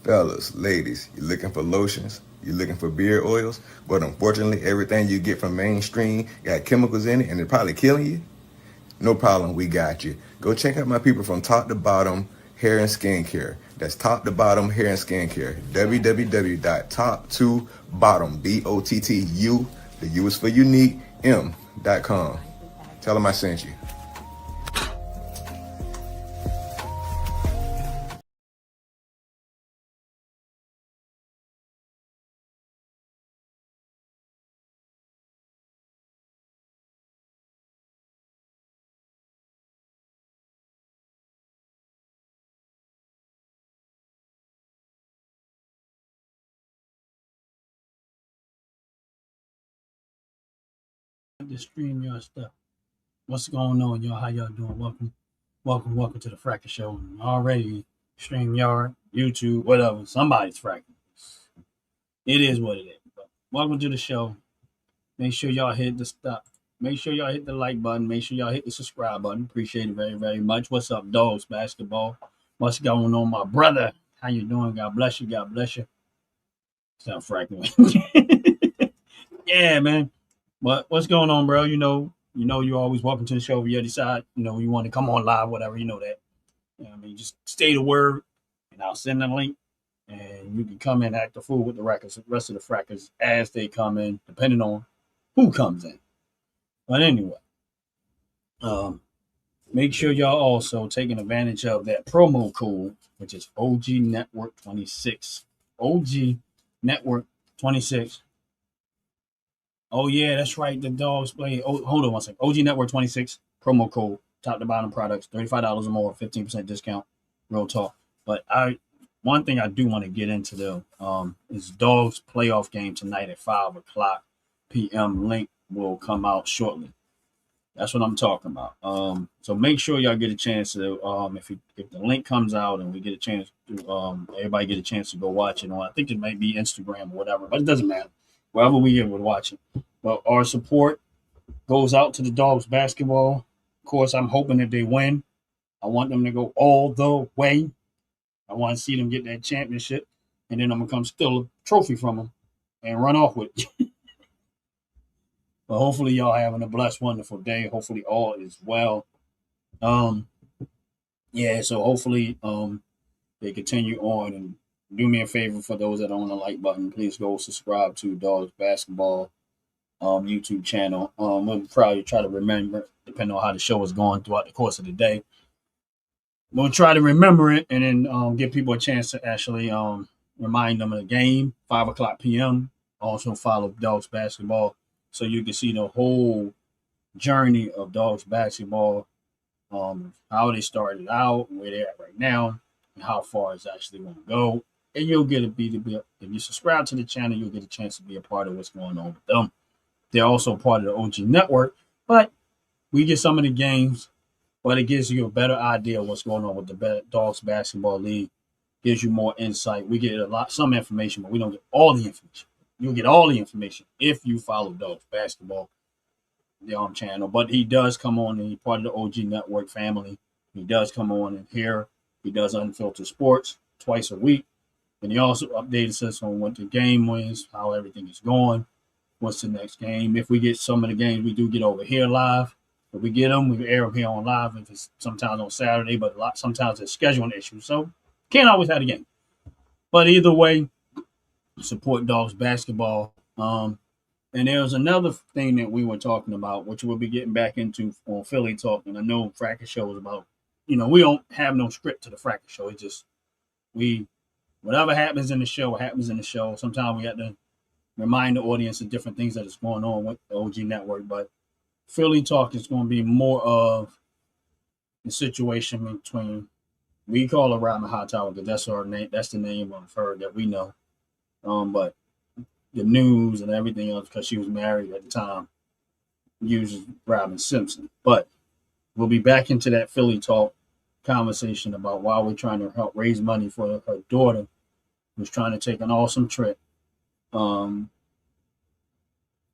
Fellas, ladies, you looking for lotions? You looking for beard oils? But unfortunately, everything you get from mainstream got chemicals in it and it's probably killing you? No problem, we got you. Go check out my people from Top to Bottom Hair and Skincare. That's Top to Bottom Hair and Skincare. www.top2bottom, BOTTU, the U is for unique, M.com. Tell them I sent you. The stream y'all stuff. What's going on, y'all? How y'all doing? Welcome to the Frackers Show. Already StreamYard, YouTube, whatever. Somebody's fracking. It is what it is. But welcome to the show. Make sure y'all hit the stop. Make sure y'all hit the like button. Make sure y'all hit the subscribe button. Appreciate it very, very much. What's up, dogs? Basketball. What's going on, my brother? How you doing? God bless you. God bless you. Sound fracking. Yeah, man. What's going on, bro? You're always welcome to the show if you decide, you want to come on live, whatever, you know that. Just stay the word and I'll send a link and you can come in, act the fool with the rest of the frackers as they come in, depending on who comes in. But anyway, make sure y'all also taking advantage of that promo code, which is OG Network 26. OG Network 26. Oh, yeah, that's right. The dogs play. Oh, hold on one second. OG Network 26, promo code, top to bottom products, $35 or more, 15% discount. Real talk. But one thing I do want to get into though is dogs playoff game tonight at 5 o'clock p.m. Link will come out shortly. That's what I'm talking about. So make sure y'all get a chance to if the link comes out and we get a chance to everybody get a chance to go watch it on. I think it might be Instagram or whatever, but it doesn't matter. Wherever we get to watch it. Well, our support goes out to the dogs basketball. Of course, I'm hoping that they win. I want them to go all the way. I want to see them get that championship, and then I'm gonna come steal a trophy from them and run off with it. But hopefully, y'all having a blessed, wonderful day. Hopefully, all is well. Yeah. So hopefully, they continue on and do me a favor for those that are on the like button. Please go subscribe to Dogs Basketball YouTube channel. We'll probably try to remember, depending on how the show is going throughout the course of the day. We'll try to remember it and then give people a chance to actually remind them of the game, 5 o'clock p.m. Also follow Dogs Basketball so you can see the whole journey of Dogs Basketball, how they started out, where they're at right now, and how far it's actually going to go. And you'll get if you subscribe to the channel, you'll get a chance to be a part of what's going on with them. They're also part of the OG network, but we get some of the games, but it gives you a better idea of what's going on with the Dogs Basketball League. Gives you more insight. We get some information, but we don't get all the information. You'll get all the information if you follow Dogs Basketball, the channel. But he does come on and he's part of the OG network family. He does come on and here. He does Unfiltered Sports twice a week. And he also updates us on what the game was, how everything is going, what's the next game. If we get some of the games, we do get over here live. If we get them, we air them here on live. If it's sometimes on Saturday, but sometimes it's scheduling issues. So can't always have a game. But either way, support Dogs Basketball. And there's another thing that we were talking about, which we'll be getting back into on Philly Talk. And I know Frackers Show is about, we don't have no script to the Frackers Show. It's just whatever happens in the show, happens in the show. Sometimes we have to remind the audience of different things that is going on with the OG network. But Philly Talk is going to be more of the situation between, we call her Robin Hightower because that's her name. That's the name of her that we know. But the news and everything else, because she was married at the time, uses Robin Simpson. But we'll be back into that Philly Talk conversation about why we're trying to help raise money for her daughter, who's trying to take an awesome trip.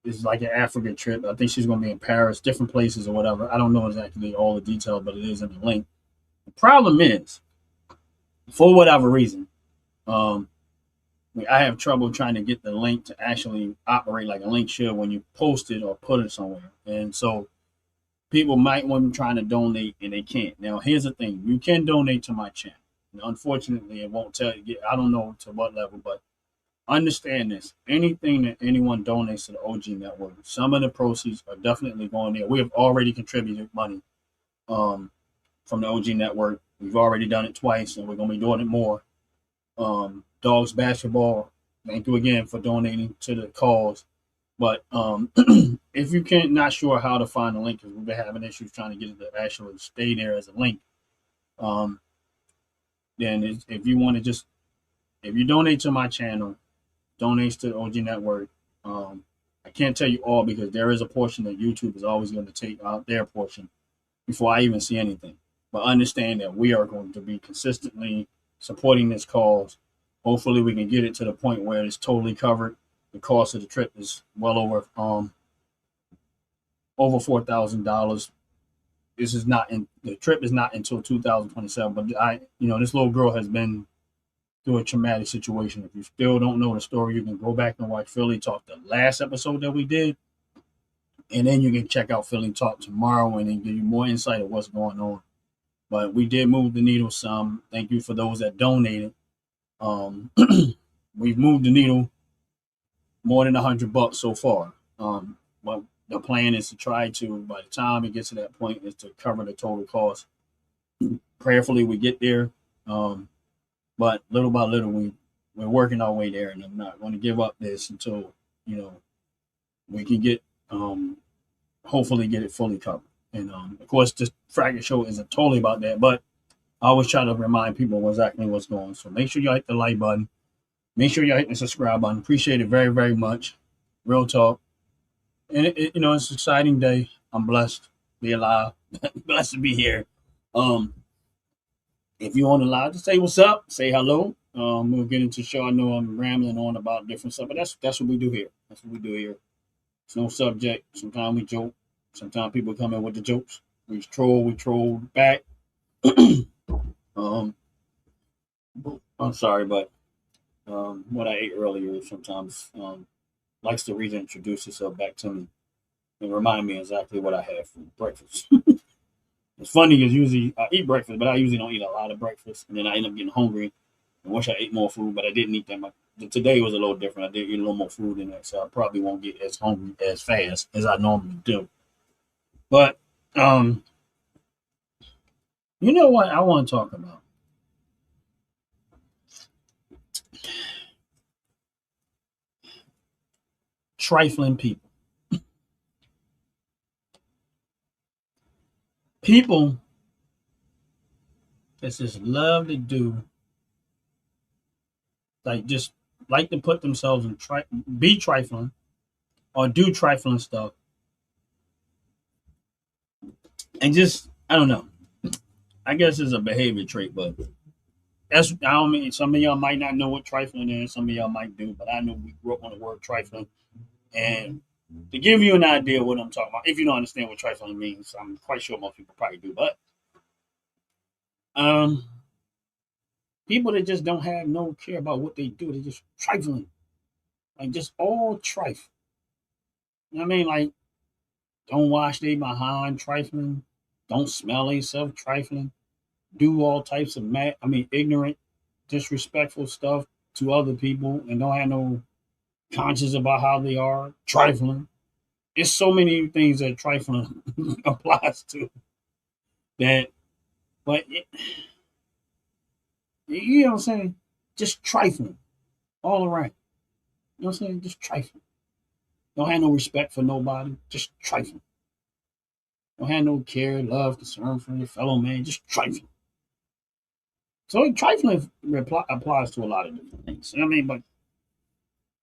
It's like an African trip. I think she's going to be in Paris, different places or whatever. I don't know exactly all the details, but it is in the link. The problem is, for whatever reason, Um, I have trouble trying to get the link to actually operate like a link should when you post it or put it somewhere. And so people might want to trying to donate and they can't. Now, here's the thing: you can donate to my channel. Unfortunately, it won't tell you. I don't know to what level, but understand this: anything that anyone donates to the OG network, some of the proceeds are definitely going there. We have already contributed money um, from the OG network. We've already done it twice, and we're going to be doing it more. Dogs basketball. Thank you again for donating to the cause. But if you can't, not sure how to find the link, because we've been having issues trying to get it to actually stay there as a link, um, then if you want to just, if you donate to my channel, donates to the OG Network, I can't tell you all because there is a portion that YouTube is always going to take out their portion before I even see anything. But understand that we are going to be consistently supporting this cause. Hopefully, we can get it to the point where it's totally covered. The cost of the trip is well over $4,000. This is not in the trip is not until 2027. But this little girl has been through a traumatic situation. If you still don't know the story, you can go back and watch Philly Talk, the last episode that we did, and then you can check out Philly Talk tomorrow and then give you more insight of what's going on. But we did move the needle some. Thank you for those that donated. We've moved the needle more than $100 so far. But the plan is to try to, by the time it gets to that point, is to cover the total cost. Prayerfully, we get there. But little by little, we're working our way there, and I'm not going to give up this until we can get hopefully get it fully covered. And of course, this Frackers Show isn't totally about that, but I always try to remind people exactly what's going on. So make sure you hit the like button. Make sure you hit the subscribe button. Appreciate it very, very much. Real talk. And it's an exciting day. I'm blessed to be alive. Blessed to be here. If you on the live, just say what's up, say hello. We'll get into the show. I know I'm rambling on about different stuff, but that's what we do here. That's what we do here. It's no subject. Sometimes we joke. Sometimes people come in with the jokes. We troll back. um, I'm sorry, but what I ate earlier sometimes likes to reintroduce itself back to me and remind me exactly what I had for breakfast. It's funny because usually I eat breakfast, but I usually don't eat a lot of breakfast, and then I end up getting hungry. I wish I ate more food, but I didn't eat that much. Today was a little different. I did eat a little more food than that, so I probably won't get as hungry as fast as I normally do. But you know what I want to talk about? Trifling people. People that just love to do, just like to put themselves in be trifling or do trifling stuff, and just I don't know. I guess it's a behavior trait, but I don't mean some of y'all might not know what trifling is. Some of y'all might do, but I know we grew up on the word trifling, and to give you an idea of what I'm talking about, if you don't understand what trifling means, I'm quite sure most people probably do, but people that just don't have no care about what they do, they just trifling, like just all trife. You know what I mean? Like don't wash they behind trifling, don't smell themselves trifling, do all types of ignorant, disrespectful stuff to other people, and don't have no conscience about how they are trifling. It's so many things that trifling applies to that, but you know what I'm saying? Just trifling all around. You know what I'm saying? Just trifling. Don't have no respect for nobody. Just trifling. Don't have no care, love, concern for your fellow man. Just trifling. So trifling applies to a lot of different things. You know what I mean? But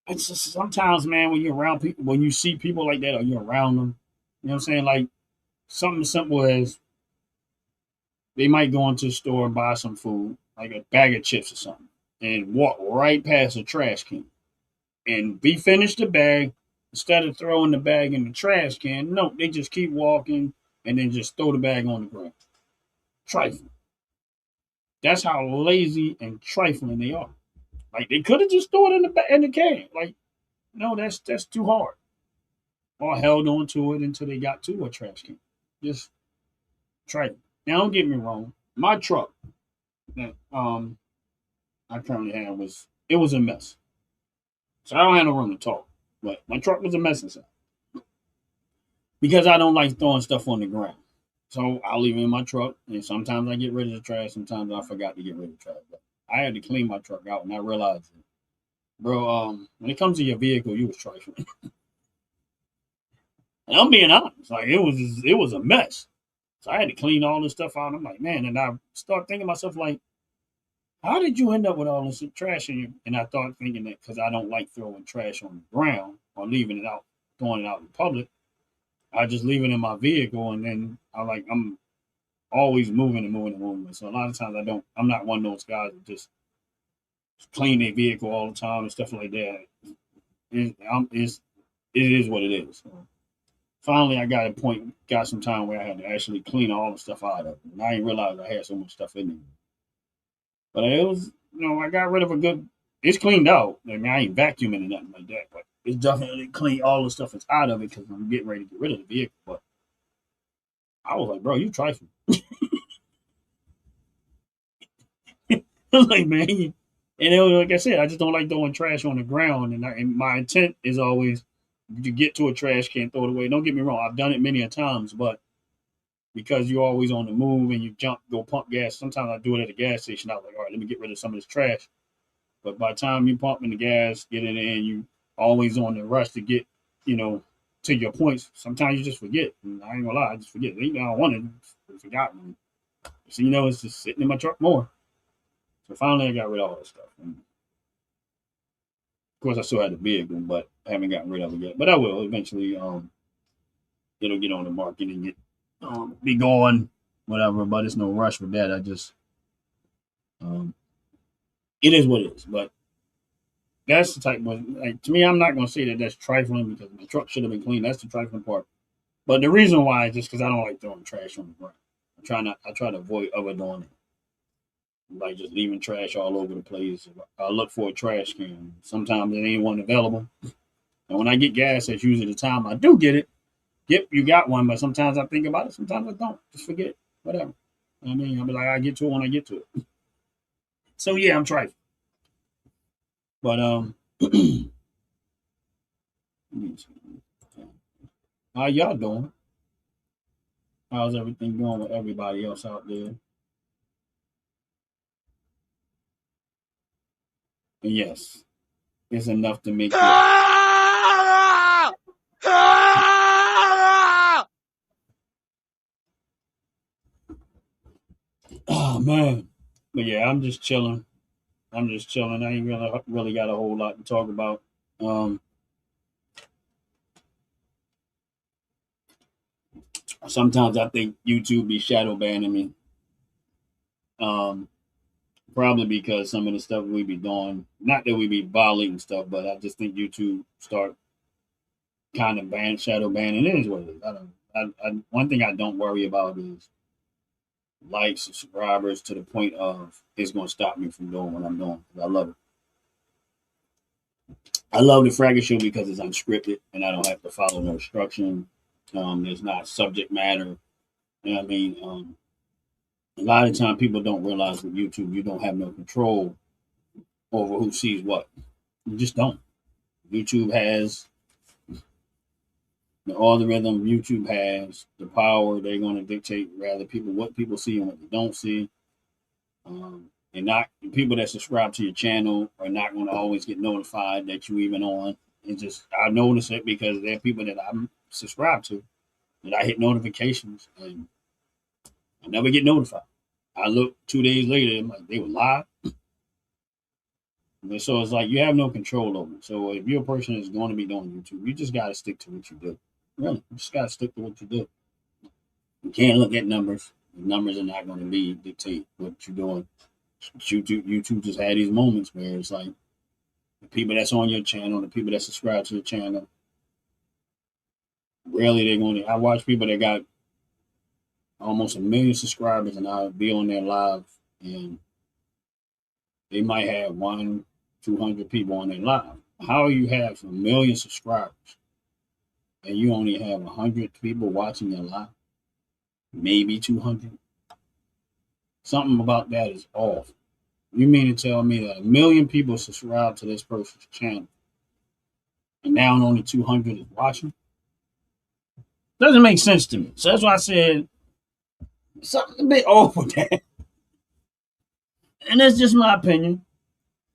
it's just sometimes, man, when you're around people, when you see people like that or you're around them, you know what I'm saying? Like something simple as they might go into the store and buy some food, like a bag of chips or something, and walk right past a trash can and be finished the bag. Instead of throwing the bag in the trash can, no, they just keep walking and then just throw the bag on the ground. Trifling. That's how lazy and trifling they are. Like they could have just thrown it in the can. Like, no, that's too hard. Or held on to it until they got to a trash can. Just try it. Now, don't get me wrong. My truck that I currently have was a mess. So I don't have no room to talk. But my truck was a mess inside because I don't like throwing stuff on the ground. So I'll leave it in my truck, and sometimes I get rid of the trash. Sometimes I forgot to get rid of the trash. But I had to clean my truck out, and I realized, bro, when it comes to your vehicle, you was trifling. And I'm being honest, like it was a mess. So I had to clean all this stuff out. I'm like, man, and I start thinking to myself, like, how did you end up with all this trash in you? And I thought thinking that because I don't like throwing trash on the ground or leaving it out, throwing it out in public, I just leave it in my vehicle, and then I'm always moving and moving and moving. So a lot of times I'm not one of those guys that just clean their vehicle all the time and stuff like that. It is what it is. So finally, I got some time where I had to actually clean all the stuff out of it. And I didn't realize I had so much stuff in there. But it was, I got rid of it's cleaned out. I mean, I ain't vacuuming or nothing like that, but it's definitely clean. All the stuff is out of it because I'm getting ready to get rid of the vehicle. But I was like, bro, you trifling. I was like, man, and it was, like I said, I just don't like throwing trash on the ground. And my intent is always you get to a trash can, throw it away. Don't get me wrong, I've done it many a times, but because you're always on the move and you go pump gas, sometimes I do it at a gas station. I was like, all right, let me get rid of some of this trash. But by the time you pump in the gas, get it in, you always on the rush to get, to your points. Sometimes you just forget. And I ain't gonna lie, I just forget. Even though I wanted, I forgot. So it's just sitting in my truck more. So finally, I got rid of all that stuff. And of course, I still had the vehicle, but I haven't gotten rid of it yet. But I will eventually. It'll get on the market and get be going, whatever. But it's no rush with that. I just it is what it is. But that's the type of like to me. I'm not gonna say that that's trifling because my truck should have been clean. That's the trifling part. But the reason why is just because I don't like throwing trash on the ground. I try to avoid other doing it, like just leaving trash all over the place. I look for a trash can. Sometimes there ain't one available, and when I get gas, that's usually the time I do get it. Yep, you got one, but sometimes I think about it, sometimes I don't. Just forget it. Whatever. I mean, I'll be like, I get to it when I get to it. So yeah, I'm trying. But how y'all doing? How's everything going with everybody else out there? And yes, it's enough to make you. Oh man. But yeah, I'm just chilling. I ain't really got a whole lot to talk about. Um, Sometimes I think YouTube be shadow banning me. Um, Probably because some of the stuff we be doing, not that we be violating stuff, but I just think YouTube start kind of shadow banning. It is what it is. I don't. One thing I don't worry about is likes, subscribers to the point of it's going to stop me from doing what I'm doing. I love it. I love the Frackers Show because it's unscripted and I don't have to follow no instruction. There's not subject matter. You know what I mean? A lot of time people don't realize with YouTube you don't have no control over who sees what. You just don't. YouTube has the algorithm. YouTube has the power. They're going to dictate rather people what people see and what they don't see. And not the people that subscribe to your channel are not going to always get notified that you even on. It's just I notice it because there are people that I'm subscribed to that I hit notifications and I never get notified. I look 2 days later, I'm like, they were live. And so it's like you have no control over it. So if you're a person that's going to be doing YouTube, you just got to stick to what you do. Really, you just got to stick to what you do. You can't look at numbers. The numbers are not going to dictate what you're doing. YouTube just had these moments where it's like the people that's on your channel, the people that subscribe to your channel, rarely they're going to. I watch people that got almost 1 million subscribers and I'll be on there live and they might have one 200 people on their live. How you have a million subscribers and you only have 100 people watching your live? Maybe 200. Something about that is off. You mean to tell me that a million people subscribe to this person's channel and now only 200 is watching? Doesn't make sense to me. So that's why I said something a bit off with that. And that's just my opinion.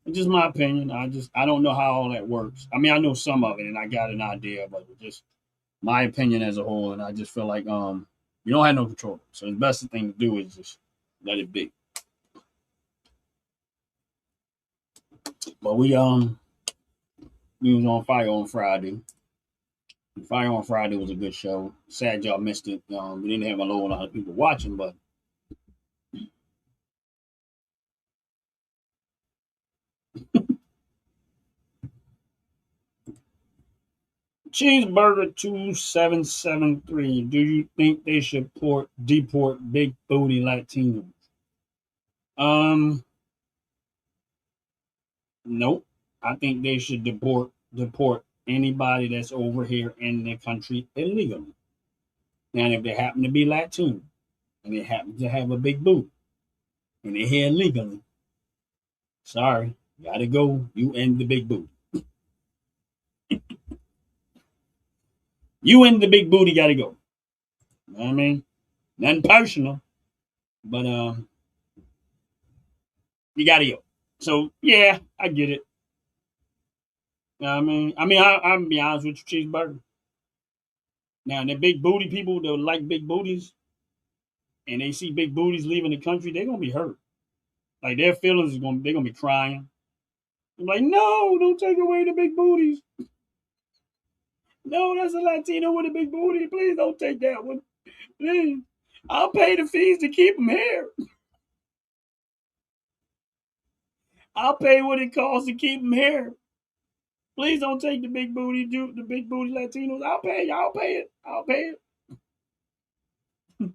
It's just my opinion. I don't know how all that works. I mean, I know some of it and I got an idea, but it's just my opinion as a whole. And I just feel like you don't have no control. So the best thing to do is just let it be. But we was on Fire on Friday. Fire on Friday was a good show. Sad y'all missed it. We didn't have a lot of people watching, but Cheeseburger 2773. Do you think they should deport big booty Latinos? Nope. I think they should deport anybody that's over here in the country illegally. Now, if they happen to be Latino and they happen to have a big booty and they're here illegally, sorry, gotta go. You and the big booty. You and the big booty gotta go. You know what I mean? Nothing personal, but you gotta go. So yeah, I get it. You know what I mean, I'm gonna be honest with you, Cheeseburger. Now, the big booty people that like big booties and they see big booties leaving the country, they're gonna be hurt. Like their feelings they're gonna be crying. I'm like, no, don't take away the big booties. No, that's a Latino with a big booty. Please don't take that one. Please. I'll pay the fees to keep them here. I'll pay what it costs to keep them here. Please don't take the big booty Latinos. I'll pay. I'll pay it. I'll pay it.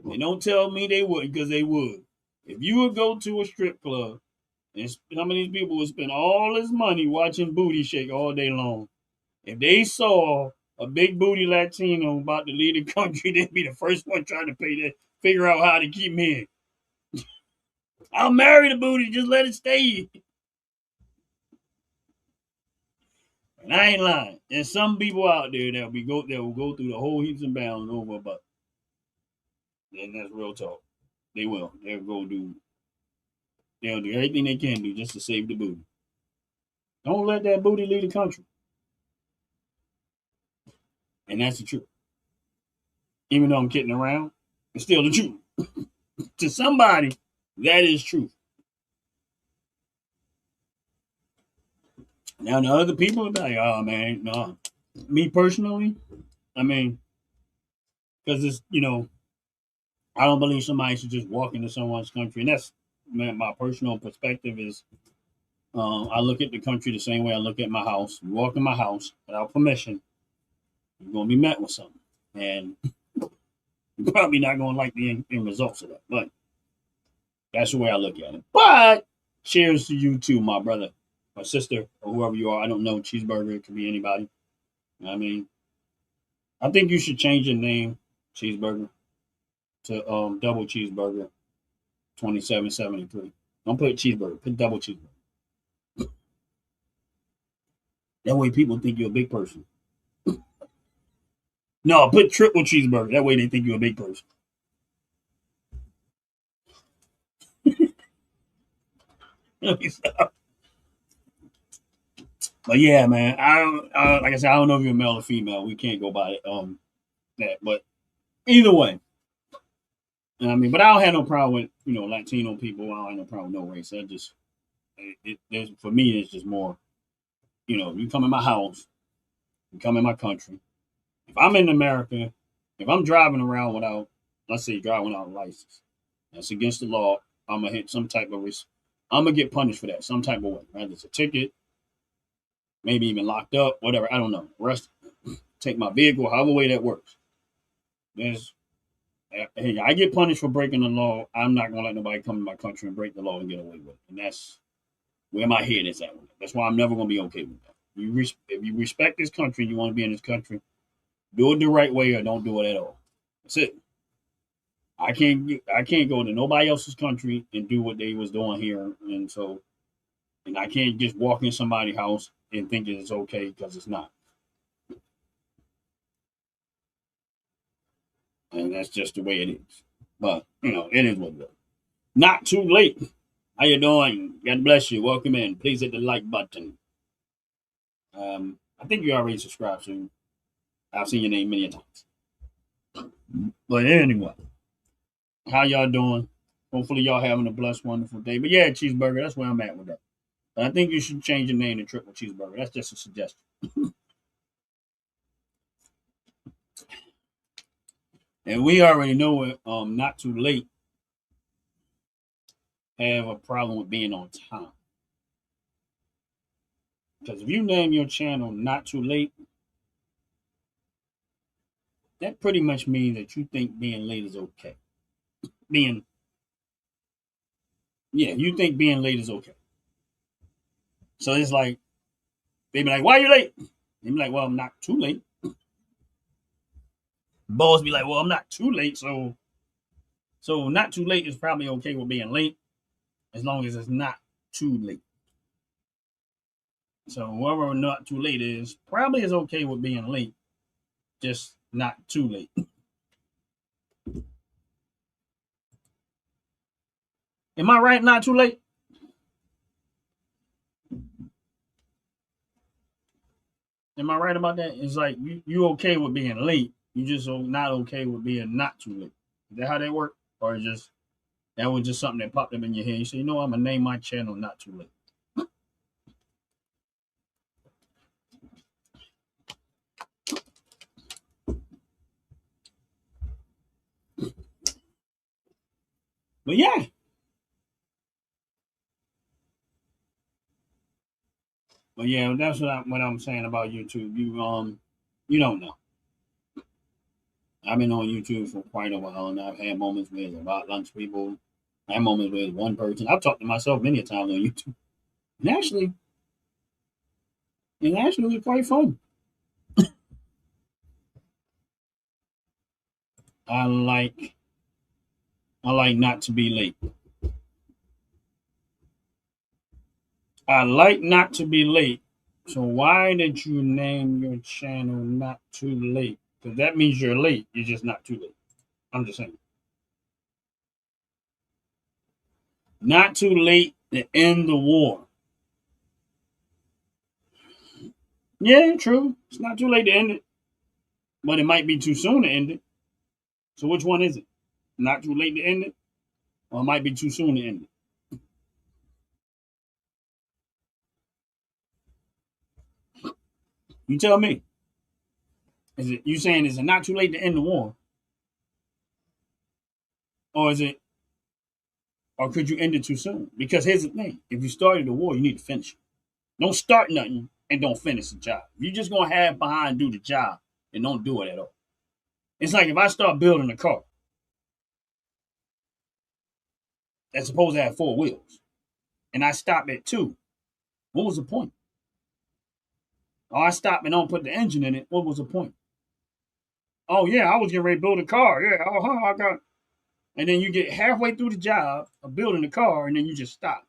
They don't tell me they wouldn't, because they would. If you would go to a strip club and some of these people would spend all this money watching booty shake all day long, if they saw a big booty Latino about to leave the country, they'd be the first one trying to pay that, figure out how to keep me in. I'll marry the booty, just let it stay. And I ain't lying. There's some people out there that will go through the whole heaps and bounds over a butt. And that's real talk. They will. They'll do everything they can do just to save the booty. Don't let that booty leave the country. And that's the truth. Even though I'm kidding around, it's still the truth. To somebody, that is truth. Now the other people are like, oh man, no. Me personally, I mean, because it's, I don't believe somebody should just walk into someone's country. And that's my personal perspective is I look at the country the same way I look at my house. You walk in my house without permission, you're going to be met with something. And you're probably not going to like the end results of that. But that's the way I look at it. But cheers to you too, my brother, my sister, or whoever you are. I don't know. Cheeseburger, it could be anybody. You know what I mean? I think you should change your name, Cheeseburger, to Double Cheeseburger 2773. Don't put cheeseburger, put double cheeseburger. That way people think you're a big person. No, put triple cheeseburger. That way they think you're a big person. But yeah, man, like I said, I don't know if you're male or female. We can't go by that, but either way, you know what I mean. But I don't have no problem with Latino people. I don't have no problem with no race. I just for me, it's just more. You come in my house, you come in my country. If I'm in America, if I'm driving around without, let's say, driving without a license, that's against the law. I'm gonna hit some type of risk. I'm gonna get punished for that some type of way. Right? It's a ticket, maybe even locked up, whatever. I don't know. Arrest, take my vehicle, however way that works. Hey, I get punished for breaking the law. I'm not gonna let nobody come to my country and break the law and get away with it. And that's where my head is at with it. That's why I'm never gonna be okay with that. If you respect this country, you want to be in this country, do it the right way or don't do it at all. That's it. I can't go to nobody else's country and do what they was doing here, and I can't just walk in somebody's house and think it's okay because it's not. And that's just the way it is. But it is what it is. Not too late. How you doing? God bless you. Welcome in. Please hit the like button. I think you already subscribed, so I've seen your name many times. But anyway, how y'all doing? Hopefully y'all having a blessed, wonderful day. But yeah, cheeseburger, that's where I'm at with that. But I think you should change your name to Triple Cheeseburger. That's just a suggestion. And we already know it, not too late have a problem with being on time. Because if you name your channel not too late, that pretty much means that you think being late is okay. You think being late is okay. So it's like, they be like, why are you late? They be like, well, I'm not too late. Boss be like, well, I'm not too late. So not too late is probably okay with being late as long as it's not too late. So whoever not too late is probably is okay with being late, just not too late. Am I right? Not too late? Am I right about that? It's like you okay with being late. You just not okay with being not too late. Is that how that work? Or just that was just something that popped up in your head? You say, I'm gonna name my channel Not Too Late. But yeah. But yeah, that's what I'm saying about YouTube. You don't know. I've been on YouTube for quite a while, and I've had moments with about lunch people. I had moments with one person. I've talked to myself many times on YouTube, and actually, it's quite fun. I like not to be late. I like not to be late. So why did you name your channel Not Too Late? Because that means you're late. You're just not too late. I'm just saying. Not too late to end the war. Yeah, true. It's not too late to end it, but it might be too soon to end it. So which one is it? Not too late to end it, or it might be too soon to end it? You tell me. Is it you saying is it not too late to end the war, or or could you end it too soon? Because here's the thing: if you started the war, you need to finish it. Don't start nothing and don't finish the job. If you're just gonna have behind do the job and don't do it at all. It's like if I start building a car that's supposed to have four wheels and I stop at two, what was the point? Or I stop and don't put the engine in it, what was the point? Oh yeah, I was getting ready to build a car. Yeah, I got. And then you get halfway through the job of building the car, and then you just stop.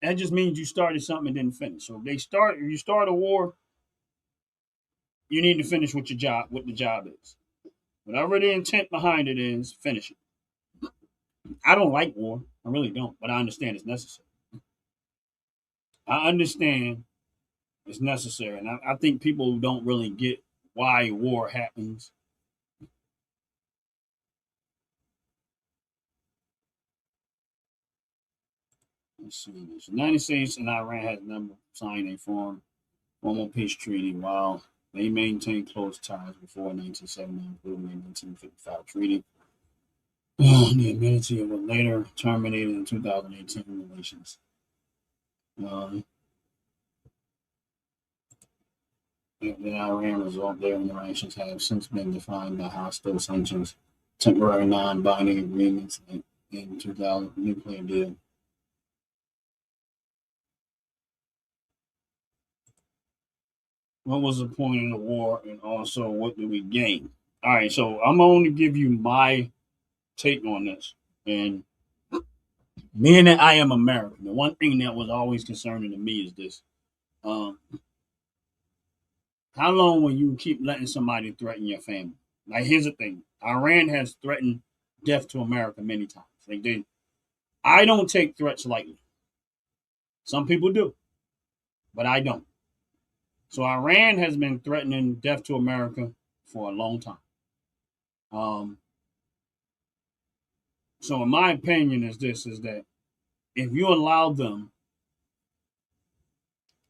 That just means you started something and didn't finish. So if you start a war, you need to finish what the job is. Whatever the intent behind it is, finish it. I don't like war. I really don't, but I understand it's necessary. I understand it's necessary, and I think people don't really get why war happens. Let's see this. The United States and Iran had never signed a formal peace treaty while they maintained close ties before 1979, including the 1955 treaty. The amenity of it later terminated in 2018 relations. The Iran resolved their interactions have since been defined by hostile sanctions, temporary non-binding agreements, and in 2000 nuclear deal. What was the point of the war, and also what did we gain? All right, so I'm going to give you my take on this. And being that I am American, the one thing that was always concerning to me is this. Um, how long will you keep letting somebody threaten your family? Like, here's the thing. Iran has threatened death to America many times. I don't take threats lightly. Some people do, but I don't. So Iran has been threatening death to America for a long time. Um, so in my opinion is that if you allow them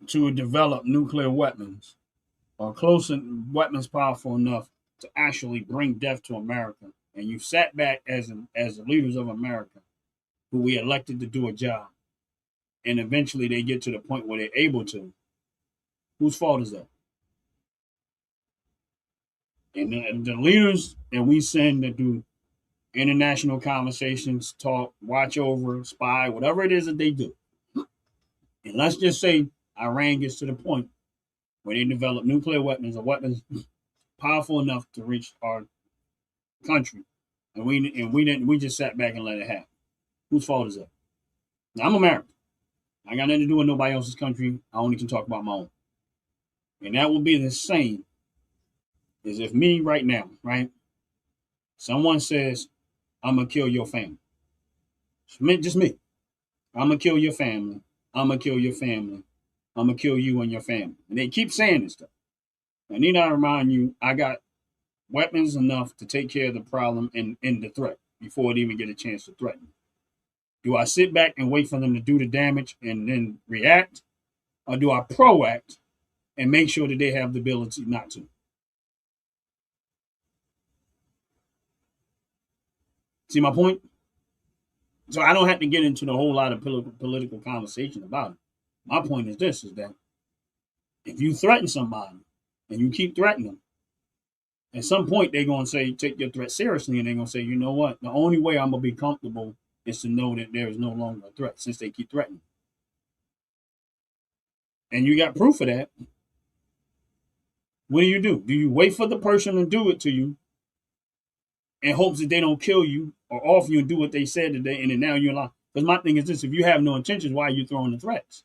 to develop nuclear weapons or close weapons powerful enough to actually bring death to America, and you sat back as the leaders of America, who we elected to do a job, and eventually they get to the point where they're able to, whose fault is that? And the leaders that we send that do international conversations, talk, watch over, spy, whatever it is that they do. And let's just say Iran gets to the point where they develop nuclear weapons or weapons powerful enough to reach our country, and we just sat back and let it happen. Whose fault is that? Now, I'm American. I got nothing to do with nobody else's country. I only can talk about my own. And that will be the same as if me right now, right? Someone says, I'm gonna kill your family. Just me. I'm gonna kill your family. I'm gonna kill your family. I'm gonna kill you and your family. And they keep saying this stuff. I need to remind you, I got weapons enough to take care of the problem and the threat before it even get a chance to threaten. Do I sit back and wait for them to do the damage and then react? Or do I proact and make sure that they have the ability not to? See my point? So I don't have to get into the whole lot of political conversation about it. My point is this, is that if you threaten somebody and you keep threatening them, at some point they're going to say, take your threat seriously, and they're going to say, you know what? The only way I'm going to be comfortable is to know that there is no longer a threat since they keep threatening. And you got proof of that. What do? Do you wait for the person to do it to you in hopes that they don't kill you or off you and do what they said today, and then now you're lying? Because my thing is this, if you have no intentions, why are you throwing the threats?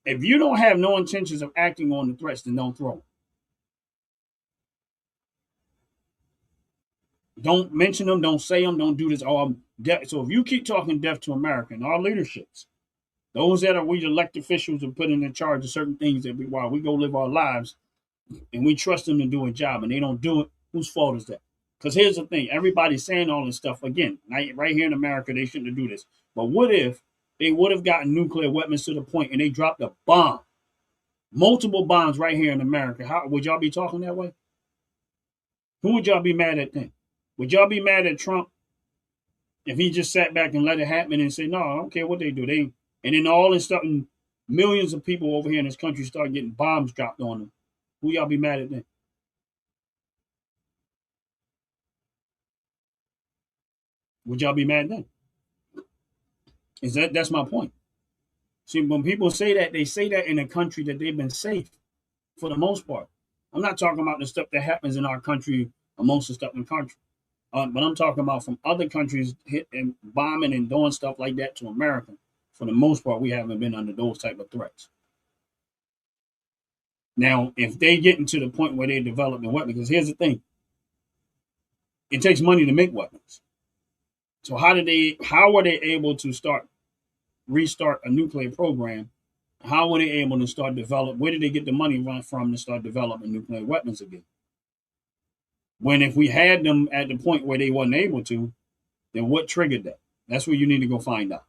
If you don't have no intentions of acting on the threats, then don't throw them. Don't mention them, don't say them, don't do this. Oh, so if you keep talking death to America and our leaderships, those that are we elected officials are put in charge of certain things that while we go live our lives and we trust them to do a job and they don't do it, whose fault is that? Because here's the thing, everybody's saying all this stuff again. Right here in America, they shouldn't do this. But what if they would have gotten nuclear weapons to the point and they dropped a bomb, multiple bombs right here in America? How would y'all be talking that way? Who would y'all be mad at then? Would y'all be mad at Trump if he just sat back and let it happen and say, no, I don't care what they do. And then all this stuff, and millions of people over here in this country start getting bombs dropped on them. Who y'all be mad at then? Would y'all be mad then? That's my point. See, when people say that, they say that in a country that they've been safe for the most part. I'm not talking about the stuff that happens in our country amongst the stuff in the country. But I'm talking about from other countries hitting, bombing and doing stuff like that to America. For the most part, we haven't been under those type of threats. Now, if they get into the point where they develop the weapon, because here's the thing, it takes money to make weapons. So how are they able to restart a nuclear program? How were they able to start develop? Where did they get the money from to start developing nuclear weapons again? When if we had them at the point where they wasn't able to, then what triggered that? That's where you need to go find out.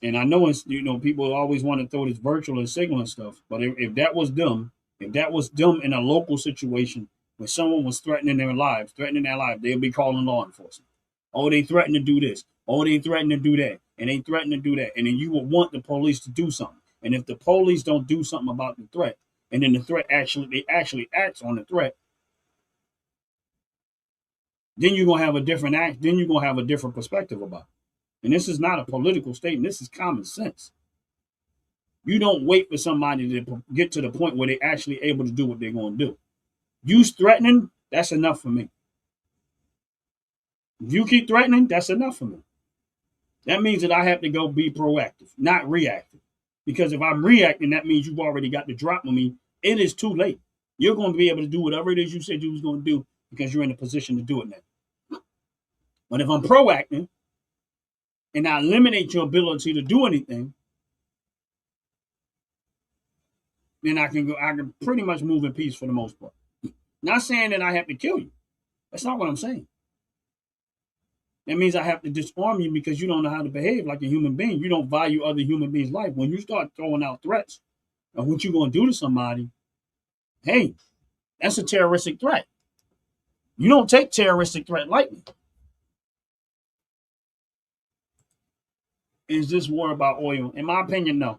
And I know people always want to throw this virtual and signal and stuff, but if that was them, in a local situation where someone was threatening their lives, they'll be calling law enforcement. Oh, they threatened to do this. Oh, they threatened to do that. And they threatened to do that. And then you would want the police to do something. And if the police don't do something about the threat, and then the threat actually acts on the threat, then you're gonna have a different act. Then you're gonna have a different perspective about it. And this is not a political statement. This is common sense. You don't wait for somebody to get to the point where they're actually able to do what they're going to do. You threatening, that's enough for me. If you keep threatening, that's enough for me. That means that I have to go be proactive, not reactive. Because if I'm reacting, that means you've already got the drop on me. It is too late. You're going to be able to do whatever it is you said you was going to do because you're in a position to do it now. But if I'm proactive and I eliminate your ability to do anything, then I can pretty much move in peace for the most part. Not saying that I have to kill you. That's not what I'm saying. That means I have to disarm you because you don't know how to behave like a human being. You don't value other human beings' life. When you start throwing out threats of what you're going to do to somebody, hey, that's a terroristic threat. You don't take terroristic threat lightly. Is this war about oil? In my opinion, no.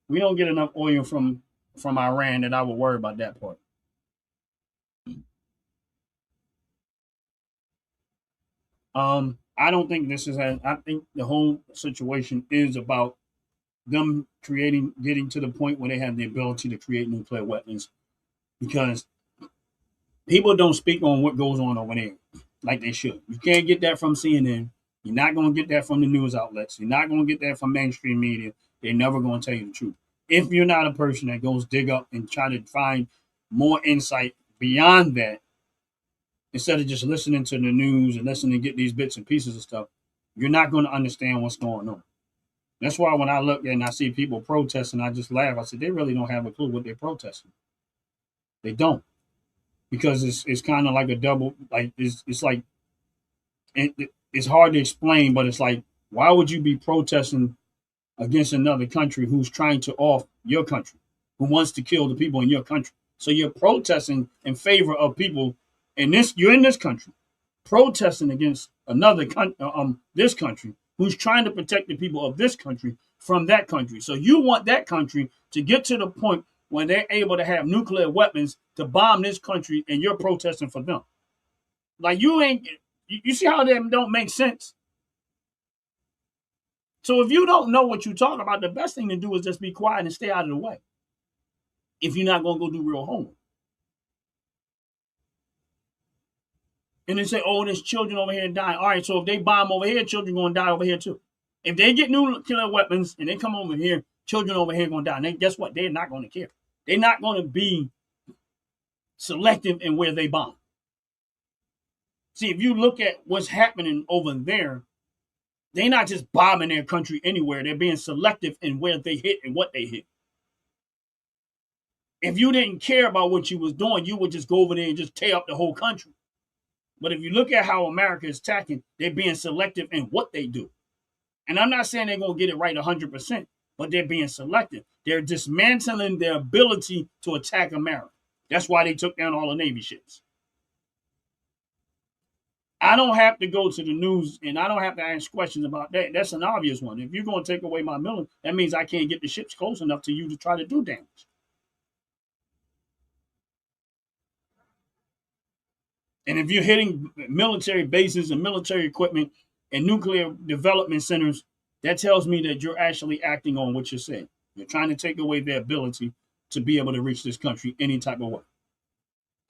We don't get enough oil from Iran that I would worry about that part. I don't think this is. I think the whole situation is about them getting to the point where they have the ability to create nuclear weapons, because people don't speak on what goes on over there like they should. You can't get that from CNN. You're not going to get that from the news outlets. You're not going to get that from mainstream media. They're never going to tell you the truth. If you're not a person that goes dig up and try to find more insight beyond that, instead of just listening to the news and listening to get these bits and pieces of stuff, you're not going to understand what's going on. That's why when I look and I see people protesting, I just laugh. I said, they really don't have a clue what they're protesting. They don't. Because it's kind of like a double, like it's like, it's hard to explain, but it's like, why would you be protesting against another country who's trying to off your country, who wants to kill the people in your country? So you're protesting in favor of people in this, you're in this country, protesting against another this country who's trying to protect the people of this country from that country. So you want that country to get to the point when they're able to have nuclear weapons to bomb this country, and you're protesting for them. Like, you see how that don't make sense? So if you don't know what you're talking about, the best thing to do is just be quiet and stay out of the way. If you're not going to go do real homework. And they say, oh, there's children over here dying. All right, so if they bomb over here, children going to die over here too. If they get nuclear weapons and they come over here, children over here going to die. And guess what? They're not going to care. They're not going to be selective in where they bomb. See, if you look at what's happening over there, they're not just bombing their country anywhere. They're being selective in where they hit and what they hit. If you didn't care about what you was doing, you would just go over there and just tear up the whole country. But if you look at how America is attacking, they're being selective in what they do. And I'm not saying they're going to get it right 100%, but they're being selective. They're dismantling their ability to attack America. That's why they took down all the Navy ships. I don't have to go to the news and I don't have to ask questions about that. That's an obvious one. If you're going to take away my military, that means I can't get the ships close enough to you to try to do damage. And if you're hitting military bases and military equipment and nuclear development centers, that tells me that you're actually acting on what you're saying. You're trying to take away their ability to be able to reach this country any type of way.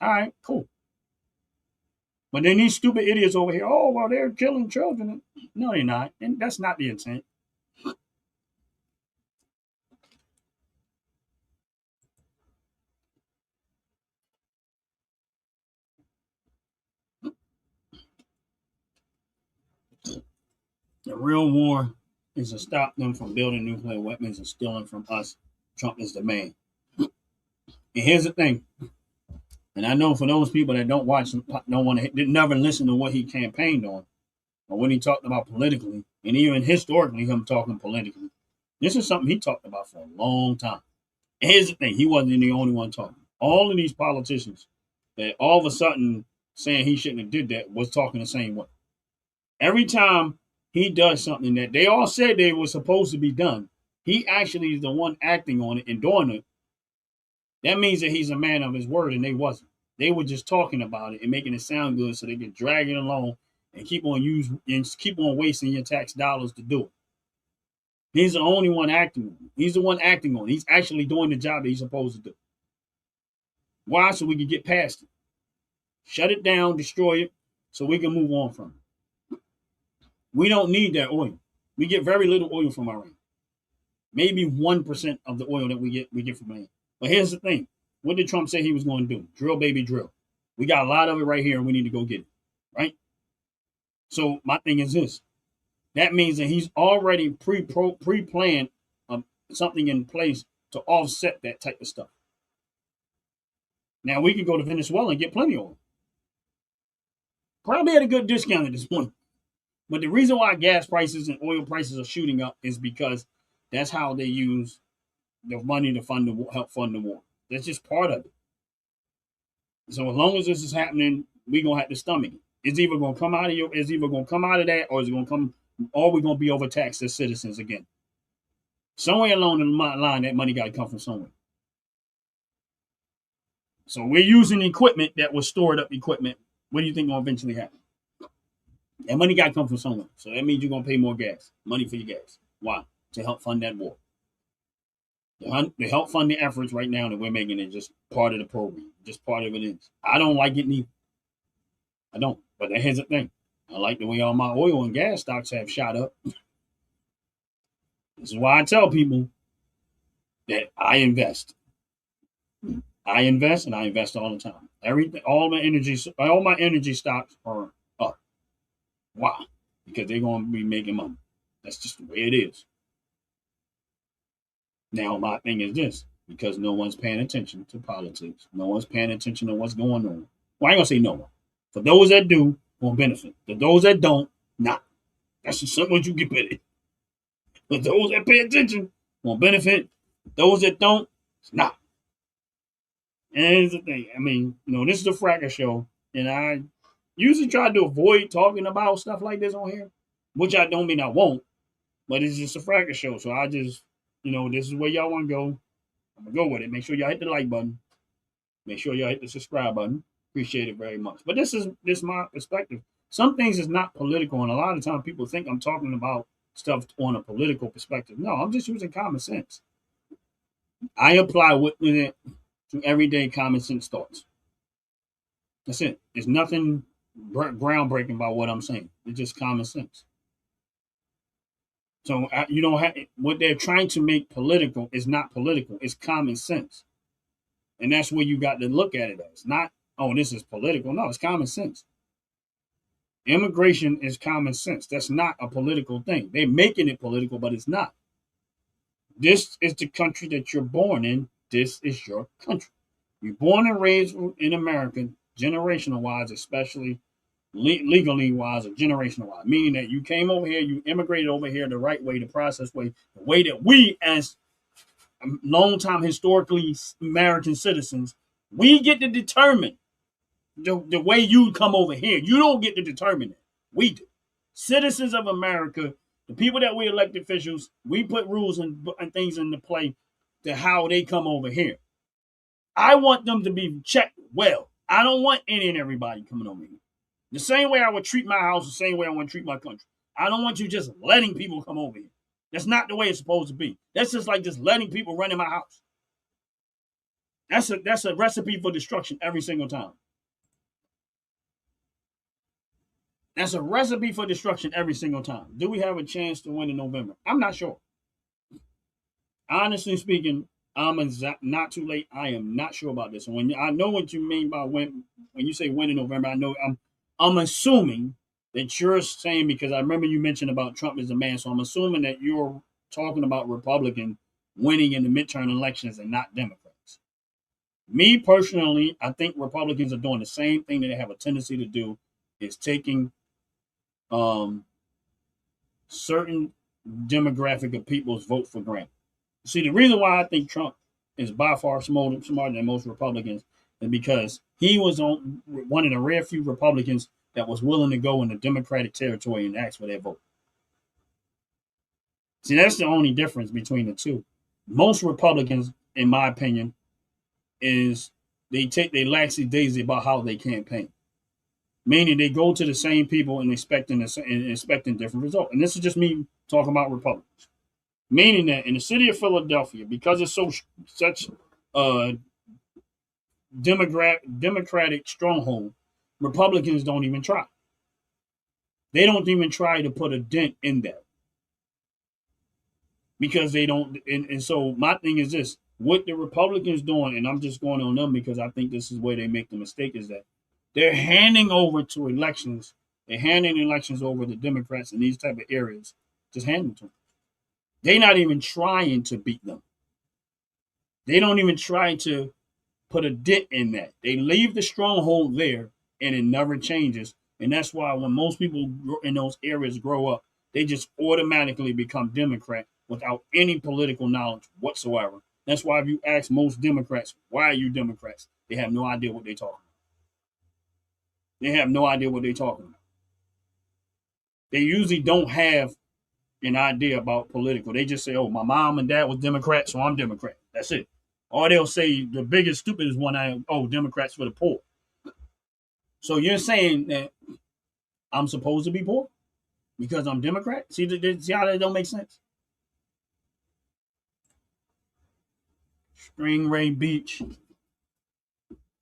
All right, cool. But then these stupid idiots over here, oh, well, they're killing children. No, they're not. And that's not the intent. The real war is to stop them from building nuclear weapons and stealing from us. Trump is the man. And here's the thing. And I know for those people that don't watch, don't want to, didn't never listen to what he campaigned on or what he talked about politically, and even historically, him talking politically. This is something he talked about for a long time. And here's the thing. He wasn't the only one talking. All of these politicians that all of a sudden saying he shouldn't have did that was talking the same way. Every time he does something that they all said they were supposed to be done, he actually is the one acting on it and doing it. That means that he's a man of his word, and they wasn't. They were just talking about it and making it sound good so they could drag it along and keep on wasting your tax dollars to do it. He's the only one acting on it. He's the one acting on it. He's actually doing the job that he's supposed to do. Why? So we can get past it. Shut it down, destroy it, so we can move on from it. We don't need that oil. We get very little oil from Iran. Maybe 1% of the oil that we get from Iran. But here's the thing. What did Trump say he was going to do? Drill, baby, drill. We got a lot of it right here, and we need to go get it. Right? So my thing is this. That means that he's already pre-planned something in place to offset that type of stuff. Now we can go to Venezuela and get plenty of oil. Probably at a good discount at this point. But the reason why gas prices and oil prices are shooting up is because that's how they use the money to help fund the war. That's just part of it. So as long as this is happening, we're gonna have to stomach it. It's either gonna come out of that, or is it gonna come, or we're gonna be overtaxed as citizens again. Somewhere along the line, that money got to come from somewhere. So we're using equipment that was stored up equipment. What do you think will eventually happen? That money got to come from somewhere. So that means you're going to pay more gas, money for your gas. Why? To help fund that war. To help fund the efforts right now that we're making it just part of the program. Just part of it is. I don't like it neither. I don't. But here's the thing. I like the way all my oil and gas stocks have shot up. This is why I tell people that I invest. I invest and I invest all the time. All my energy stocks are up. Why? Because they're going to be making money. That's just the way it is. Now, my thing is this, because no one's paying attention to politics. No one's paying attention to what's going on. Well, I ain't going to say no one. For those that do, will benefit. For those that don't, not. That's just something you get better. But those that pay attention will benefit. Those that don't, it's not. And here's the thing. I mean, this is the Frackers Show, and I usually try to avoid talking about stuff like this on here, which I don't mean I won't, but it's just a Frackers Show. So I just, this is where y'all want to go. I'm going to go with it. Make sure y'all hit the like button. Make sure y'all hit the subscribe button. Appreciate it very much. But this is my perspective. Some things is not political, and a lot of times people think I'm talking about stuff on a political perspective. No, I'm just using common sense. I apply with it to everyday common sense thoughts. That's it. There's nothing groundbreaking about what I'm saying. It's just common sense. So you don't have what they're trying to make political is not political. It's common sense, and that's where you got to look at it as. Not, oh, this is political. No, it's common sense. Immigration is common sense. That's not a political thing. They're making it political, but it's not. This is the country that you're born in. This is your country. You're born and raised in America, generational wise, especially legally wise or generational wise, meaning that you came over here, you immigrated over here the right way, the process way, the way that we as long-time historically American citizens, we get to determine the way you come over here. You don't get to determine it. We do. Citizens of America, the people that we elect officials, we put rules and things into play to how they come over here. I want them to be checked well. I don't want any and everybody coming over here. The same way I would treat my house, the same way I want to treat my country. I don't want you just letting people come over here. That's not the way it's supposed to be. That's just like just letting people run in my house. That's a recipe for destruction every single time. That's a recipe for destruction every single time. Do we have a chance to win in November? I'm not sure. Honestly speaking, I'm not too late. I am not sure about this. And I know what you mean by when you say win in November, I know I'm assuming that you're saying, because I remember you mentioned about Trump as a man, so I'm assuming that you're talking about Republican winning in the midterm elections and not Democrats. Me personally, I think Republicans are doing the same thing that they have a tendency to do, is taking certain demographic of people's vote for granted. See, the reason why I think Trump is by far smarter than most Republicans is because he was one of the rare few Republicans that was willing to go in the Democratic territory and ask for their vote. See, that's the only difference between the two. Most Republicans, in my opinion, is they take their laxy-daisy about how they campaign. Meaning they go to the same people and expecting different results. And this is just me talking about Republicans. meaning that in the city of Philadelphia, because it's such a democratic stronghold, Republicans don't even try. They don't even try to put a dent in that because they don't. And so my thing is this: what the Republicans doing, and I'm just going on them because I think this is where they make the mistake, is that they're handing over to elections. They're handing elections over to Democrats in these type of areas. Just hand them to them. They're not even trying to beat them. They don't even try to put a dent in that. They leave the stronghold there, and it never changes. And that's why when most people in those areas grow up, they just automatically become Democrat without any political knowledge whatsoever. That's why if you ask most Democrats, why are you Democrats? They have no idea what they're talking about. They have no idea what they're talking about. They usually don't have an idea about political. They just say, oh, my mom and dad was Democrat, so I'm Democrat. That's it. Or they'll say the biggest, stupidest one, Democrats for the poor. So you're saying that I'm supposed to be poor because I'm Democrat? See how that don't make sense? Spring Ray Beach,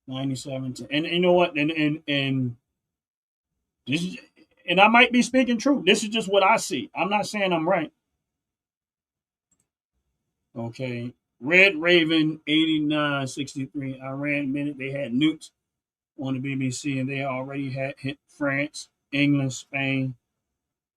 97. And you know what? And this is, and I might be speaking truth. This is just what I see. I'm not saying I'm right. Okay. Red Raven 8963. Iran admitted they had nukes on the BBC and they already had hit France, England, Spain,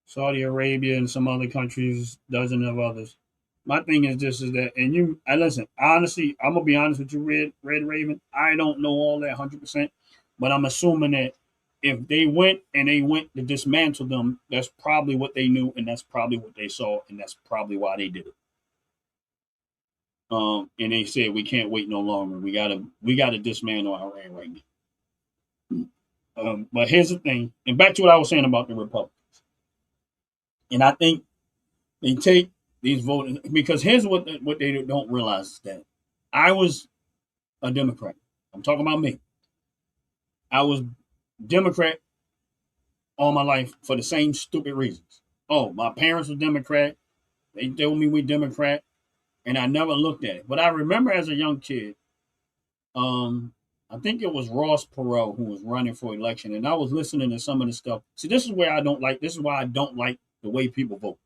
Saudi Arabia, and some other countries, dozens of others. My thing is this is that, and I listen, honestly, I'm gonna be honest with you, Red Raven. I don't know all that 100%, but I'm assuming that if they went to dismantle them, that's probably what they knew, and that's probably what they saw, and that's probably why they did it. And they said we can't wait no longer. We gotta dismantle Iran right now. But here's the thing, and back to what I was saying about the Republicans, and I think they take these voters because here's what they don't realize is that I was a Democrat. I'm talking about me. I was Democrat all my life for the same stupid reasons. Oh, my parents were Democrat. They told me we Democrat, and I never looked at it. But I remember as a young kid, I think it was Ross Perot who was running for election, and I was listening to some of the stuff. See, this is where I don't like. This is why I don't like the way people vote.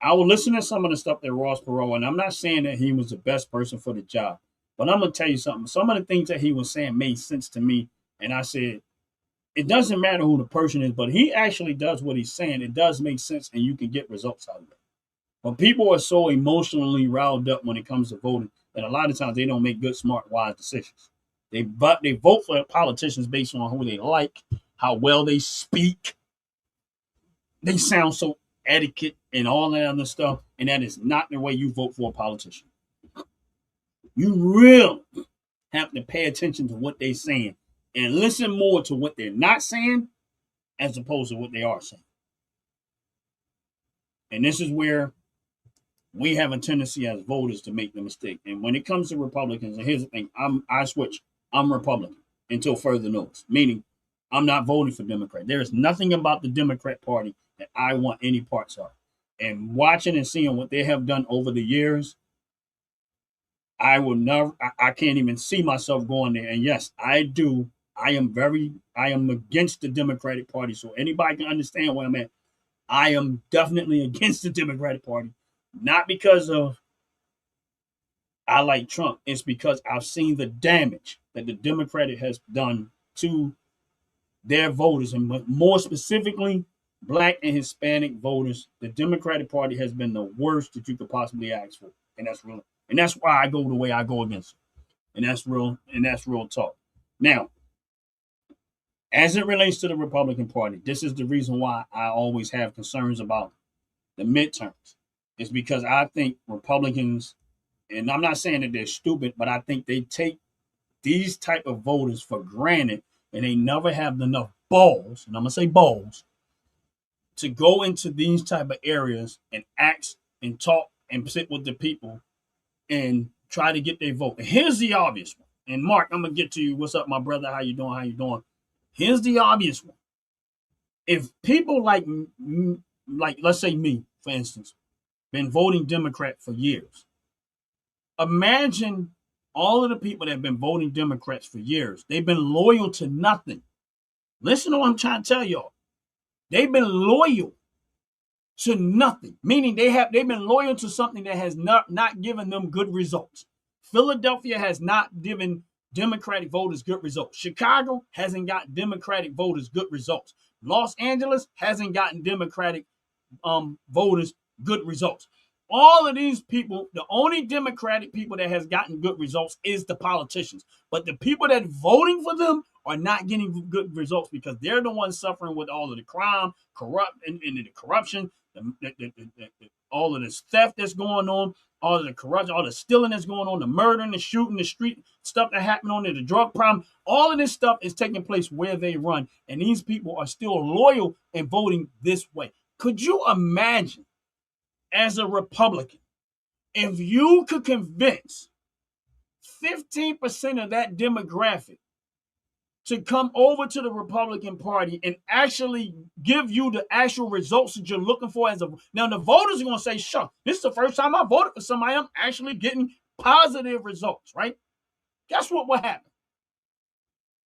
I will listen to some of the stuff that Ross Perot, and I'm not saying that he was the best person for the job, but I'm gonna tell you something. Some of the things that he was saying made sense to me, and I said, it doesn't matter who the person is, but he actually does what he's saying. It does make sense, and you can get results out of it. But people are so emotionally riled up when it comes to voting that a lot of times they don't make good, smart, wise decisions. They vote for politicians based on who they like, how well they speak. They sound so etiquette and all that other stuff, and that is not the way you vote for a politician. You really have to pay attention to what they're saying and listen more to what they're not saying as opposed to what they are saying. And this is where we have a tendency as voters to make the mistake. And when it comes to Republicans, and here's the thing, I switch. I'm Republican until further notice, meaning I'm not voting for Democrat. There is nothing about the Democrat Party that I want any parts of. And watching and seeing what they have done over the years, I can't even see myself going there. And yes, I do. I am against the Democratic Party. So anybody can understand where I'm at. I am definitely against the Democratic Party. Not because of I like Trump. It's because I've seen the damage that the Democratic has done to their voters, and more specifically, Black and Hispanic voters. The Democratic Party has been the worst that you could possibly ask for, and that's real. And that's why I go the way I go against it. And that's real. And that's real talk. Now, as it relates to the Republican Party, this is the reason why I always have concerns about the midterms. It's because I think Republicans, and I'm not saying that they're stupid, but I think they take these type of voters for granted, and they never have enough balls, and I'm gonna say balls, to go into these type of areas and ask and talk and sit with the people and try to get their vote. And here's the obvious one. And Mark, I'm gonna get to you. What's up, my brother? How you doing? How you doing? Here's the obvious one. If people like let's say me, for instance, been voting Democrat for years. Imagine all of the people that have been voting Democrats for years. They've been loyal to nothing. Listen to what I'm trying to tell y'all. They've been loyal to nothing, meaning they've been loyal to something that has not given them good results. Philadelphia has not given Democratic voters good results. Chicago hasn't got Democratic voters good results. Los Angeles hasn't gotten Democratic voters good results. All of these people, the only Democratic people that has gotten good results is the politicians. But the people that voting for them are not getting good results because they're the ones suffering with all of the crime, and the corruption, all of this theft that's going on, all of the corruption, all the stealing that's going on, the murdering, the shooting, the street stuff that happened on there, the drug problem. All of this stuff is taking place where they run. And these people are still loyal and voting this way. Could you imagine, as a Republican, if you could convince 15% of that demographic to come over to the Republican Party and actually give you the actual results that you're looking for now the voters are going to say, sure, this is the first time I voted for somebody. I'm actually getting positive results, right? Guess what will happen?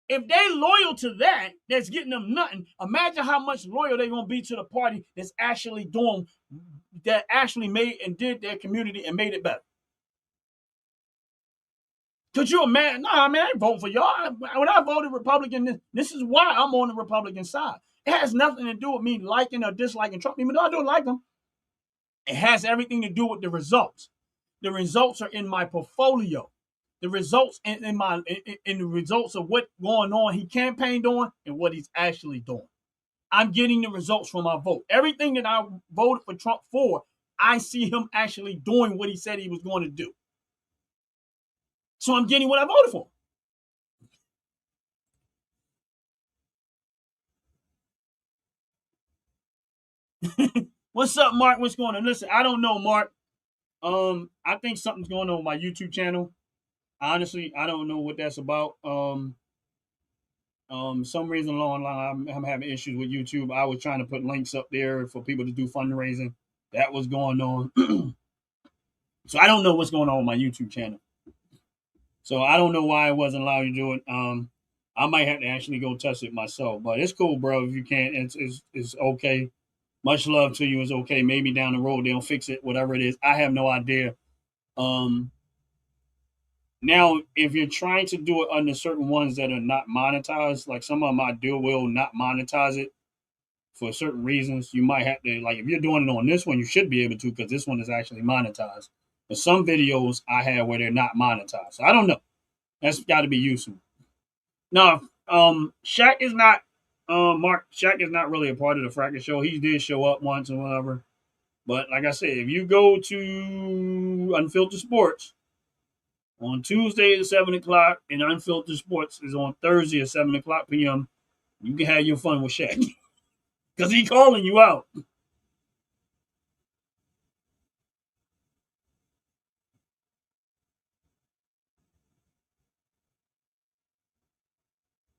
If they loyal to that, that's getting them nothing. Imagine how much loyal they're gonna be to the party that's actually doing, that actually made and did their community and made it better. Could you imagine? Nah, man, I ain't voting for y'all. When I voted Republican, this is why I'm on the Republican side. It has nothing to do with me liking or disliking Trump, even though I don't like him. It has everything to do with the results. The results are in my portfolio. The results in the results of what's going on he campaigned on and what he's actually doing. I'm getting the results from my vote. Everything that I voted for Trump for, I see him actually doing what he said he was going to do. So I'm getting what I voted for. What's up, Mark? What's going on? Listen, I don't know, Mark. I think something's going on with my YouTube channel. Honestly, I don't know what that's about. Some reason along the line, I'm having issues with YouTube. I was trying to put links up there for people to do fundraising. That was going on. So I don't know what's going on with my YouTube channel. So I don't know why I wasn't allowed to do it. I might have to actually go test it myself. But it's cool, bro. If you can't, it's okay. Much love to you. It's okay. Maybe down the road they'll fix it, whatever it is. I have no idea. Now, if you're trying to do it under certain ones that are not monetized, like some of them I do will not monetize it for certain reasons. You might have to, like, if you're doing it on this one, you should be able to because this one is actually monetized. But some videos I have where they're not monetized. So I don't know. That's got to be useful. No, Shaq is not. Mark Shaq is not really a part of the Frackers Show. He did show up once and whatever. But like I said, if you go to Unfiltered Sports on Tuesday at 7 o'clock, and Unfiltered Sports is on Thursday at 7 o'clock p.m., you can have your fun with Shaq because he calling you out.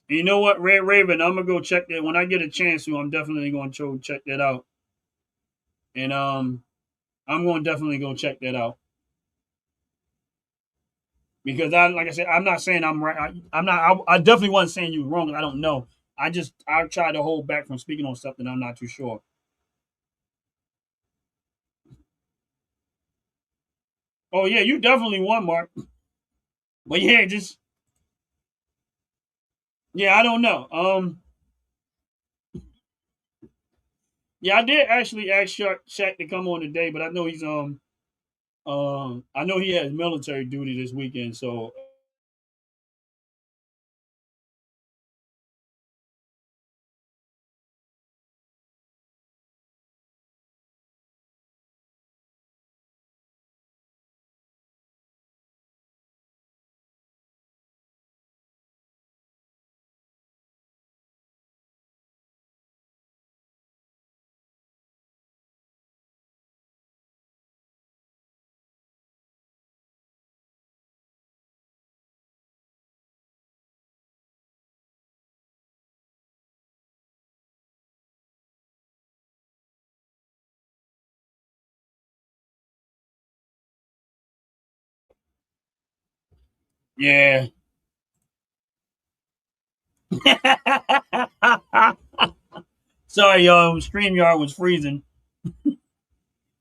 And you know what, Red Raven, I'm gonna go check that when I get a chance to. I'm definitely going to check that out, and I'm going to definitely go check that out because like I said, I'm not saying I'm right. I'm not. I definitely wasn't saying you were wrong. I don't know. I try to hold back from speaking on stuff that I'm not too sure. Oh yeah, you definitely won, Mark. But yeah, just yeah, I don't know. Yeah, I did actually ask Shaq to come on today, but I know he's I know he has military duty this weekend, so Yeah. Sorry, y'all. StreamYard was freezing.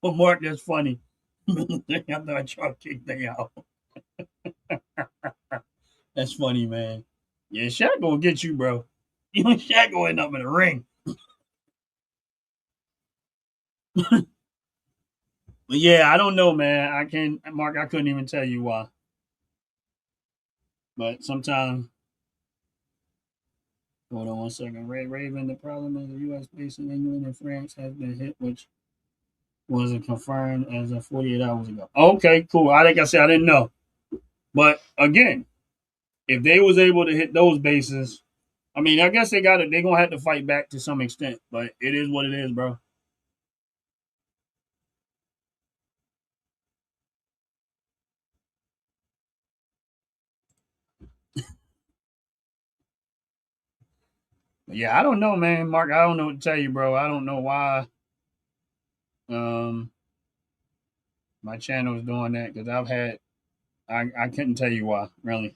But Mark, that's funny. I thought y'all kicked me out. That's funny, man. Yeah, Shaq gonna get you, bro. You and Shaq gonna end up in the ring. But yeah, I don't know, man. I can't, Mark. I couldn't even tell you why. But sometimes, hold on one second. Red Raven. The problem is the U.S. base in England and France has been hit, which wasn't confirmed as of 48 hours ago. Okay, cool. Like I said, I didn't know. But again, if they was able to hit those bases, I mean, I guess they got it. They're gonna have to fight back to some extent. But it is what it is, bro. But yeah, I don't know, man. Mark, I don't know what to tell you, bro. I don't know why um my channel is doing that because I couldn't tell you why, really.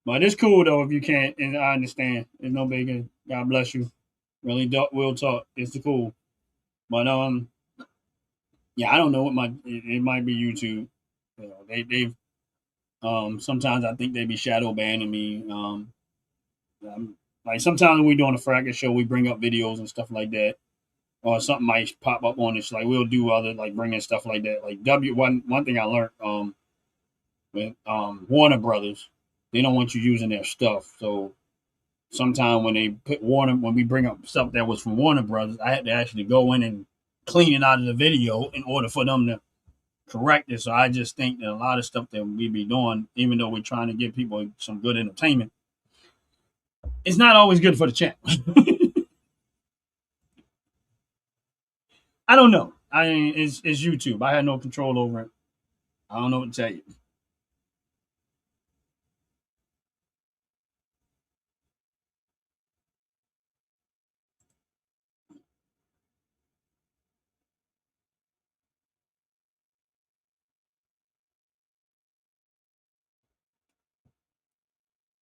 But it's cool though if you can't, and I understand. It's no big deal. God bless you. Really, we'll talk. It's cool. But yeah, I don't know what it might be YouTube. You know, they've sometimes I think they be shadow banning me. Like sometimes when we doing a Frackers Show, we bring up videos and stuff like that, or something might pop up on this. Like we'll do other like bringing stuff like that. Like one thing I learned with Warner Brothers, they don't want you using their stuff. So sometimes when they put when we bring up stuff that was from Warner Brothers, I had to actually go in and clean it out of the video in order for them to correct it. So I just think that a lot of stuff that we be doing, even though we're trying to give people some good entertainment, it's not always good for the channel. I don't know. I mean, it's YouTube. I had no control over it. I don't know what to tell you.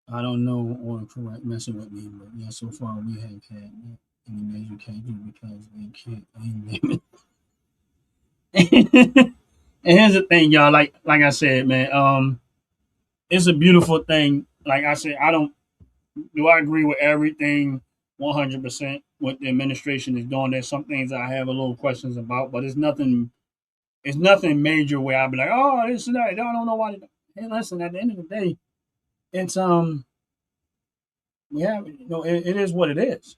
I don't know or correct messing with me, but yeah, so far we have had any major cases because they can't aim it. And here's the thing, y'all. Like I said, man, it's a beautiful thing. Like I said, I don't do I agree with everything 100% what the administration is doing. There's some things I have a little questions about, but it's nothing major where I'll be like, oh, this and that. I don't know why. Hey, listen, at the end of the day, it's yeah, it is what it is.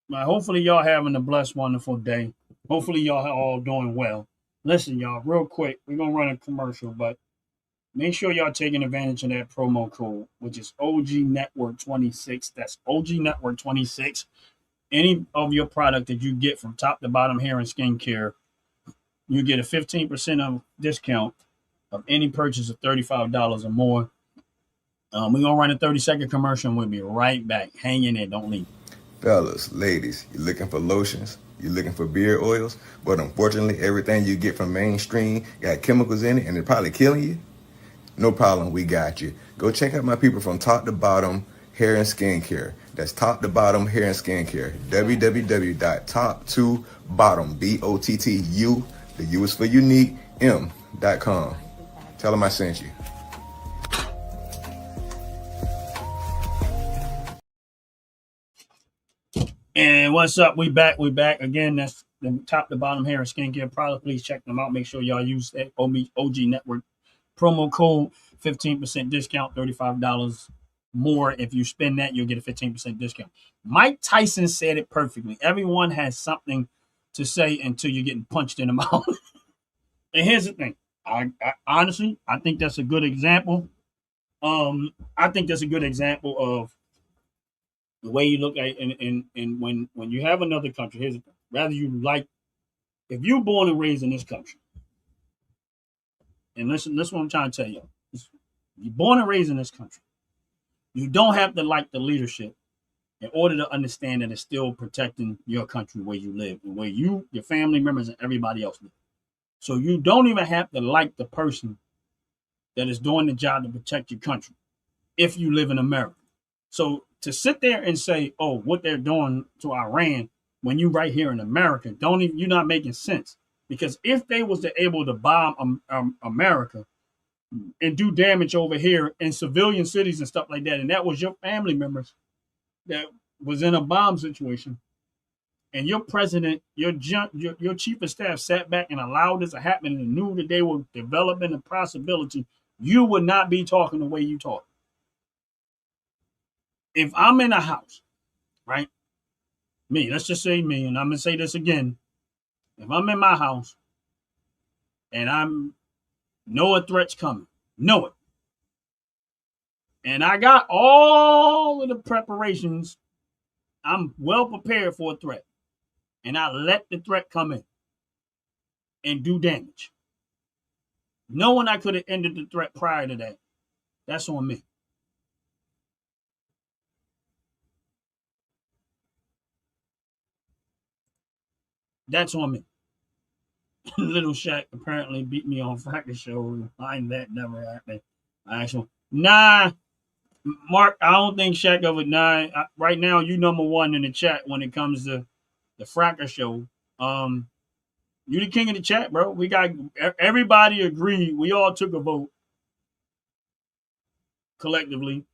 But hopefully y'all having a blessed, wonderful day. Hopefully y'all are all doing well. Listen, y'all, real quick, we're gonna run a commercial, but make sure y'all taking advantage of that promo code, which is OG Network 26. That's OG Network 26. Any of your product that you get from top to bottom hair and skincare, you get a 15% of discount of any purchase of $35 or more. We're gonna run a 30-second commercial and we'll be right back. Hang in there, don't leave. Fellas, ladies, you looking for lotions? You looking for beard oils? But unfortunately, everything you get from mainstream got chemicals in it and it's probably killing you? No problem, we got you. Go check out my people from top to bottom hair and skincare. That's top to bottom hair and skincare. www.top2bottom, BOTTU, the U is for unique, M.com. Tell them I sent you. And what's up? We back. We back again. That's the top to bottom hair and skincare product. Please check them out. Make sure y'all use that OG Network promo code. 15% discount. $35 more. If you spend that, you'll get a 15% discount. Mike Tyson said it perfectly. Everyone has something to say until you're getting punched in the mouth. And here's the thing. I honestly, I think that's a good example. I think that's a good example of the way you look at it, and when you have another country, here's the thing. Rather you like if you're born and raised in this country, and listen what I'm trying to tell you. You're born and raised in this country. You don't have to like the leadership in order to understand that it's still protecting your country where you live and where your family members, and everybody else live. So you don't even have to like the person that is doing the job to protect your country if you live in America. So to sit there and say, oh, what they're doing to Iran when you right here in America, don't even, you're not making sense. Because if they was able to bomb America and do damage over here in civilian cities and stuff like that, and that was your family members that was in a bomb situation, and your president, your chief of staff sat back and allowed this to happen and knew that they were developing a possibility, you would not be talking the way you talk. If I'm in a house, right? Me, let's just say me, and I'm gonna say this again. If I'm in my house and I'm know a threat's coming, know it. And I got all of the preparations. I'm well prepared for a threat. And I let the threat come in and do damage. Knowing I could have ended the threat prior to that, that's on me. That's on me. Little Shaq apparently beat me on Frackers Show. Find that never happened. Nah, Mark, I don't think Shaq over nine. Right now, you number one in the chat when it comes to the Fracker Show. You the king of the chat, bro. We got everybody agreed. We all took a vote collectively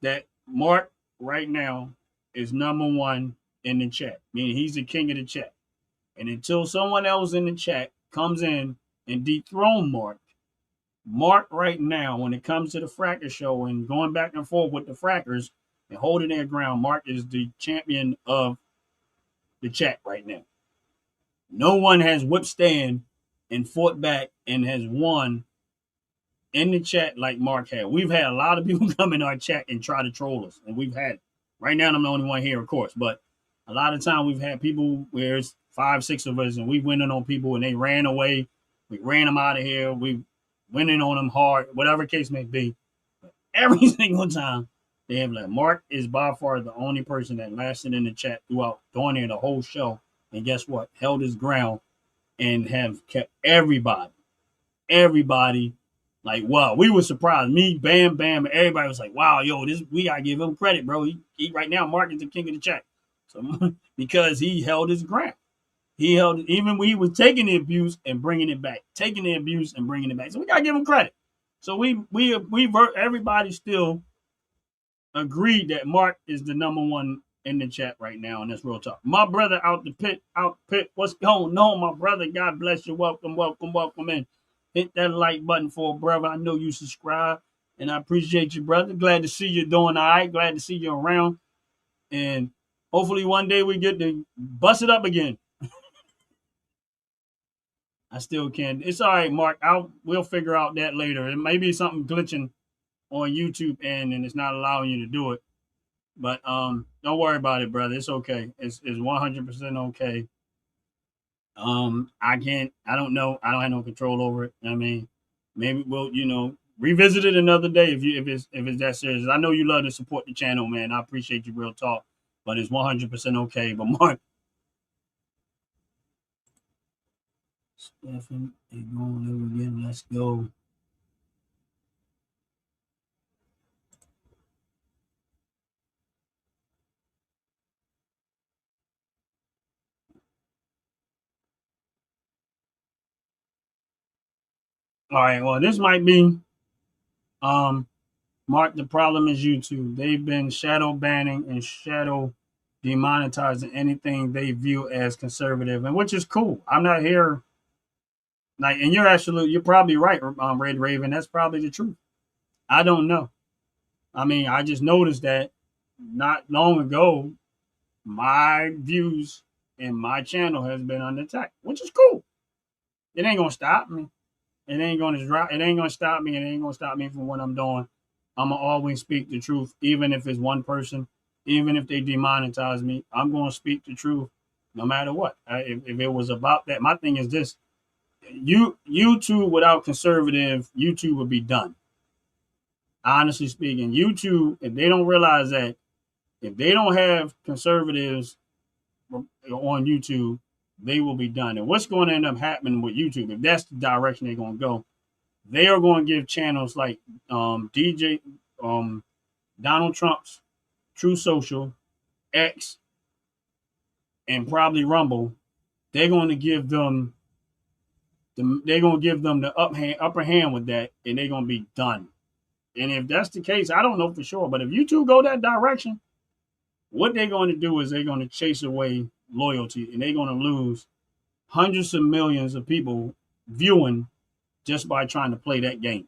that Mark right now is number one in the chat. Meaning he's the king of the chat. And until someone else in the chat comes in and dethrone Mark right now, when it comes to the Fracker Show and going back and forth with the Frackers and holding their ground, Mark is the champion of the chat right now. No one has withstand and fought back and has won in the chat like Mark had. We've had a lot of people come in our chat and try to troll us, and we've had it. Right now, I'm the only one here, of course, but a lot of time we've had people where it's 5, 6 of us, and we went in on people and they ran away. We ran them out of here. We went in on them hard, whatever case may be. But every single time, they have like Mark is by far the only person that lasted in the chat throughout during the whole show. And guess what? Held his ground and have kept everybody like, wow, we were surprised. Me, Bam, Bam, everybody was like, wow, yo, this we gotta give him credit, bro. He right now, Mark is the king of the chat. So because he held his ground. He held even when he was taking the abuse and bringing it back, taking the abuse and bringing it back. So we gotta give him credit. So we everybody still agreed that Mark is the number one in the chat right now, and that's real talk. My brother out the pit. What's going on, my brother? God bless you. Welcome in. Hit that like button for a brother. I know you subscribe, and I appreciate you, brother. Glad to see you doing all right. Glad to see you around, and hopefully one day we get to bust it up again. I still can. It's all right, Mark. We'll figure out that later. It may be something glitching on YouTube and it's not allowing you to do it. But don't worry about it, brother. It's okay. It's 100% okay. I don't know. I don't have no control over it. I mean, maybe we'll, revisit it another day if it's that serious. I know you love to support the channel, man. I appreciate you, real talk. But it's 100% okay. But Mark, Stephen, they going live again. Let's go. All right. Well, this might be Mark. The problem is YouTube. They've been shadow banning and shadow demonetizing anything they view as conservative, and which is cool. I'm not here like, and you're probably right, Red Raven. That's probably the truth. I don't know. I mean, I just noticed that not long ago, my views and my channel has been under attack, which is cool. It ain't gonna stop me. It ain't gonna drop. It ain't gonna stop me. It ain't gonna stop me from what I'm doing. I'm gonna always speak the truth, even if it's one person, even if they demonetize me. I'm gonna speak the truth, no matter what. If it was about that, my thing is this: YouTube without conservative, YouTube would be done. Honestly speaking, YouTube, if they don't realize that, if they don't have conservatives on YouTube, they will be done. And what's going to end up happening with YouTube, if that's the direction they're going to go, they are going to give channels like DJ Donald Trump's True Social, X, and probably Rumble. They're going to give them the upper hand with that, and they're going to be done. And if that's the case, I don't know for sure. But if YouTube go that direction, what they're going to do is they're going to chase away loyalty, and they're going to lose hundreds of millions of people viewing just by trying to play that game.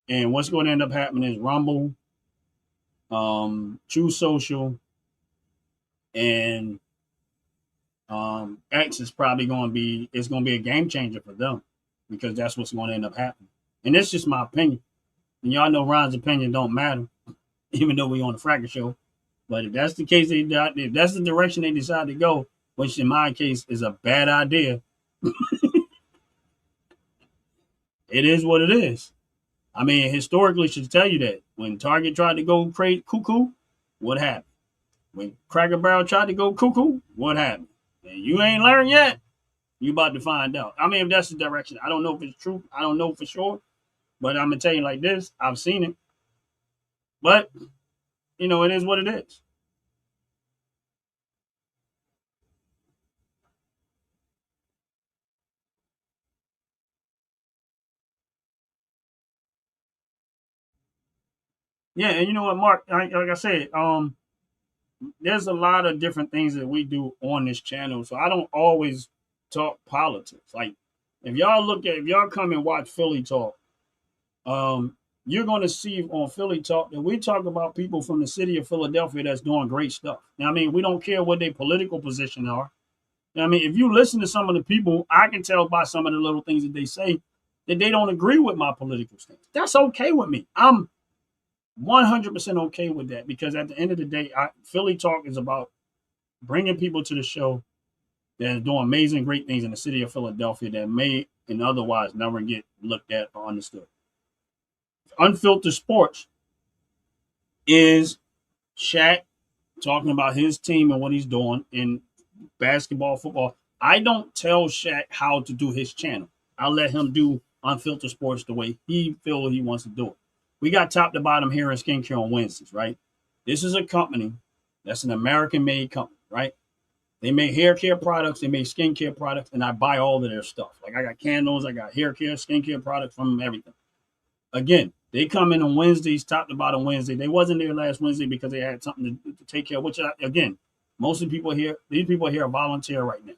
And what's going to end up happening is Rumble, True Social, and X is probably going to be a game changer for them, because that's what's going to end up happening. And that's just my opinion. And y'all know Ron's opinion don't matter, even though we on the Frackers Show. But if that's the case, if that's the direction they decide to go, which in my case is a bad idea, it is what it is. I mean, historically should tell you that when Target tried to go cuckoo, what happened? When Cracker Barrel tried to go cuckoo, what happened? And you ain't learned yet. You about to find out. I mean, if that's the direction, I don't know if it's true. I don't know for sure. But I'm gonna tell you like this: I've seen it. But it is what it is. Yeah, and you know what, Mark? Like I said, there's a lot of different things that we do on this channel, so I don't always talk politics. Like, if y'all come and watch Philly Talk, you're going to see on Philly Talk that we talk about people from the city of Philadelphia that's doing great stuff. Now, I mean, we don't care what their political position are. I mean, if you listen to some of the people, I can tell by some of the little things that they say that they don't agree with my political stance. That's okay with me. I'm 100% okay with that, because at the end of the day, Philly Talk is about bringing people to the show that are doing amazing, great things in the city of Philadelphia that may and otherwise never get looked at or understood. Unfiltered Sports is Shaq talking about his team and what he's doing in basketball, football. I don't tell Shaq how to do his channel. I let him do Unfiltered Sports the way he feels he wants to do it. We got top to bottom hair and skincare on Wednesdays, right? This is a company that's an American-made company, right? They make hair care products, they make skincare products, and I buy all of their stuff. Like, I got candles, I got hair care, skincare products from them, everything. Again, they come in on Wednesdays, top to bottom Wednesday. They wasn't there last Wednesday because they had something to take care of, which, again, most of the people here, these people here are volunteer right now.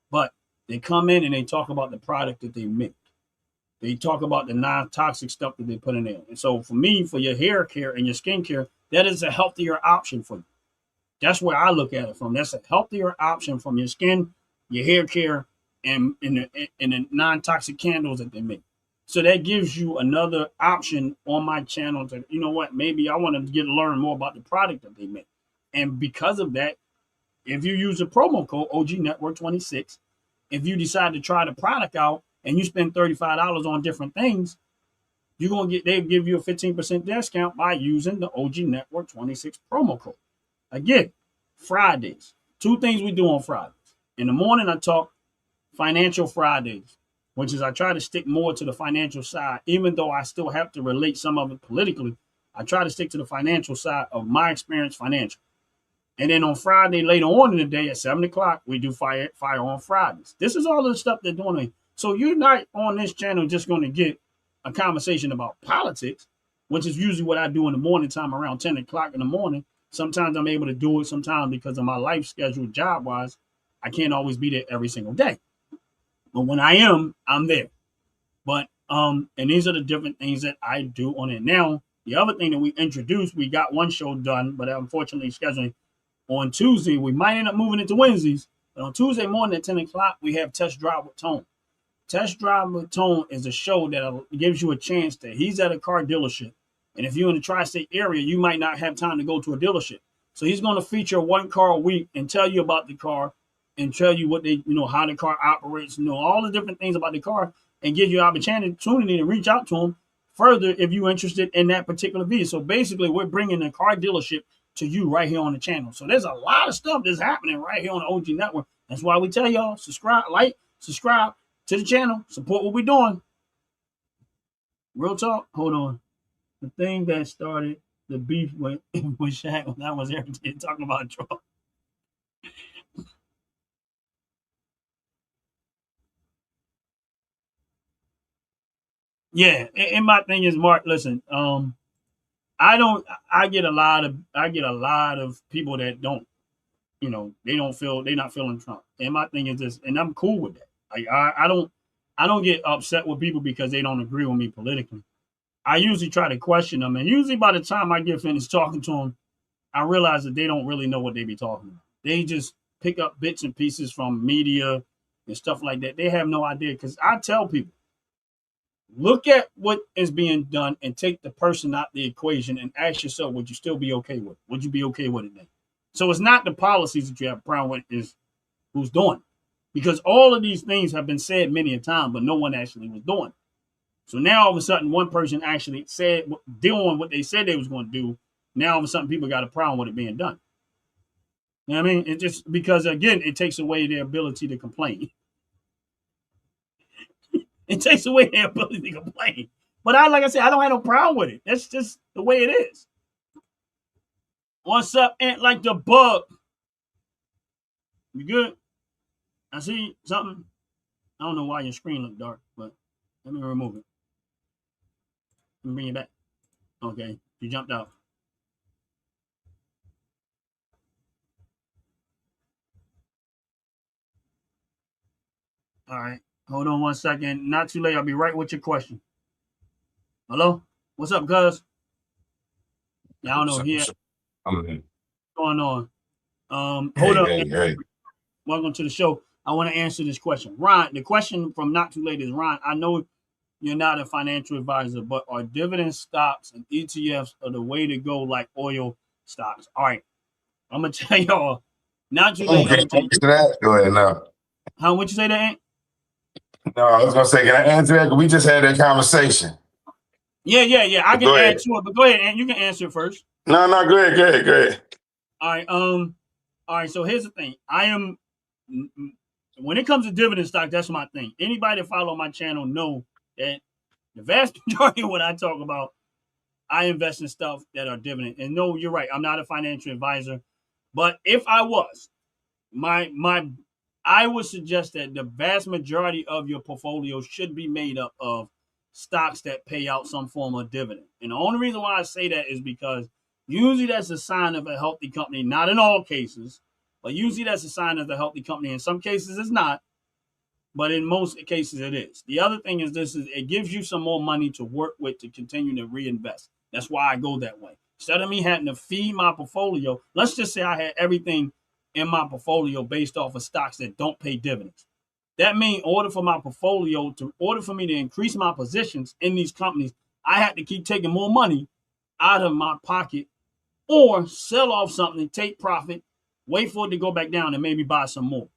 But they come in and they talk about the product that they make. They talk about the non-toxic stuff that they put in there. And so for me, for your hair care and your skin care, that is a healthier option for you. That's where I look at it from. That's a healthier option from your skin, your hair care, and the non-toxic candles that they make. So that gives you another option on my channel to, you know what, maybe I want to learn more about the product that they make. And because of that, if you use the promo code OG Network 26, if you decide to try the product out and you spend $35 on different things, they give you a 15% discount by using the OG Network 26 promo code. Again, Fridays. Two things we do on Fridays. In the morning, I talk Financial Fridays, which is I try to stick more to the financial side, even though I still have to relate some of it politically. I try to stick to the financial side of my experience financial. And then on Friday, later on in the day at 7 o'clock, we do Fire on Fridays. This is all the stuff they're doing. So you're not on this channel just going to get a conversation about politics, which is usually what I do in the morning time around 10 o'clock in the morning. Sometimes I'm able to do it. Sometimes because of my life schedule, job-wise, I can't always be there every single day. But when I am, I'm there. But and these are the different things that I do on it. Now, the other thing that we introduced, we got one show done, but unfortunately scheduling on Tuesday. We might end up moving it to Wednesdays. But on Tuesday morning at 10 o'clock, we have Test Drive with Tone. Test Drive with Tone is a show that gives you a chance that he's at a car dealership. And if you're in the tri-state area, you might not have time to go to a dealership. So he's going to feature one car a week and tell you about the car and tell you what how the car operates, all the different things about the car, and give you an opportunity to reach out to him further if you're interested in that particular vehicle. So basically, we're bringing the car dealership to you right here on the channel. So there's a lot of stuff that's happening right here on the OG Network. That's why we tell y'all, subscribe to the channel, support what we're doing. Real talk. Hold on. The thing that started the beef with with Shaq, that was everything talking about Trump. Yeah, and my thing is, Mark. Listen, I don't. I get a lot of people that don't. They don't feel they're not feeling Trump. And my thing is this, and I'm cool with that. Like I don't get upset with people because they don't agree with me politically. I usually try to question them, and usually by the time I get finished talking to them, I realize that they don't really know what they be talking about. They just pick up bits and pieces from media and stuff like that. They have no idea because I tell people, look at what is being done and take the person out the equation and ask yourself, would you still be okay with it? Would you be okay with it then? So it's not the policies that you have a problem with, is who's doing it. Because all of these things have been said many a time, but no one actually was doing it. So now all of a sudden, one person actually said doing what they said they was going to do. Now all of a sudden, people got a problem with it being done. You know what I mean? It just because again, it takes away their ability to complain. It takes away their ability to complain. But like I said, I don't have no problem with it. That's just the way it is. What's up, Ant? Like the bug. You good? I see something. I don't know why your screen looked dark, but let me remove it. Let me bring it back. Okay, you jumped out. All right, hold on 1 second. Not too late. I'll be right with your question. Hello, what's up, cuz? Yeah, I don't know. Here, I'm what's going on? Hold Hey, up. hey, hey. Welcome to the show. I want to answer this question. Ron, the question from Not Too Late is, Ron, I know you're not a financial advisor, but are dividend stocks and ETFs are the way to go like oil stocks? All right. I'm going to tell y'all, not too late. I'm Okay, going to tell you. answer that. Go ahead. No, How would you say that, Ant? no, I was gonna say, can I answer that? 'Cause we just had that conversation. Yeah. I But can go add ahead. to it, but go ahead, Ant. You can answer it first. No, no, go ahead. All right. All right. So here's the thing. When it comes to dividend stock, that's my thing. Anybody that follow my channel know that the vast majority of what I talk about, I invest in stuff that are dividend. And no, you're right. I'm not a financial advisor, but if I was, my I would suggest that the vast majority of your portfolio should be made up of stocks that pay out some form of dividend. And the only reason why I say that is because usually that's a sign of a healthy company, not in all cases, but usually that's a sign of a healthy company. In some cases, it's not, but in most cases, it is. The other thing is this: is it gives you some more money to work with to continue to reinvest. That's why I go that way. Instead of me having to feed my portfolio, let's just say I had everything in my portfolio based off of stocks that don't pay dividends. That means order for me to increase my positions in these companies, I had to keep taking more money out of my pocket or sell off something, take profit, wait for it to go back down and maybe buy some more.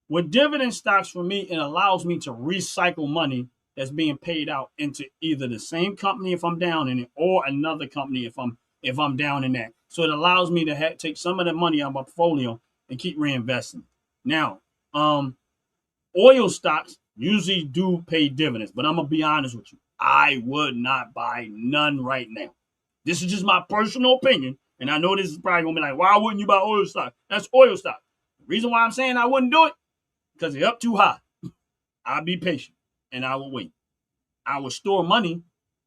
With dividend stocks, for me, it allows me to recycle money that's being paid out into either the same company if I'm down in it or another company if I'm down in that. So it allows me to take some of the money out of my portfolio and keep reinvesting. Now, oil stocks usually do pay dividends, but I'm gonna be honest with you. I would not buy none right now. This is just my personal opinion, and I know this is probably gonna be like, why wouldn't you buy oil stock? That's oil stock. The reason why I'm saying I wouldn't do it because they're up too high. I'll be patient and I will wait. I will store money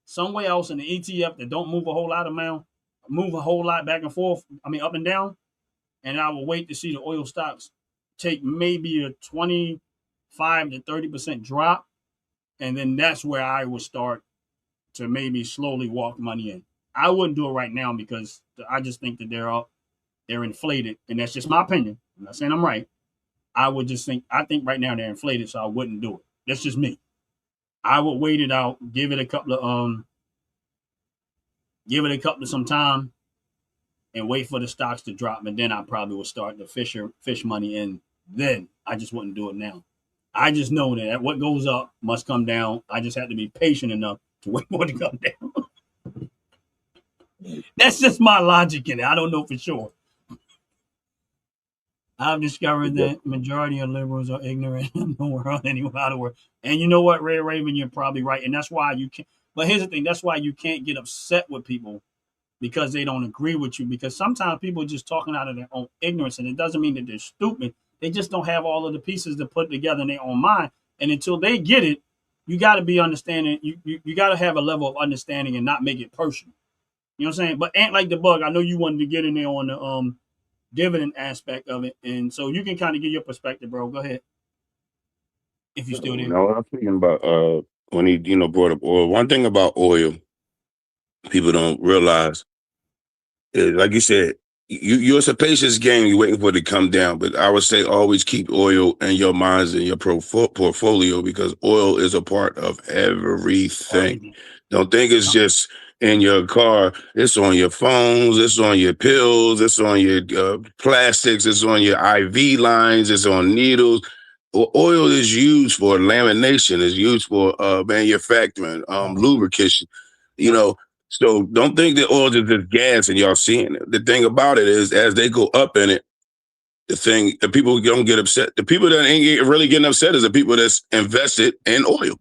somewhere else in the ETF that don't move a whole lot amount, move a whole lot back and forth. I mean, up and down, and I will wait to see the oil stocks take maybe a 25 to 30% drop, and then that's where I will start to maybe slowly walk money in. I wouldn't do it right now because I just think that they're inflated, and that's just my opinion. I'm not saying I'm right. I think right now they're inflated, so I wouldn't do it. That's just me. I would wait it out, give it a couple of some time, and wait for the stocks to drop, and then I probably would start to fish money in. Then I just wouldn't do it now. I just know that what goes up must come down. I just have to be patient enough to wait for it to come down. That's just my logic in it. I don't know for sure. I've discovered that majority of liberals are ignorant in the world anyway. Out of work. And you know what, Red Raven, you're probably right. And that's why you can't. But here's the thing: that's why you can't get upset with people because they don't agree with you. Because sometimes people are just talking out of their own ignorance, and it doesn't mean that they're stupid. They just don't have all of the pieces to put together in their own mind. And until they get it, you got to be understanding. You got to have a level of understanding and not make it personal. You know what I'm saying? But Ant Like the Bug, I know you wanted to get in there on the dividend aspect of it, and so you can kind of give your perspective, bro. Go ahead, if you're still there. Now, what I'm thinking about when he brought up oil. One thing about oil people don't realize is, like you said, it's a patience game. You're waiting for it to come down. But I would say always keep oil in your minds and your portfolio, because oil is a part of everything. Everything. Don't think it's just in your car. It's on your phones. It's on your pills. It's on your plastics. It's on your IV lines. It's on needles. Oil is used for lamination. It's used for manufacturing, lubrication. You know, so don't think that oil is just gas and y'all seeing it. The thing about it is, as they go up in it, the people don't get upset. The people that ain't really getting upset is the people that's invested in oil.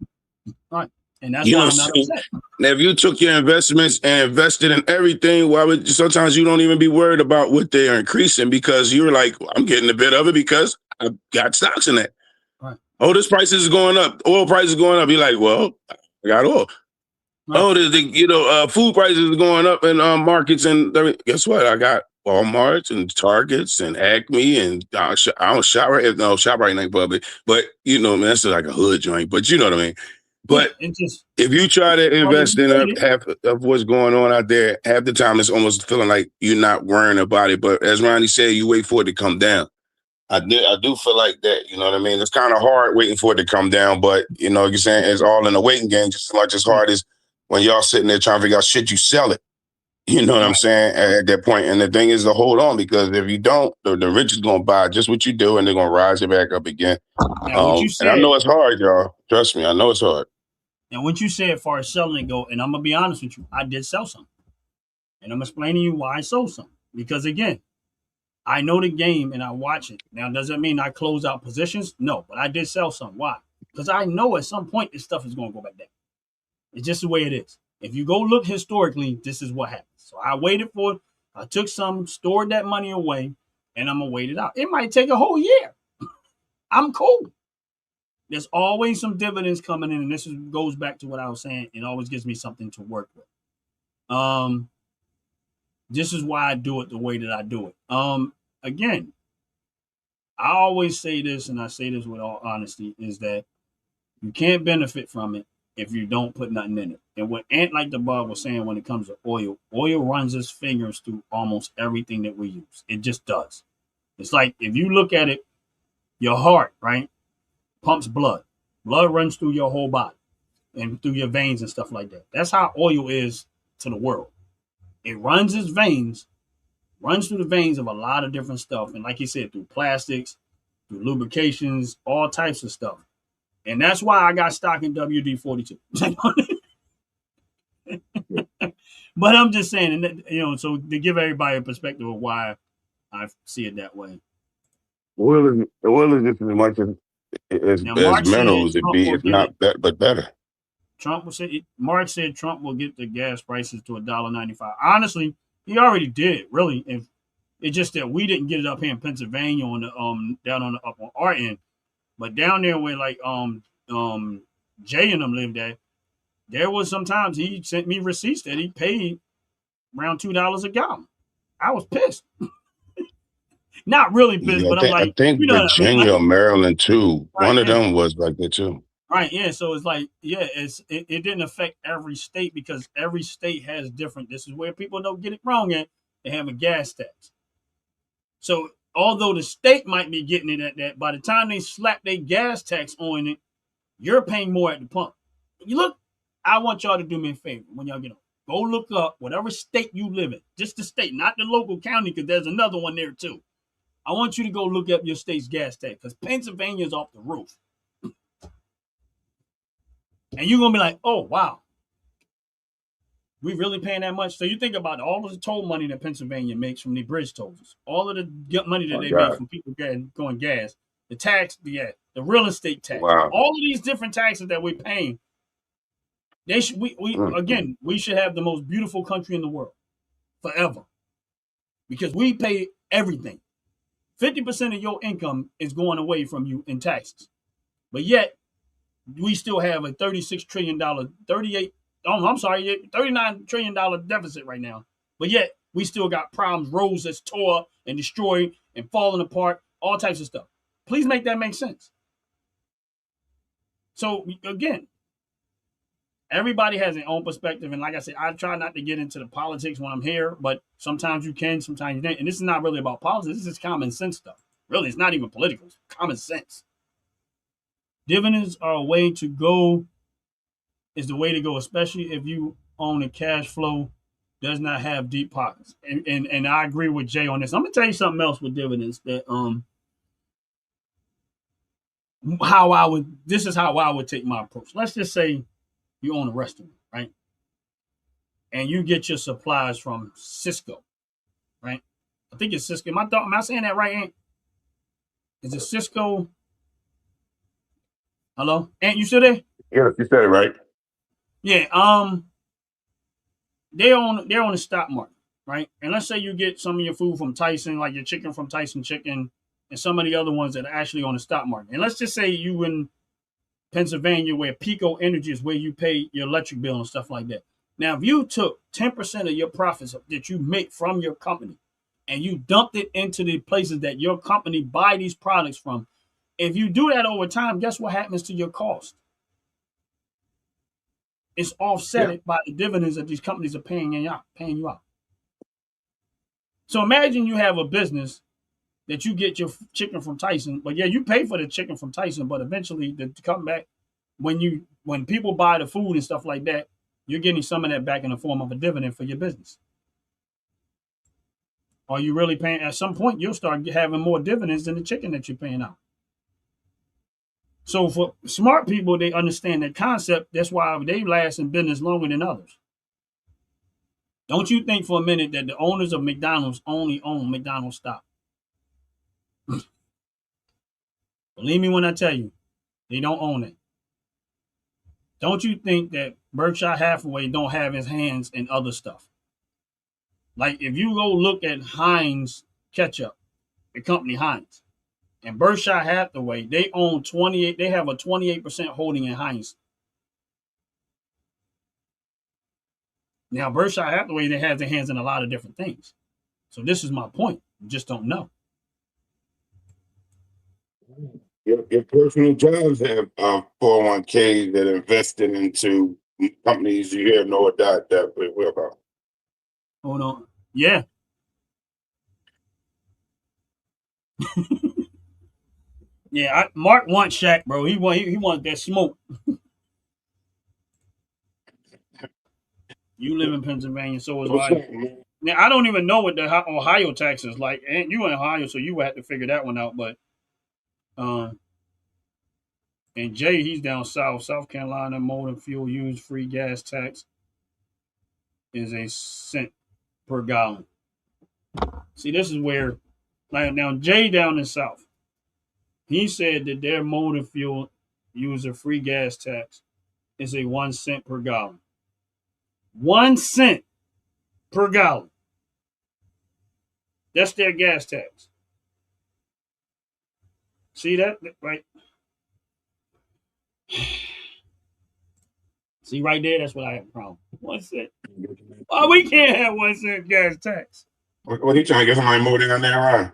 Right. And that's why I'm not upset. Now, if you took your investments and invested in everything, why would sometimes you don't even be worried about what they are increasing, because you're like, I'm getting a bit of it because I got stocks in that. Right. Oh, this price is going up. Oil price is going up. You're like, well, I got oil. Right. Oh, food prices are going up in markets, and guess what? I got Walmarts and Targets and Acme, and I don't shop right. No, shop right ain't public, but man, that's like a hood joint. But you know what I mean. But if you try to invest in half of what's going on out there, half the time it's almost feeling like you're not worrying about it. But as Ronnie said, you wait for it to come down. I do feel like that. You know what I mean? It's kind of hard waiting for it to come down, but you're saying it's all in the waiting game, just as much as hard as when y'all sitting there trying to figure out shit, you sell it. You know what I'm saying? At that point. And the thing is to hold on, because if you don't, the rich is going to buy just what you do, and they're going to rise it back up again. Now, what you said, and I know it's hard, y'all. Trust me, I know it's hard. And what you said as far as selling it go, and I'm going to be honest with you, I did sell some. And I'm explaining to you why I sold some. Because again, I know the game and I watch it. Now, does that mean I close out positions? No, but I did sell some. Why? Because I know at some point this stuff is going to go back down. It's just the way it is. If you go look historically, this is what happens. So I waited for it. I took some, stored that money away, and I'm going to wait it out. It might take a whole year. I'm cool. There's always some dividends coming in, and this goes back to what I was saying. It always gives me something to work with. This is why I do it the way that I do it. Again, I always say this, and I say this with all honesty, is that you can't benefit from it if you don't put nothing in it. And what Ant Like the Bug was saying when it comes to oil runs its fingers through almost everything that we use. It just does. It's like, if you look at it, your heart, right, pumps blood. Blood runs through your whole body and through your veins and stuff like that. That's how oil is to the world. It runs its veins, runs through the veins of a lot of different stuff. And like you said, through plastics, through lubrications, all types of stuff. And that's why I got stock in WD-42. But I'm just saying, and so to give everybody a perspective of why I see it that way. Oil is just as much as minerals. It's not better, but better. Mark said Trump will get the gas prices to $1.95. Honestly, he already did. Really, if it's just that we didn't get it up here in Pennsylvania on the down on the up on our end, but down there where like Jay and them lived at, there was sometimes he sent me receipts that he paid around $2 a gallon. I was pissed. Not really pissed, but I'm like, I think Virginia or Maryland too. Right, one of them was like that too. Right, yeah. So it's like, yeah, it didn't affect every state, because every state has different. This is where people don't get it wrong at. They have a gas tax. So although the state might be getting it at that, by the time they slap their gas tax on it, you're paying more at the pump. You look, I want y'all to do me a favor when y'all get on. Go look up whatever state you live in, just the state, not the local county, because there's another one there too. I want you to go look up your state's gas tax, because Pennsylvania's off the roof. And you're going to be like, oh, wow. We really paying that much? So you think about all of the toll money that Pennsylvania makes from the bridge tolls, all of the money that My they make God. from people going gas, the tax, the real estate tax, Wow. all of these different taxes that we're paying. They should we should have the most beautiful country in the world forever because we pay everything. 50% of your income is going away from you in taxes, but yet we still have a $36 trillion, $39 trillion deficit right now. But yet we still got problems, roads that's tore up and destroyed and falling apart, all types of stuff. Please make that make sense. So again, everybody has their own perspective. And like I said, I try not to get into the politics when I'm here, but sometimes you can, sometimes you can't. And this is not really about politics. This is common sense stuff. Really, it's not even political. It's common sense. Dividends are a way to go, is the way to go, especially if you own a cash flow does not have deep pockets. And I agree with Jay on this. I'm gonna tell you something else with dividends that this is how I would take my approach. Let's just say you own a restaurant, right? And you get your supplies from Cisco, right? I think it's Cisco. Am I saying that right, Ant? Is it Cisco? Hello? Ant, you still there? Yeah, you said it right. Yeah, they're on the stock market, right? And let's say you get some of your food from Tyson, like your chicken from Tyson Chicken, and some of the other ones that are actually on the stock market. And let's just say you in Pennsylvania where Pico Energy is where you pay your electric bill and stuff like that. Now, if you took 10% of your profits that you make from your company and you dumped it into the places that your company buy these products from, if you do that over time, guess what happens to your cost? It's offset by the dividends that these companies are paying you out. So imagine you have a business that you get your chicken from Tyson, but yeah, you pay for the chicken from Tyson, but eventually to come back when people buy the food and stuff like that, you're getting some of that back in the form of a dividend for your business. Are you really paying? At some point, you'll start having more dividends than the chicken that you're paying out. So for smart people, they understand that concept. That's why they last in business longer than others. Don't you think for a minute that the owners of McDonald's only own McDonald's stock? Believe me when I tell you, they don't own it. Don't you think that Berkshire Hathaway don't have his hands in other stuff? Like if you go look at Heinz ketchup, the company Heinz, and Berkshire Hathaway, they own 28. They have a 28% holding in Heinz. Now Berkshire Hathaway, they have their hands in a lot of different things. So this is my point. You just don't know. Your personal jobs have 401k that invested into companies you have no doubt that we will about. Hold on. Yeah. Yeah, Mark wants Shaq, bro. He wants that smoke. You live in Pennsylvania, so is I. Now I don't even know what the Ohio tax is like. And you in Ohio, so you would have to figure that one out. But and Jay, he's down south, South Carolina. Motor fuel used free gas tax is a cent per gallon. See, this is where, like now Jay down in south, he said that their motor fuel user free gas tax is a 1 cent per gallon. 1 cent per gallon. That's their gas tax. See that? Right? See right there? That's what I have a problem. 1 cent. Oh, we can't have 1 cent gas tax. What he trying to get somebody more than there, Ron?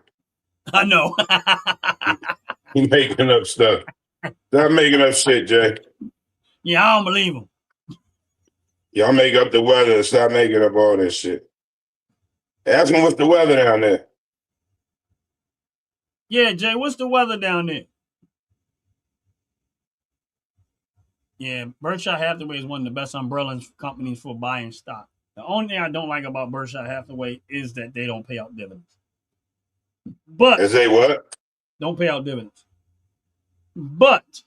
I know. He making up stuff. Stop making up shit, Jay. Yeah, I don't believe him. Y'all make up the weather and stop making up all this shit. Ask him what's the weather down there. Yeah, Jay, what's the weather down there? Yeah, Berkshire Hathaway is one of the best umbrella companies for buying stock. The only thing I don't like about Berkshire Hathaway is that they don't pay out dividends. But Is they what? Don't pay out dividends. But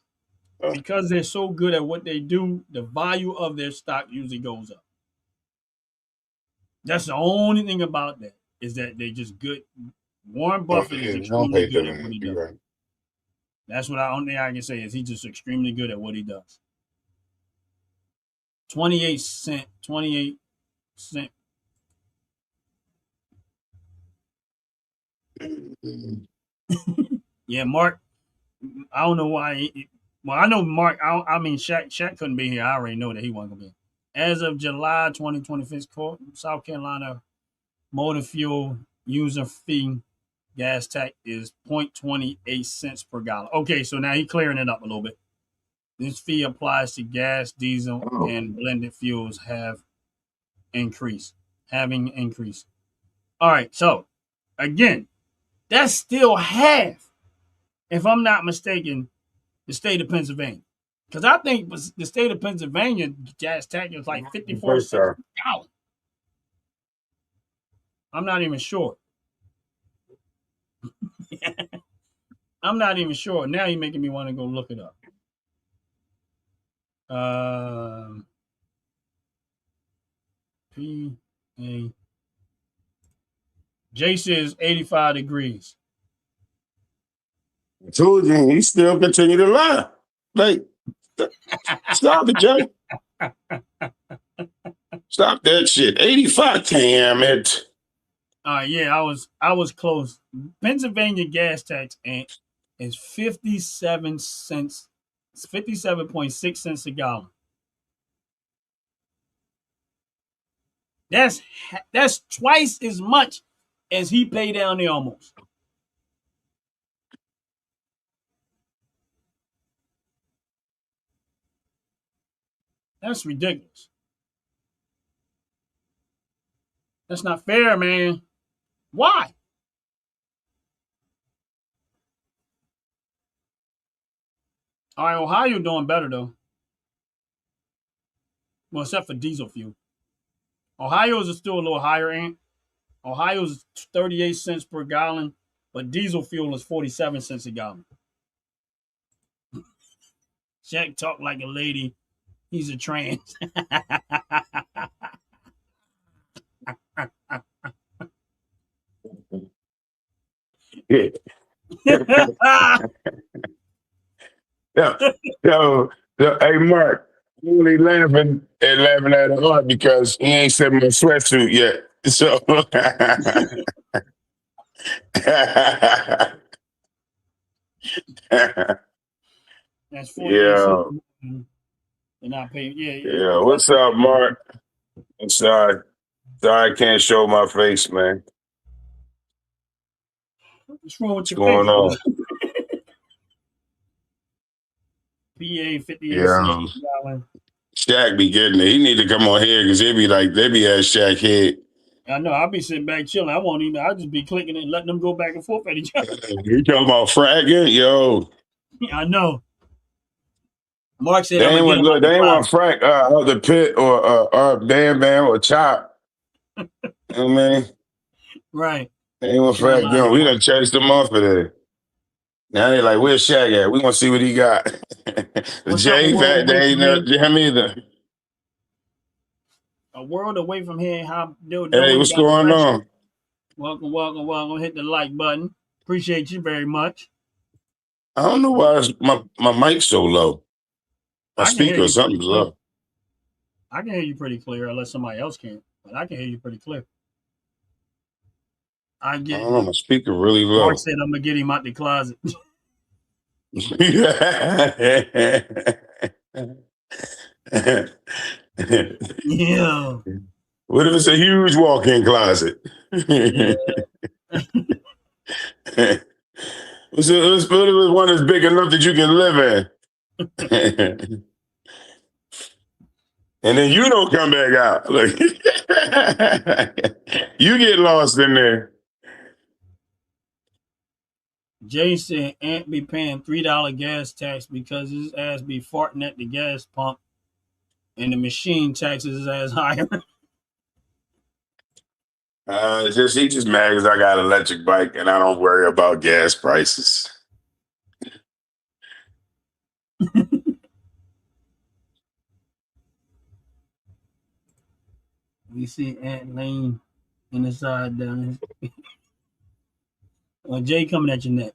because they're so good at what they do, the value of their stock usually goes up. That's the only thing about that is that they just good. Warren Oh, Buffett is yeah, don't extremely pay good at what dividends. he does. You're right. That's what I only thing I can say is he's just extremely good at what he does. 28 cent, 28 cent. Yeah, Mark. I don't know why. Well, I know Mark. I mean, Shaq couldn't be here. I already know that he wasn't gonna be. As of July 2025, South Carolina motor fuel user fee gas tax is 0.28 cents per gallon. Okay, so now he's clearing it up a little bit. This fee applies to gas, diesel, Oh, and blended fuels having increased. All right, so again, that's still half, if I'm not mistaken, the state of Pennsylvania. Because I think the state of Pennsylvania gas tax is like 54 first cents off, per gallon. I'm not even sure. I'm not even sure. Now you're making me want to go look it up. P A Jay says 85 degrees. I told you, he still continue to lie. Like, stop it, Jay. Stop that shit. 85, damn it. Yeah, I was close. Pennsylvania gas tax is 57 cents. It's 57.6 cents a gallon. That's twice as much as he paid down there almost. That's ridiculous. That's not fair, man. Why? All right, Ohio doing better though. Well, except for diesel fuel. Ohio's is still a little higher, ain't? Ohio's 38 cents per gallon, but diesel fuel is 47 cents a gallon. Jack talk like a lady. He's a trans. Yeah. Yeah. Hey, Mark, I'm only laughing at it hard because he ain't sent my sweatsuit yet. So, That's 48 cents. yeah. They're not paying. Yeah. Yeah. What's up, Mark? I'm sorry. Sorry, I can't show my face, man. What's wrong with What's your face, going bro? on? PA 58 Yeah. cents per gallon. Shaq be getting it. He need to come on here because they be at Shaq head. I know. I'll be sitting back chilling. I won't even. I'll just be clicking and letting them go back and forth at each other. You talking about fragging? Yo. I know. Mark said They I'm gonna ain't get want him out look, the they ain't want closet. Frank out the pit or Bam Bam or Chop. You know what I mean? Right. They ain't want Frank. You Carolina know, we Mark. done chased them off of there. Now they like, where's Shaq at? We want to see what he got. What's up? A Jay, world they away ain't from here. him either. A world away from here. How Hey, doing? what's God going bless you. on? Welcome. Hit the like button. Appreciate you very much. I don't know why my mic's so low. My I can hear speaker or you pretty something's clear. low. I can hear you pretty clear, unless somebody else can. But I can hear you pretty clear. I I get. don't know. My speaker really Mark low. said I'm gonna get him out the closet. Yeah. What if it's a huge walk-in closet? Yeah. What if it's one that's big enough that you can live in? And then you don't come back out. Look, you get lost in there. Jay said Ant be paying $3 gas tax because his ass be farting at the gas pump and the machine taxes his ass higher. He just mad because I got an electric bike and I don't worry about gas prices. You see Ant Lane in the side down. Jay coming at your neck.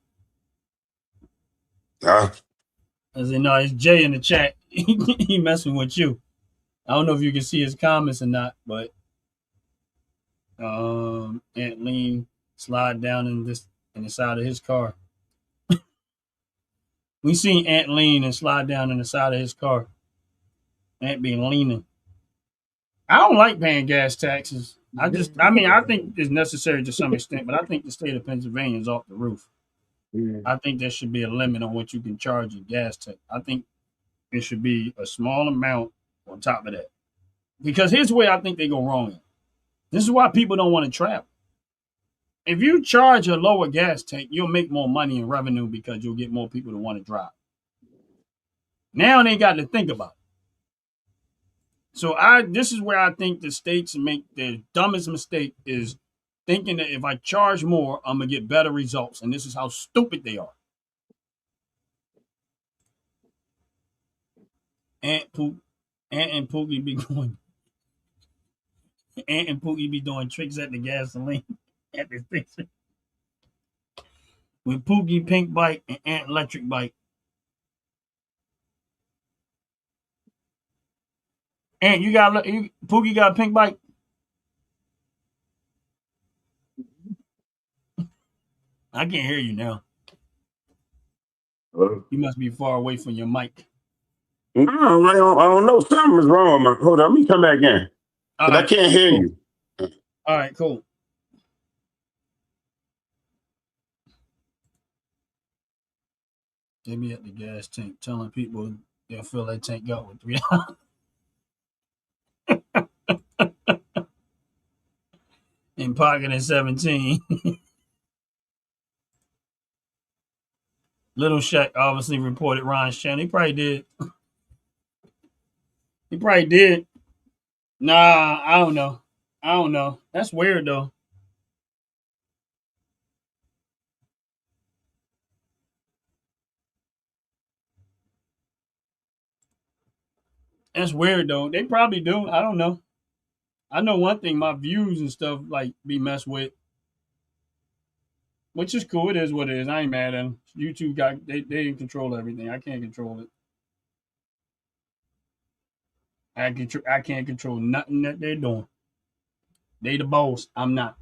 Huh? I said, no, it's Jay in the chat. He messing with you. I don't know if you can see his comments or not, but Ant Lean slide down in the side of his car. We seen Ant lean and slide down in the side of his car. Ant be leaning. I don't like paying gas taxes. I think it's necessary to some extent, but I think the state of Pennsylvania is off the roof. I think there should be a limit on what you can charge a gas tax. I think it should be a small amount on top of that. Because here's where I think they go wrong. This is why people don't want to travel. If you charge a lower gas tank, you'll make more money in revenue because you'll get more people to want to drive. Now they got to think about it. So this is where I think the states make the dumbest mistake is thinking that if I charge more, I'm gonna get better results. And this is how stupid they are. Ant and Pookie be going. Ant and Pookie be doing tricks at the gasoline at the station. With Pookie pink bike and Ant electric bike. Ant, Pookie got a pink bike. I can't hear you now. Hello? You must be far away from your mic. No, I don't know. Something's wrong with my. Hold on, let me come back in. But I can't hear cool. you. All right, cool. They be at the gas tank telling people they'll fill that tank up with $3. In pocket at 17. Little Shaq obviously reported Ron's channel. He probably did. Nah, I don't know. That's weird though. That's weird though. They probably do. I don't know. I know one thing, my views and stuff like be messed with. Which is cool. It is what it is. I ain't mad at them. YouTube got they control everything. I can't control it. I can't control nothing that they're doing. They the boss. I'm not.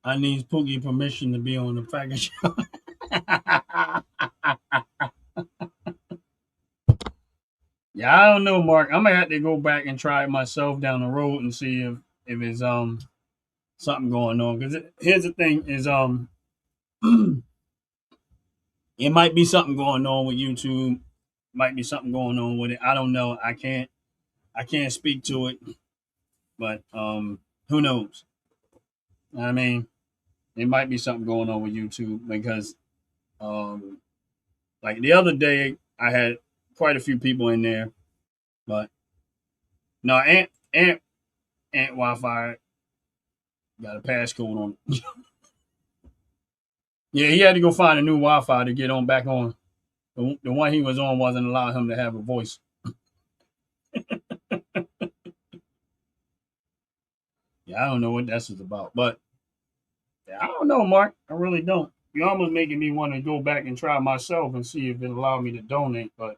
I need Pookie permission to be on the Frackers Show. Yeah, I don't know, Mark. I'm gonna have to go back and try it myself down the road and see if it's something going on. Because here's the thing: is it might be something going on with YouTube. Might be something going on with it. I don't know. I can't speak to it. But who knows? I mean, it might be something going on with YouTube because like the other day I had quite a few people in there, but no, Ant Wi-Fi got a passcode on it. Yeah, he had to go find a new Wi-Fi to get on back on. The one he was on wasn't allowing him to have a voice. Yeah, I don't know what that's about, but yeah, I don't know, Mark. I really don't. You're almost making me want to go back and try myself and see if it allow me to donate, but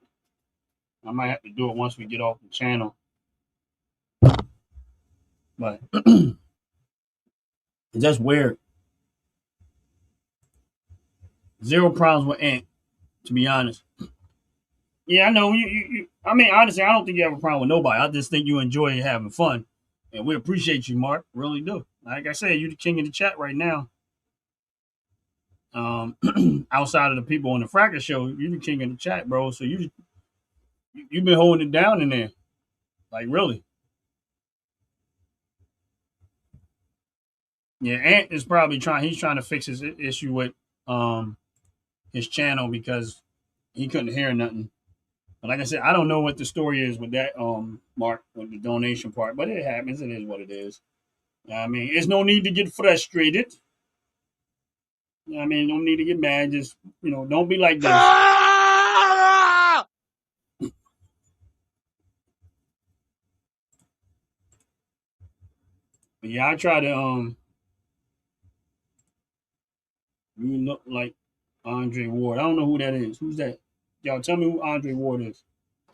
I might have to do it once we get off the channel. But it's just weird. Zero problems with Ant, to be honest. Yeah, I know. I mean, honestly, I don't think you have a problem with nobody. I just think you enjoy having fun. And we appreciate you, Mark. Really do. Like I said, you're the king of the chat right now. Outside of the people on the Frackers Show, you're the king of the chat, bro. So you've been holding it down in there. Like, really. Yeah, Ant is probably he's trying to fix his issue with his channel because he couldn't hear nothing. But like I said, I don't know what the story is with that Mark, with the donation part, but it happens. It is what it is. I mean, there's no need to get frustrated. I mean, no need to get mad. Just don't be like Dennis. But yeah, I try to you look like Andre Ward. I don't know who that is. Who's that? Y'all tell me who Andre Ward is.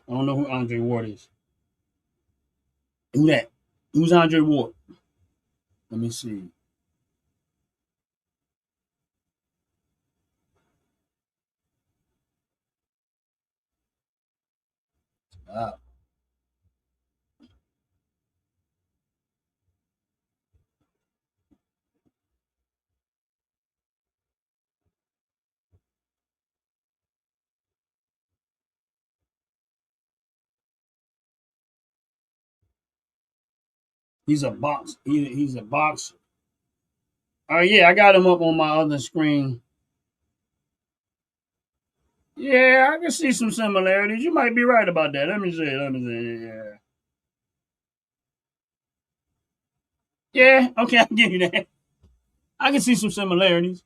I don't know who Andre Ward is. Who that? Who's Andre Ward? Let me see. Ah. He's a box. He's a box. Oh yeah, I got him up on my other screen. Yeah, I can see some similarities. You might be right about that. Let me see. Yeah. Yeah, okay, I'll give you that. I can see some similarities.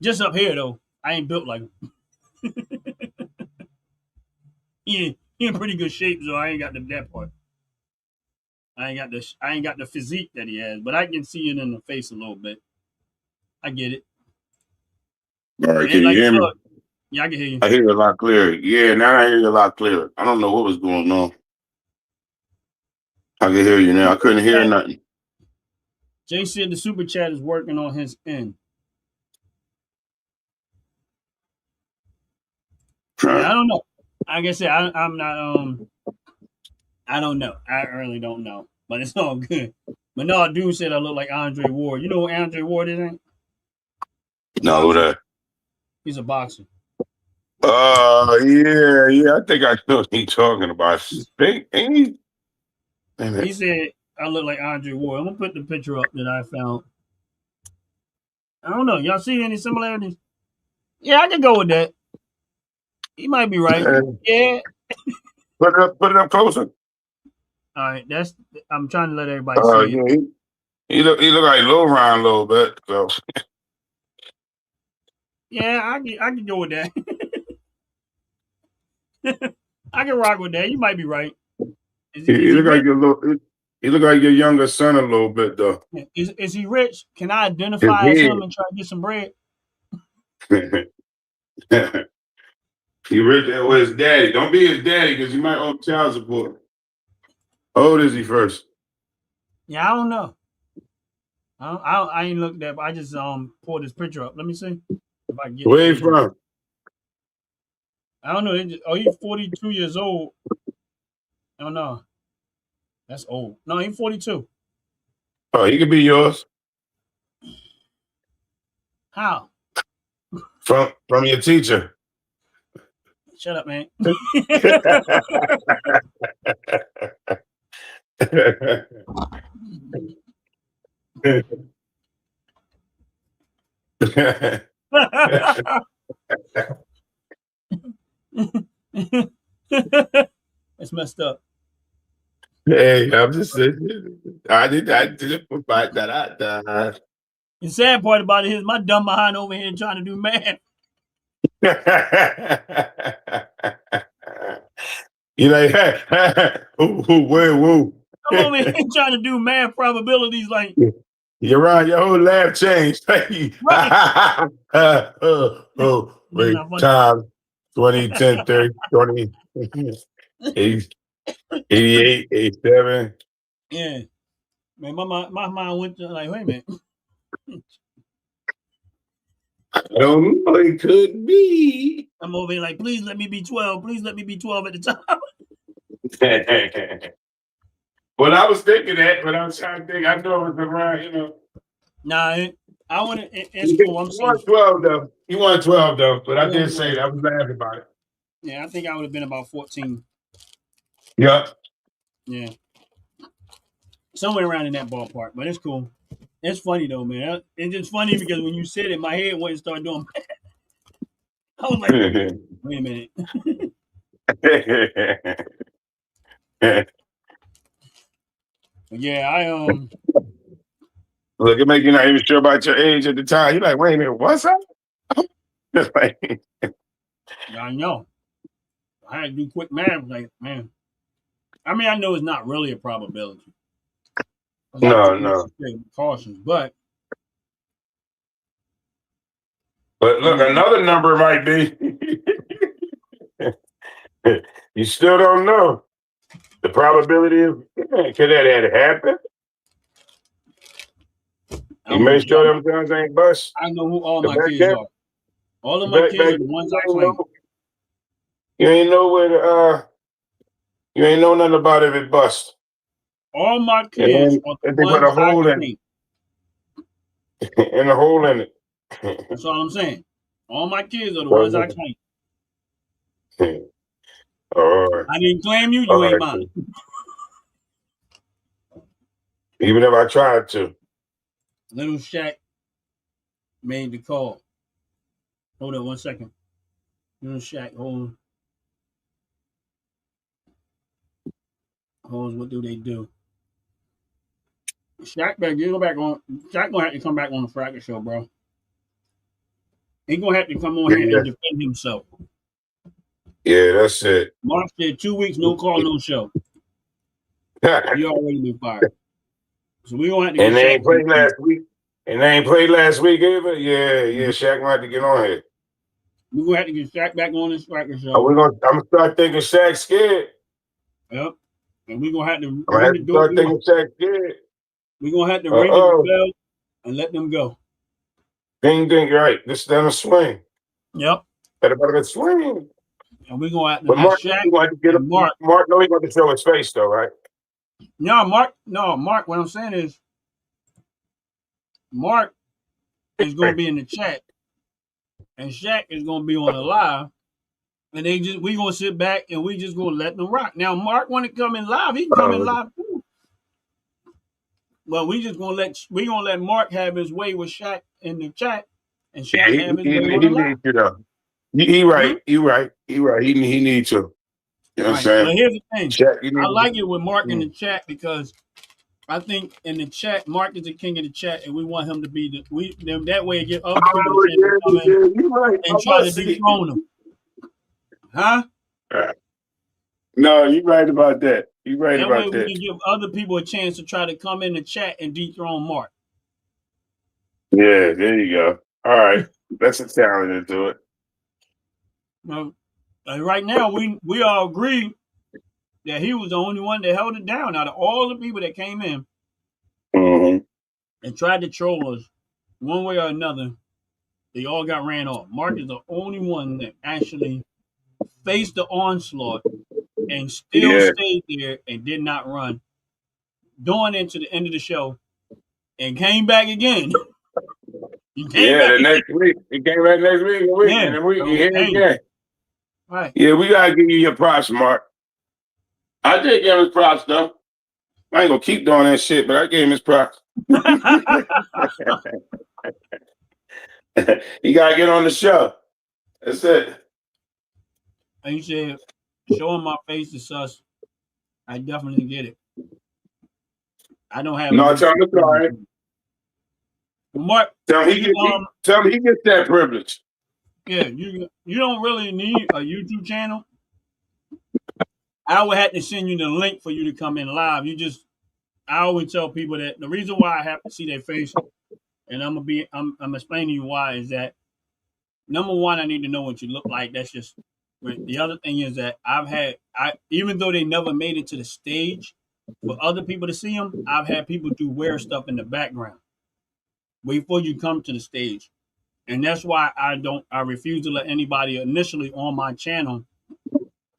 Just up here though. I ain't built like him. He in pretty good shape, so I ain't got that part. I ain't got the physique that he has, but I can see it in the face a little bit. I get it. All right, can And you like hear me? yeah, I can hear you. I hear you a lot clearer. Yeah, now I hear you a lot clearer. I don't know what was going on. I can hear you now. I couldn't hear nothing. Jay said the super chat is working on his end. Yeah, I don't know. Like I said, I'm not I don't know. I really don't know. But it's all good. But no, dude said I look like Andre Ward. You know what Andre Ward is, ain't? No, that. He's a boxer. Yeah. I think I know what you're talking about. He said I look like Andre Ward. I'm gonna put the picture up that I found. I don't know. Y'all see any similarities? Yeah, I can go with that. He might be right. Yeah. Put it up closer. All right. I'm trying to let everybody see it. Yeah, he look like Lil Ron a little bit. So Yeah, I can go with that. I can rock with that. You might be right. Is he he look like rich? he look like your younger son a little bit though. Is he rich? Can I His identify as him and try to get some bread? head. He rich with his daddy. Don't be his daddy because you might owe child support. How old is he first? Yeah, I don't know. I ain't looked at. I just pulled this picture up. Let me see if I can get. Where he from? I don't know. He's 42 years old. Oh no, that's old. No, he's 42. Oh, he could be yours. How? From your teacher. Shut up, man. It's messed up. Hey, I'm just saying. I did provide that. The sad part about it is my dumb behind over here trying to do math. You like, woo. I'm over here trying to do math probabilities like. You're right. Your whole laugh changed. Right. Wait, time 20, 10, 30, 20, 88, 87. Yeah. Man, my mind went to like, wait a minute. I don't know. It could be. I'm over here like, please let me be 12. Please let me be 12 at the time. Well, I was thinking that, but I was trying to think. I know it was around, Nah, I want to. It's cool. I'm You want 12 though. You want 12 though, but I did say that. I was laughing about it. Yeah, I think I would have been about 14. Yep. Yeah. Somewhere around in that ballpark, but it's cool. It's funny though, man. It's just funny because when you said it, my head went and started doing. I was like, wait a minute. But yeah, Look, it make you not even sure about your age at the time. You're like, wait a minute, what's up? Just like, I know. I had to do quick math. Like, man. I mean, I know it's not really a probability. I like to be no. cautious, but But look, another number might be. You still don't know. The probability of could that happen? You make sure them guns ain't bust. I know who all my Back kids then- are. All of my kids are the ones I claim. You ain't know where you ain't know nothing about if it bust. All my kids are the They put a ones I hole in claim. it. And a hole in it. That's all I'm saying. All my kids are the ones I claim. All right. I didn't claim you. You All ain't right. mine. Even if I tried to. Little Shaq made the call. Hold on 1 second. Little Shaq, hold on. What do they do? Shaq better go back on. Shaq gonna have to come back on the Frackers Show, bro. He gonna have to come on here and defend himself. Yeah, that's it. Mark said 2 weeks, no call, no show. He already been fired. So we gonna have to. And they ain't played last week. And they ain't played last week either. Yeah. Shaq might have to get on here. We gonna have to get Shaq back on this Frackers Show. I'm gonna start thinking Shaq's scared. Yep. And we gonna have to start thinking Shaq's scared. We gonna have to ring the bell and let them go. Ding ding, right? This is a swing. Yep. Better swing. And we're gonna have to. But Mark, Shaq going to get and Mark. Mark, no, he's going to show his face though, right? No, Mark. What I'm saying is, Mark is going to be in the chat, and Shaq is going to be on the live, and we gonna sit back and we just gonna let them rock. Now, Mark want to come in live, he can come in live too. Well, we gonna let Mark have his way with Shaq in the chat, and Shaq have his way on the live. You know. He right. You right. He right. He needs to. You know what I'm saying? But here's the thing. Shaq, I like it with Mark in the chat because I think in the chat, Mark is the king of the chat, and we want him to be that way it get other people to come in and try to dethrone him. Huh? No, you're right about that. You're right that about way that. we can give other people a chance to try to come in the chat and dethrone Mark. Yeah, there you go. All right. That's a challenge into it. Now, right now, we all agree that he was the only one that held it down out of all the people that came in and tried to troll us one way or another. They all got ran off. Mark is the only one that actually faced the onslaught and still stayed there and did not run, going into the end of the show and came back again. The next week. He came back next week. And then we here again. Right. Yeah, we gotta give you your props, Mark. I did give him his props though. I ain't gonna keep doing that shit, but I gave him his props. You gotta get on the show. That's it. And you said, showing my face is sus. I definitely get it. I don't have no. Tell him it's all right. Mark, tell him he gets that privilege. Yeah, you don't really need a YouTube channel. I would have to send you the link for you to come in live. I always tell people that the reason why I have to see their face, and I'm explaining to you why, is that number one, I need to know what you look like. That's just right. The other thing is that even though they never made it to the stage for other people to see them, I've had people do weird stuff in the background before you come to the stage. And that's why I refuse to let anybody initially on my channel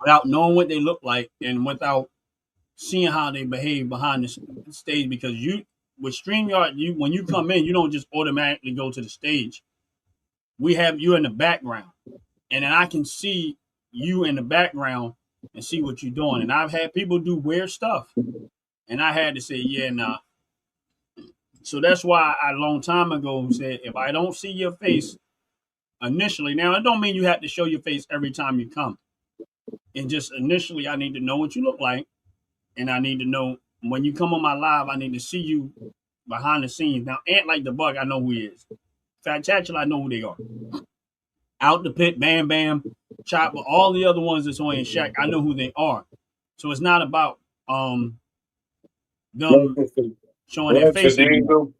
without knowing what they look like and without seeing how they behave behind the stage. Because with StreamYard, when you come in, you don't just automatically go to the stage. We have you in the background, and then I can see you in the background and see what you're doing. And I've had people do weird stuff, and I had to say, yeah, nah. So that's why I a long time ago said if I don't see your face initially, now it don't mean you have to show your face every time you come. And just initially, I need to know what you look like, and I need to know when you come on my live. I need to see you behind the scenes. Now, Ant like the Bug, I know who he is. Fat Tatchel, I know who they are. Out the Pit, Bam Bam, Chopper, all the other ones that's on in Shaq, I know who they are. So it's not about them showing their Runs for face anymore. Diesel.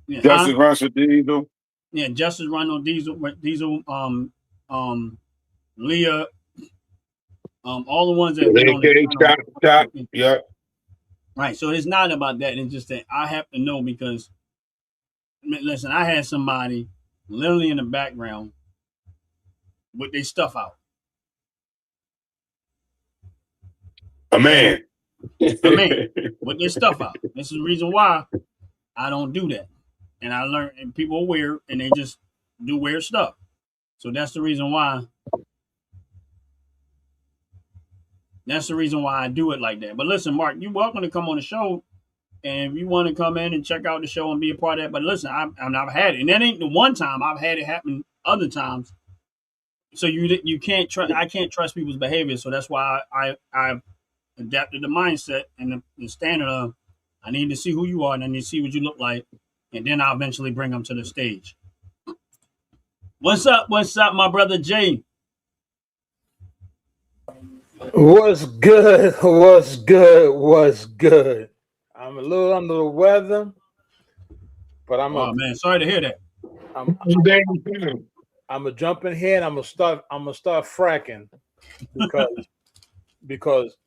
Yeah, Justice runs for Diesel. yeah, Justice Run on Diesel, Leah, all the ones that been on the channel. Chop. Yeah. Right. So it's not about that. It's just that I have to know because listen, I had somebody literally in the background with their stuff out. A man. A man with their stuff out. This is the reason why I don't do that. And I learned, and people are weird and they just do weird stuff. So that's the reason why. That's the reason why I do it like that. But listen, Mark, you're welcome to come on the show. And if you want to come in and check out the show and be a part of that. But listen, I've had it. And that ain't the one time. I've had it happen other times. So you can't trust. I can't trust people's behavior. So that's why I've adapted the mindset and the standard of I need to see who you are and I need to see what you look like. And then I'll eventually bring them to the stage. What's up? What's up, my brother Jay? What's good? What's good? What's good? I'm a little under the weather, but I'm man, sorry to hear that. I'm gonna jump in here and I'm gonna start fracking because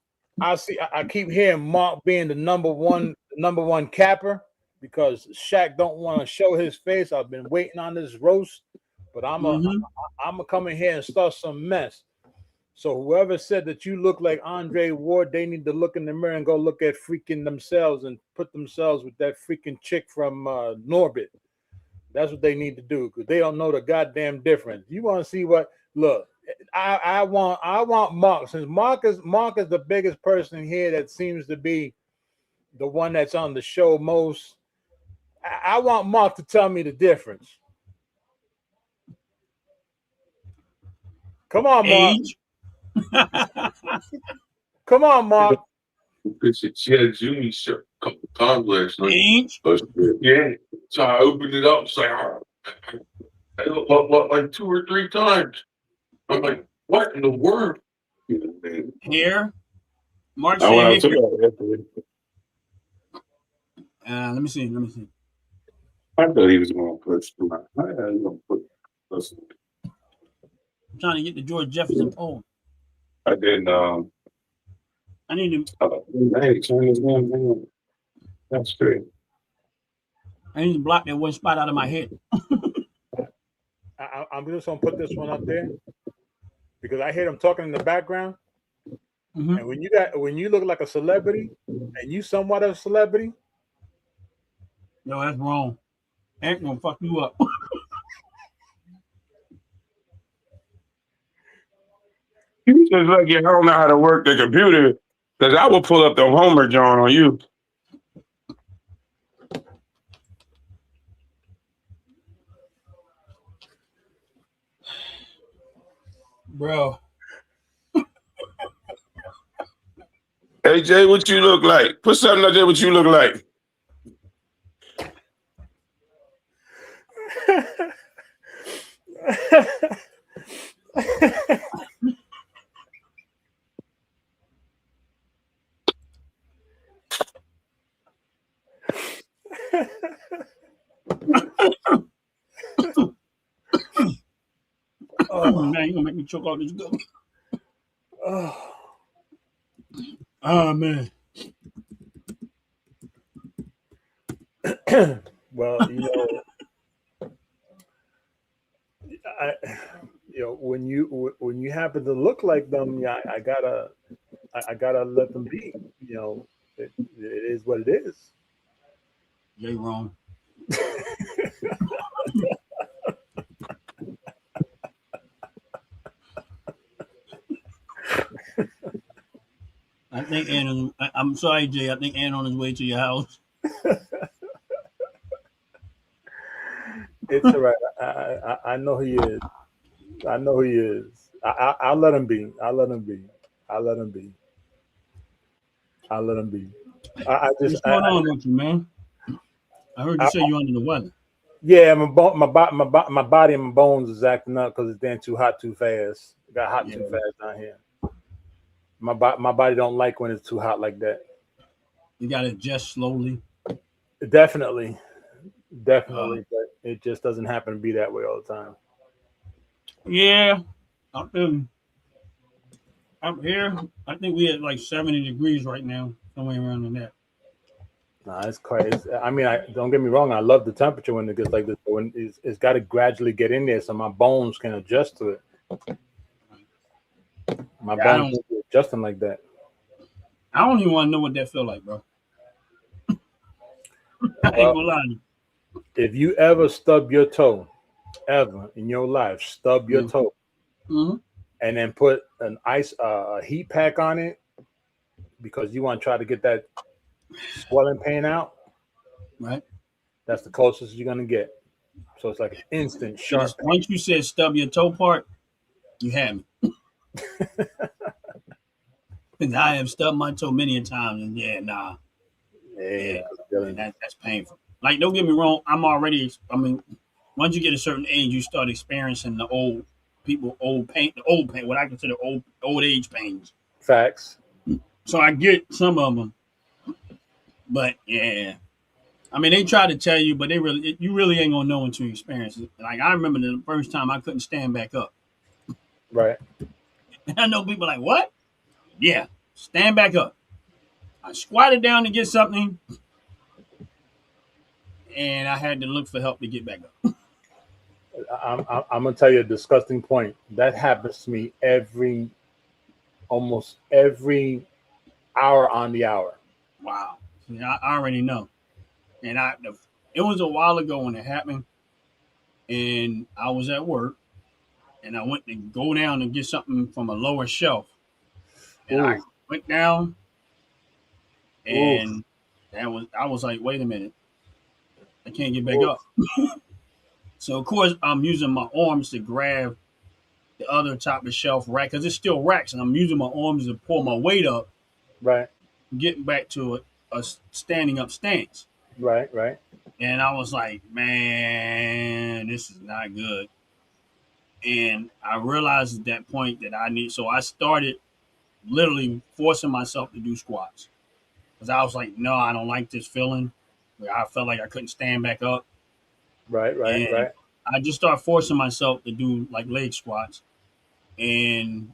I keep hearing Mark being the number one capper because Shaq don't want to show his face. I've been waiting on this roast, but I'm gonna come in here and start some mess. So whoever said that you look like Andre Ward, they need to look in the mirror and go look at freaking themselves and put themselves with that freaking chick from Norbit. That's what they need to do because they don't know the goddamn difference. You want to see what? Look, I want Mark, since Mark is the biggest person here that seems to be the one that's on the show most. I want Mark to tell me the difference. Come on, Mark. Age. Come on, Mark. She had a Jimmy shirt a couple times last night. Age. Yeah. So I opened it up and said, I looked like 2 or 3 times. I'm like, what in the world? Hair. Mark I went said, out to let me see. I thought he was going to put some. I was going to put some. I'm trying to get the George Jefferson poem. I didn't. I need to. Hey, turn his name down. That's great. I need to block that one spot out of my head. I'm just gonna put this one up there because I hear them talking in the background. Mm-hmm. And when you look like a celebrity and you somewhat of a celebrity, yo, that's wrong. Ain't gonna fuck you up. You just like you don't know how to work the computer, because I will pull up the Homer John on you. Bro. Hey Jay, what you look like? Put something up there. What you look like? Man, you gonna make me choke out this gum. Oh man. well, when you happen to look like them, yeah, I gotta let them be. It is what it is. Jay wrong. I think I'm sorry, Jay. I think Ann on his way to your house. It's all right. I know he is. I know he is. I'll let him be. I'll let him be. I'll let him be. I'll let him be. I just What's going on with you, man? I heard you I, say you're under the weather. yeah, my body and my bones is acting up because it's getting too hot too fast. It got hot Yeah, too fast down here. My body don't like when it's too hot like that. you got to adjust slowly. Definitely, Uh, definitely, but it just doesn't happen to be that way all the time. yeah, up here. I think we at like 70 degrees right now, somewhere around in that. Nah, it's quite. I mean, I don't get me wrong. I love the temperature when it gets like this, but when it's got to gradually get in there so my bones can adjust to it. My Yeah, bones can't be adjusting like that. I don't even want to know what that feel like, bro. I ain't Well, gonna lie to you. if you ever stub your toe, ever in your life, stub your Yeah. toe, Mm-hmm. and then put an a heat pack on it because you want to try to get that swelling pain out. Right. That's the closest you're gonna get. So it's like an instant You sharp just once you said stub your toe part, you had me. pain. Because I have stubbed my toe many a times, and yeah, nah, Yeah, yeah, I'm and feeling you. that's painful. Like, don't get me wrong, I'm already. I mean, once you get a certain age, you start experiencing the old pain, the old pain, what I consider old age pains. Facts. So I get some of them, but yeah, I mean, they try to tell you, but you really ain't gonna know until you experience it. Like I remember the first time I couldn't stand back up, Right. and I know people like, what? Yeah, stand back up. I squatted down to get something, and I had to look for help to get back up. I'm gonna tell you a disgusting point. That happens to me almost every hour on the hour. Wow, see, I already know, and it was a while ago when it happened, and I was at work, and I went to go down and get something from a lower shelf, and I Ooh, went down, ooh, and I was like, wait a minute, I can't get back ooh. up. So of course I'm using my arms to grab the other top of the shelf rack because it's still racks, and I'm using my arms to pull my weight up, Right, getting back to a standing up stance. right, right, And I was like, man, this is not good. And I realized at that point that so I started literally forcing myself to do squats because I was like, no, I don't like this feeling where I felt like I couldn't stand back up. right, right, And right, I just started forcing myself to do like leg squats. And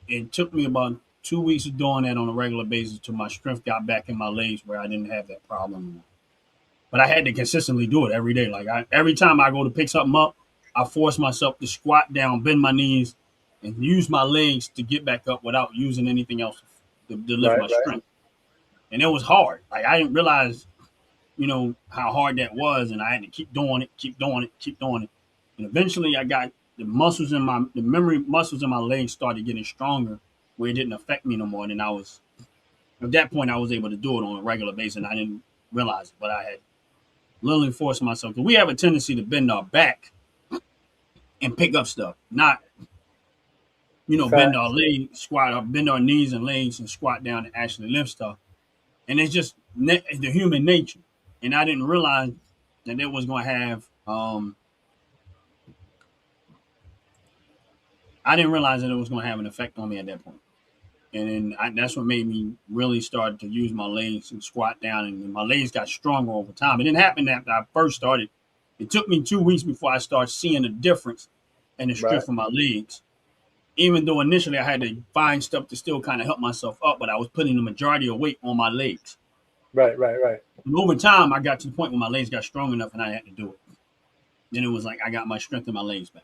it took me about 2 weeks of doing that on a regular basis till my strength got back in my legs where I didn't have that problem anymore. But I had to consistently do it every day. Like every time I go to pick something up, I force myself to squat down, bend my knees, and use my legs to get back up without using anything else to lift right, my right. strength. And it was hard. Like I didn't realize, how hard that was, and I had to keep doing it, keep doing it, keep doing it. And eventually, I got the memory muscles in my legs started getting stronger, where it didn't affect me no more. And at that point, I was able to do it on a regular basis, and I didn't realize it, but I had literally forced myself because we have a tendency to bend our back and pick up stuff, not bend our Facts. legs, squat, or bend our knees and legs and squat down and actually lift stuff. And it's just the human nature. And I didn't realize that it was going to have. I didn't realize that it was going to have an effect on me at that point. And then that's what made me really start to use my legs and squat down, and my legs got stronger over time. It didn't happen after I first started. It took me 2 weeks before I started seeing a difference in the Right, strength of my legs. Even though initially I had to find stuff to still kind of help myself up, but I was putting the majority of weight on my legs. right, right, right. And over time, I got to the point where my legs got strong enough and I had to do it. Then it was like I got my strength in my legs back.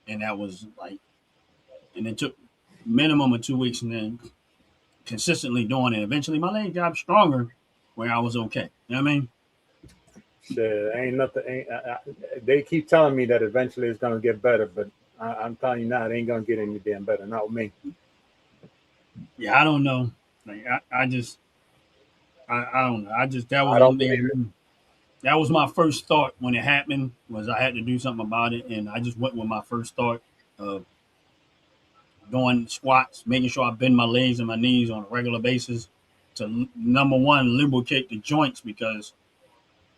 And that was like, and it took minimum of 2 weeks and then consistently doing it. Eventually, my legs got stronger where I was okay. You know what I mean? Shit, ain't nothing. They keep telling me that eventually it's gonna get better, but I'm telling you now, it ain't gonna get any damn better. Not with me. Yeah, I don't know. Like I don't know. I just that was I the don't only believe it. thing. That was my first thought when it happened. Was I had to do something about it, and I just went with my first thought of doing squats, making sure I bend my legs and my knees on a regular basis to number one lubricate the joints, because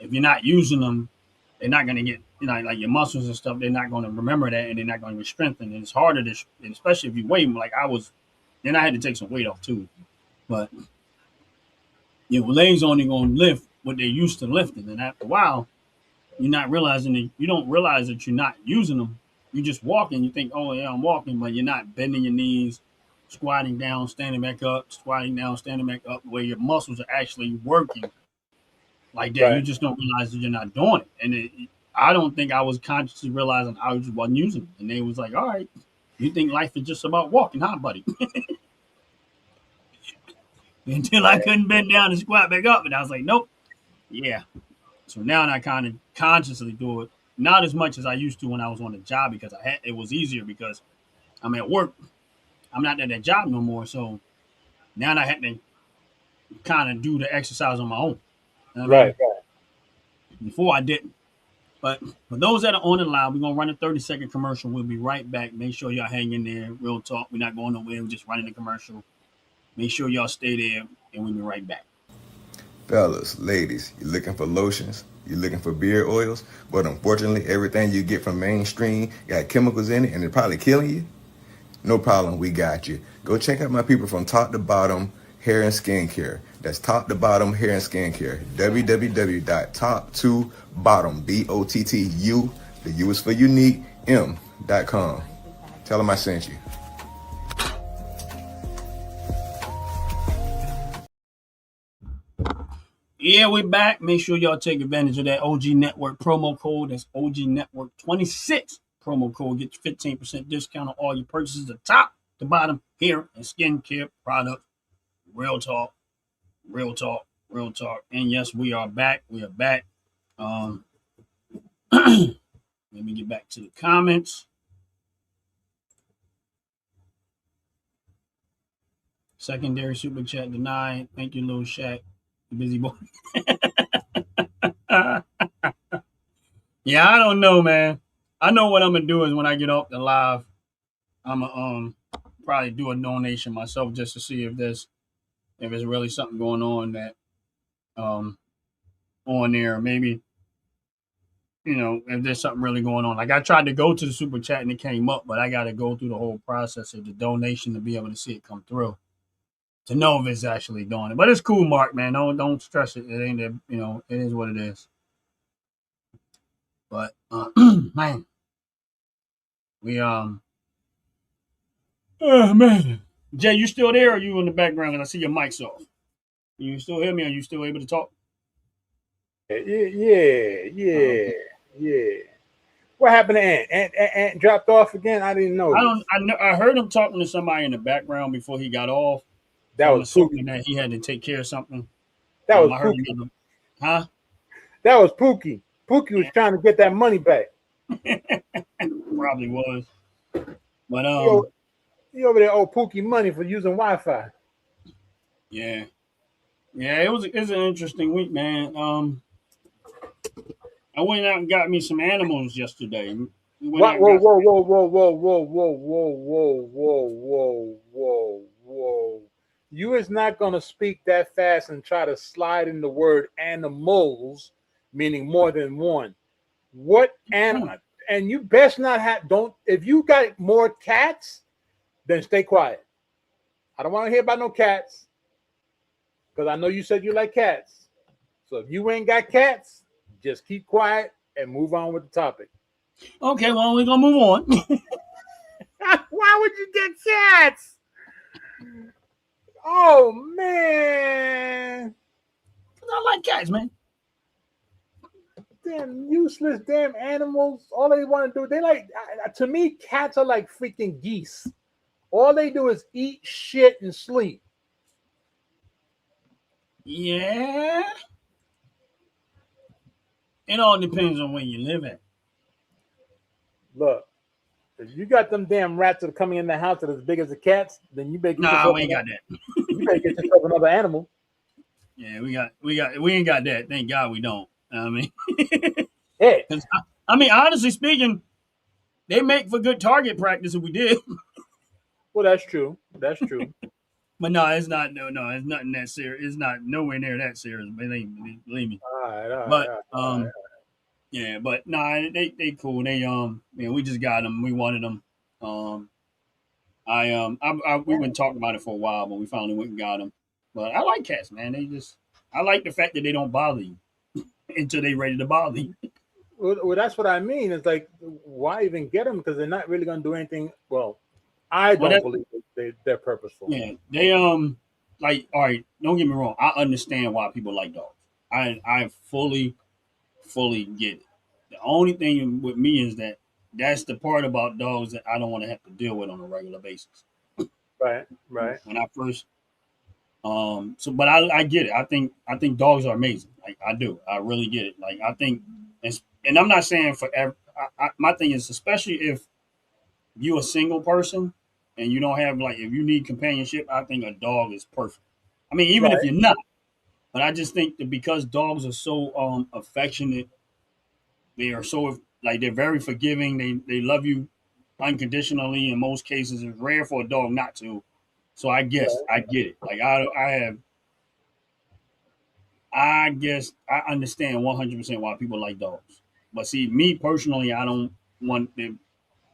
if you're not using them, they're not going to get, like your muscles and stuff. They're not going to remember that, and they're not going to be strengthened. And it's harder to, especially if you weigh them. Like I was, then I had to take some weight off too. But your legs only going to lift what they're used to lifting, and after a while, you're not realizing that you don't realize that you're not using them. You just walking. You think, oh yeah, I'm walking, but you're not bending your knees, squatting down, standing back up, squatting down, standing back up, where your muscles are actually working like that. Right. You just don't realize that you're not doing it. And I don't think I was consciously realizing I just wasn't using it. And they was like, all right, you think life is just about walking, huh, buddy? Until I couldn't bend down and squat back up. And I was like, nope. Yeah. So now I kind of consciously do it. Not as much as I used to when I was on the job, because it was easier because I'm at work. I'm not at that job no more. So now I had to kind of do the exercise on my own. You know what I mean? Right. Before I didn't. But for those that are on the line, we're going to run a 30-second commercial. We'll be right back. Make sure y'all hang in there. Real talk. We're not going nowhere. We're just running the commercial. Make sure y'all stay there, and we'll be right back. Fellas, ladies, you're looking for lotions, you're looking for beard oils, but unfortunately everything you get from mainstream got chemicals in it and they're probably killing you? No problem, we got you. Go check out my people from Top to Bottom Hair and Skincare. That's Top to Bottom Hair and Skincare. www.top2bottom, BOTTU, the U is for unique, M.com. Tell them I sent you. Yeah, we're back. Make sure y'all take advantage of that OG Network promo code. That's OG Network 26 promo code. Get your 15% discount on all your purchases. The top to bottom hair and skincare products. Real talk, real talk, real talk. And yes, we are back. We are back. Let me get back to the comments. Secondary super chat denied. Thank you, Lil Shaq. Busy boy. Yeah, I don't know, man. I know what I'm gonna do is when I get off the live, I'm gonna probably do a donation myself just to see if there's really something going on that on there. Maybe, if there's something really going on. Like I tried to go to the super chat and it came up, but I got to go through the whole process of the donation to be able to see it come through, to know if it's actually doing it. But it's cool, Mark, man. Don't stress it. It ain't it is what it is. But man, we oh man. Jay, you still there, or are you in the background? And I see your mic's off. You still hear me? Are you still able to talk? Yeah. What happened to Ant? Ant dropped off again? I didn't know. I heard him talking to somebody in the background before he got off. That was assuming that he had to take care of something. That was I heard Pookie. Huh? That was Pookie. Pookie was trying to get that money back. Probably was. But he over there owe Pookie money for using Wi-Fi. Yeah. Yeah, it's an interesting week, man. I went out and got me some animals yesterday. Whoa. You is not gonna speak that fast and try to slide in the word animals, meaning more than one. What animal? And you best not if you got more cats, then stay quiet. I don't want to hear about no cats, because I know you said you like cats. So if you ain't got cats, just keep quiet and move on with the topic. Okay, well, we're gonna move on. Why would you get cats? Oh man, I like cats, man. Damn useless damn animals. All they want to do, to me, cats are like freaking geese. All they do is eat, shit, and sleep. Yeah. It all depends on where you live at. Look, if you got them damn rats that are coming in the house that are as big as the cats, then you better we ain't got that. You better get yourself another animal. Yeah, we ain't got that. Thank God we don't. I mean, Yeah. 'cause I mean, honestly speaking, they make for good target practice if we did. Well, that's true. That's true. But no, it's not. No, it's nothing that serious. It's not nowhere near that serious. Believe me. All right, all right, But all right. yeah. But nah, they cool. They we just got them. We wanted them. Um, we've been talking about it for a while, but we finally went and got them. But I like cats, man. I like the fact that they don't bother you until they ready to bother you. Well, that's what I mean. It's like, why even get them? Because they're not really going to do anything. Well, I Well, don't believe they're purposeful. yeah, they like, all right. Don't get me wrong. I understand why people like dogs. I fully get it. The only thing with me is that that's the part about dogs that I don't want to have to deal with on a regular basis. Right, right. When I first but I get it. I think dogs are amazing. Like I do. I really get it. Like I think and I'm not saying for every, my thing is, especially if you're a single person and you don't have, like, if you need companionship, I think a dog is perfect. I mean, even if Right. you're not, but I just think that because dogs are so affectionate, they are so, like, they're very forgiving. They love you unconditionally in most cases. It's rare for a dog not to. So I guess Right. I get it. Like I guess I understand 100% why people like dogs. But see, me personally, I don't want them.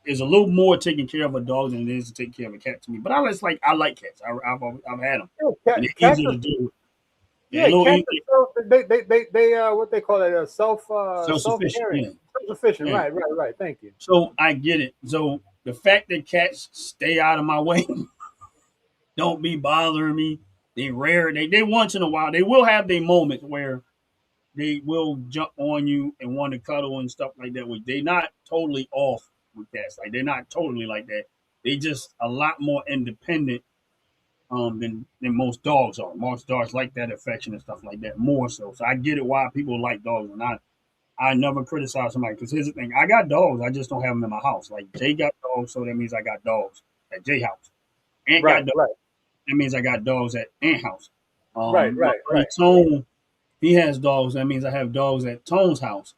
There's a little more taking care of a dog than it is to take care of a cat to me. But I like cats. I've had them, Yeah, and they're cats easier are, to deal with. They're a yeah, little cats are they what they call it, self self sufficient. caring, Yeah, self sufficient. yeah. Right, right, right. Thank you. So I get it. So the fact that cats stay out of my way, don't be bothering me. They rare. They once in a while they will have their moments where they will jump on you and want to cuddle and stuff like that. Which they not totally off with cats. Like they're not totally like that. They just a lot more independent than most dogs are. Most dogs like that affection and stuff like that more so. So I get it why people like dogs, and I never criticize somebody because here's the thing: I got dogs, I just don't have them in my house. Like Jay got dogs, so that means I got dogs at Jay house. Aunt got Right, dogs, right, that means I got dogs at Aunt house. right, My right, buddy right. Tone, he has dogs, that means I have dogs at Tone's house.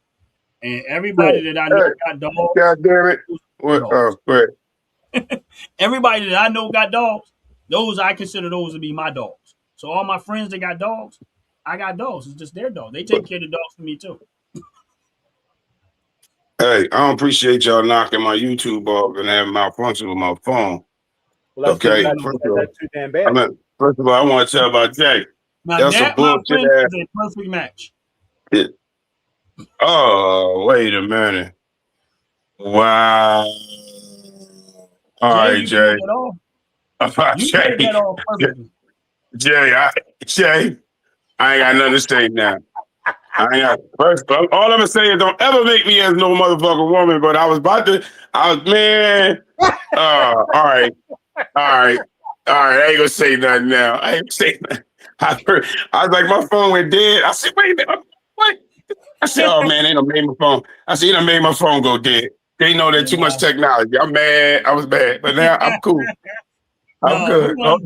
And Hey, everybody that I know hey, got dogs, God damn it. those are What? dogs. Oh, great. Everybody that I know got dogs. Those I consider those to be my dogs. So all my friends that got dogs, I got dogs. It's just their dog. They take care of the dogs for me too. Hey, I don't appreciate y'all knocking my YouTube off and having malfunction with my phone. Well, Oh Okay, no no. that's too damn bad. first of all, I want to tell about Jay. Now That's a that, my bullshit friend, ass. is a perfect match. Oh, wait a minute. Wow. All Jay, right, you pulled Jay. that off. You pulled Jay, that off perfectly. Jay, Jay, I ain't got nothing to say now. I ain't got first. All I'm gonna say is, don't ever make me as no motherfucking woman. But I was about to. I was man. All right, all right, all right. I ain't gonna say nothing now. I ain't gonna say nothing. I was like, my phone went dead. I said, wait a minute, what? I said, oh man, they done made my phone. I said, you done made my phone go dead. They know that too much technology. I'm mad. I was mad, but now I'm cool. I'm No, good. Oh,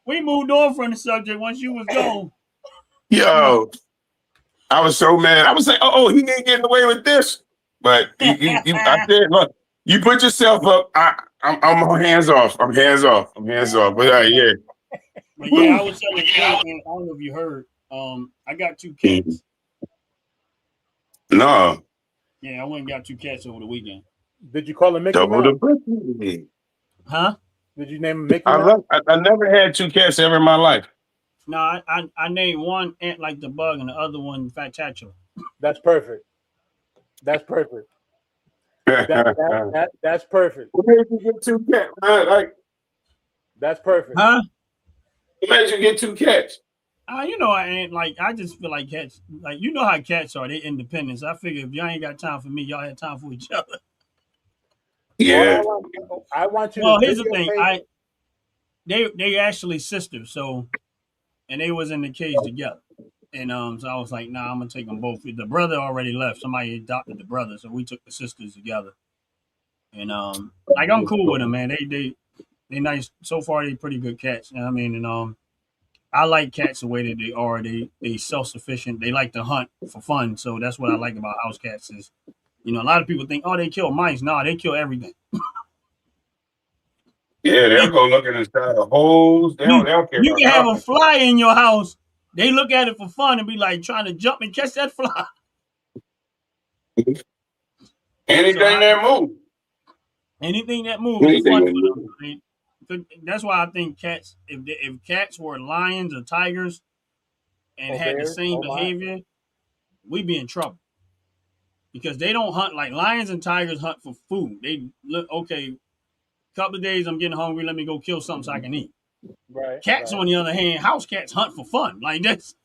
we moved on from the subject once you was gone. yo, I was so mad. I was like, oh, he ain't getting away with this. But I said, look, you put yourself up. I'm hands off. I'm hands off. I'm hands off. But yeah. But yeah, I was telling Jay, and I don't know if you heard. I got two cats. No, Yeah, I went and got two cats over the weekend. Did you call him Mickey double the Mouse? pussy. Huh? Did you name him Mickey Mouse? I never had two cats ever in my life. No, I named one Ant like the bug and the other one Fat Tatula. That's perfect. That's perfect. That's perfect. What made you get two cats? Like, That's perfect. Huh? what made you get two cats? You know, I just feel like cats, like, you know how cats are, they independent. So I figure if y'all ain't got time for me, y'all have time for each other. Yeah. I want you Well, to here's the thing. videotape. They actually sisters, so, and they was in the cage together. And so I was like, nah, I'm gonna take them both. The brother already left. Somebody adopted the brother, so we took the sisters together. And I'm cool with them, man. They nice. So far they pretty good cats. You know what I mean? And I like cats the way that they are. They self sufficient. They like to hunt for fun. So that's what I like about house cats is, a lot of people think, oh, they kill mice. No, they kill everything. Yeah, they'll go looking inside the holes. They don't care You about can have a nothing. fly in your house. They look at it for fun and be like trying to jump and catch that fly. Anything that moves. Anything that moves is fun for them. That's why I think cats, if cats were lions or tigers and Or had the bears, same behavior, we'd be in trouble. Because they don't hunt like lions and tigers hunt for food. They look, okay, couple of days I'm getting hungry, let me go kill something so I can eat. Right. Cats, right. on the other hand, house cats hunt for fun. Like this.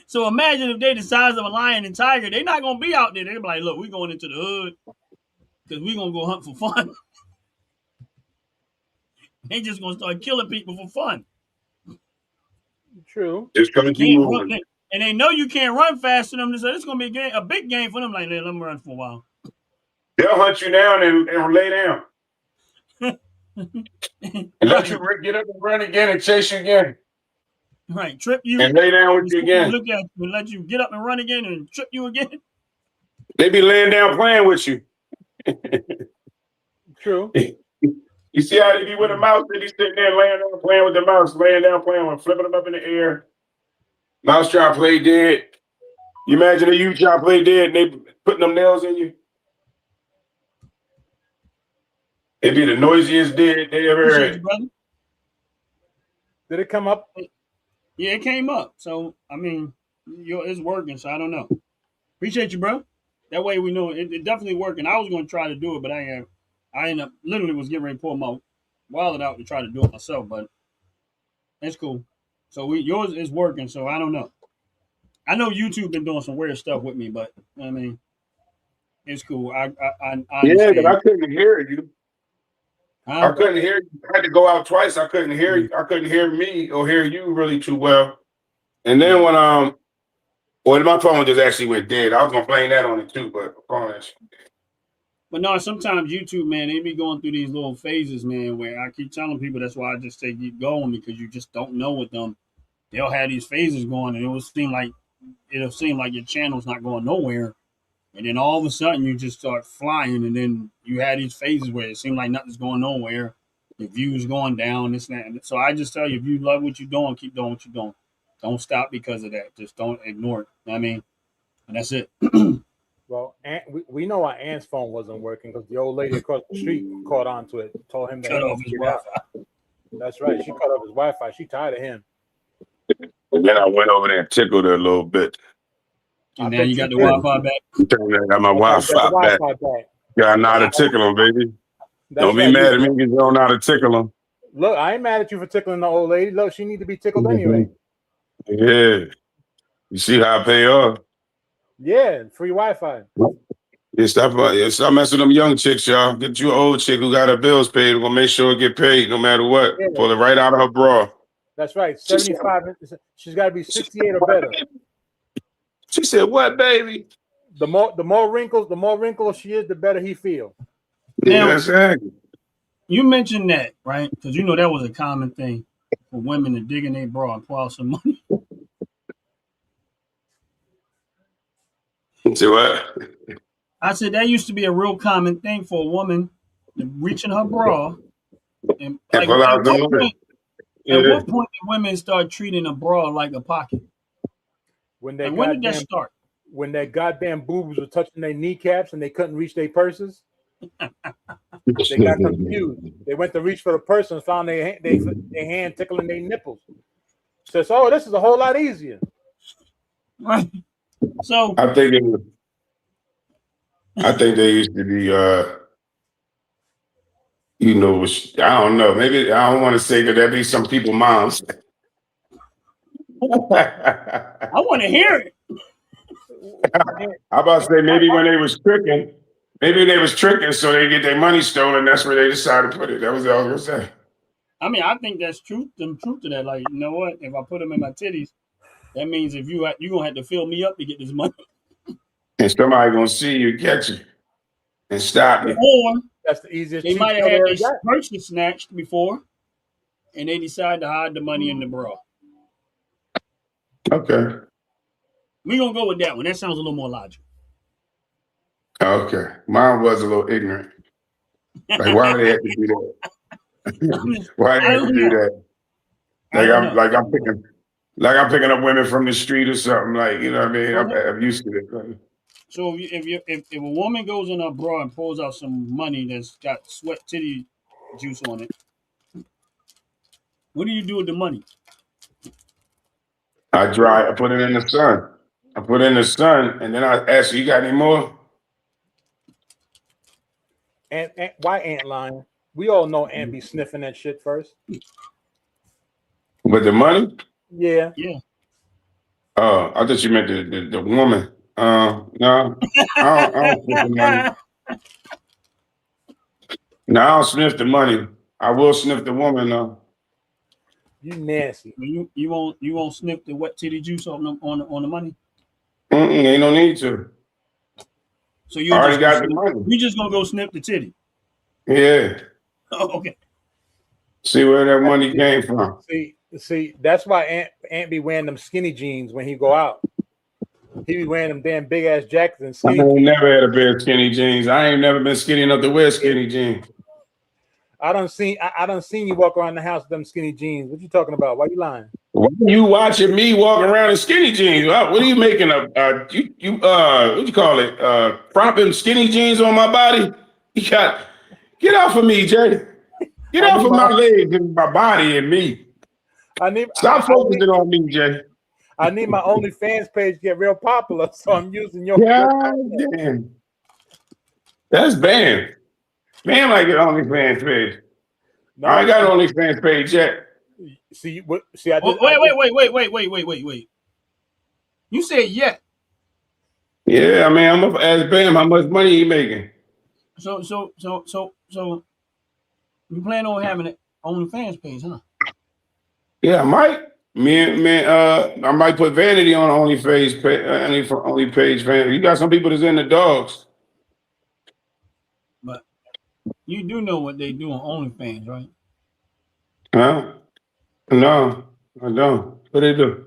So imagine if they the size of a lion and tiger, they're not gonna be out there. They're like, look, we're going into the hood because we're gonna go hunt for fun. They just gonna start killing people for fun. True. Just They gonna keep can't run, moving. and they know you can't run fast enough. So it's gonna be a big game for them. Like, let them run for a while. They'll hunt you down and lay down. And let you get up and run again and chase you again. Right, trip you and lay down with you again. Look at you and let you get up and run again and trip you again. They be laying down playing with you. True. You see how they be with a mouse? They be sitting there laying down playing with the mouse, laying down playing with, flipping them up in the air. Mouse trying to play dead. You imagine you trying to play dead and they putting them nails in you? It'd be the noisiest dead they ever Appreciate heard. you, brother. Did it come up? Yeah, it came up. So I mean, it's working. So I don't know. Appreciate you, bro. That way we know it definitely working. I was going to try to do it, but I ended up literally was getting ready to pull my wallet out to try to do it myself. But it's cool. So yours is working. So I don't know. I know YouTube been doing some weird stuff with me, but I mean, it's cool. I Yeah, but understand. I couldn't hear you. Huh? I couldn't hear you. I had to go out twice. I couldn't hear you. I couldn't hear me or hear you really too well. And then when my phone just actually went dead. I was gonna blame that on it too, but But no, sometimes YouTube, man, they be going through these little phases, man, where I keep telling people that's why I just say keep going because you just don't know with them. They'll have these phases going and it'll seem like your channel's not going nowhere. And then all of a sudden you just start flying and then you had these phases where it seemed like nothing's going nowhere. Your views going down, this and that. So I just tell you, if you love what you're doing, keep doing what you're doing. Don't stop because of that. Just don't ignore it. I mean, and that's it. Well, we know our aunt's phone wasn't working because the old lady across the street caught on to it, told him that Cut he off needs his to get out. Wi-Fi. That's right. She cut off his Wi-Fi. She tired of him. and then I went over there and tickled her a little bit. And now bet you got the did. Wi-Fi back. I got my Wi-Fi back. Yeah, I know how to tickle them, baby. Don't be mad at me because you don't know how to tickle them. Look, I ain't mad at you for tickling the old lady. Look, she need to be tickled anyway. Yeah. You see how I pay off? Yeah, free Wi-Fi. Yeah, stop messing with them young chicks, y'all. Get you an old chick who got her bills paid. We're gonna make sure it get paid no matter what. Yeah. Pull it right out of her bra. That's right. 75. She's got to be 68 or better. She said, "What, baby?" The more wrinkles she is, the better he feel. Yeah, Now, exactly. You mentioned that, right? Because that was a common thing for women to dig in their bra and pull out some money. Say what? I said that used to be a real common thing for a woman to reach in her bra. And like, pull out at the what money. point did women start treating a bra like a pocket? When did that start? When their goddamn boobs were touching their kneecaps and they couldn't reach their purses. They got confused. They went to reach for the purse and found their hand tickling their nipples. Says, "Oh, this is a whole lot easier." Right. So I think they used to be I don't know. Maybe I don't want to say that there be some people moms. I want to hear it. I about to say maybe when they was tricking, so they get their money stolen. That's where they decided to put it. That was all I was gonna say. I mean, I think that's truth to that. Like, you know what? If I put them in my titties, that means if you gonna have to fill me up to get this money. And somebody gonna see you, catch you, and stop you. Or that's the easiest. They might have had their purses snatched before. and they decide to hide the money in the bra. Okay. We're gonna go with that one. That sounds a little more logical. Okay. Mine was a little ignorant. Like, why do they have to do that? Why do I they have to don't do know. that? I don't know. I'm picking up women from the street or something. Like, you know what I mean? Uh-huh. I'm used to it. So if a woman goes in her bra and pulls out some money that's got sweat titty juice on it, what do you do with the money? I put it in the sun. I put it in the sun, and then I ask you got any more? And why Ant lying? We all know Ant be sniffing that shit first. With the money? Yeah. Yeah. Oh, I thought you meant the woman. No, I don't sniff the money. No, I don't sniff the money. I will sniff the woman though. You nasty. You won't sniff the wet titty juice on the money. Ain't no need to. So I already got the money. You just gonna go snip the titty. Yeah. Oh, okay. See where that money came from. See, that's why Ant be wearing them skinny jeans when he go out. He be wearing them damn big ass jackets and skinny. I ain't never had a pair of skinny jeans. I ain't never been skinny enough to wear skinny jeans. I done seen you walk around the house with them skinny jeans. What you talking about? Why you lying? Why are you watching me walk around in skinny jeans? What are you making what you call it? Propping skinny jeans on my body? Get off of me, Jay. Get off of my legs and my body and me. Stop focusing on me, Jay. I need my OnlyFans page to get real popular, so I'm using your. God damn. That's banned. Man, like an OnlyFans page. No, I ain't got an OnlyFans page yet. See, I just, wait. You said yet. Yeah, I mean, I'm gonna ask Bam how much money he making. So you plan on having an OnlyFans page, huh? Yeah, I might. I might put Vanity on OnlyFans page. Vanity. You got some people that's in the dogs. But you do know what they do on OnlyFans, right? Huh? No, I don't. What they do?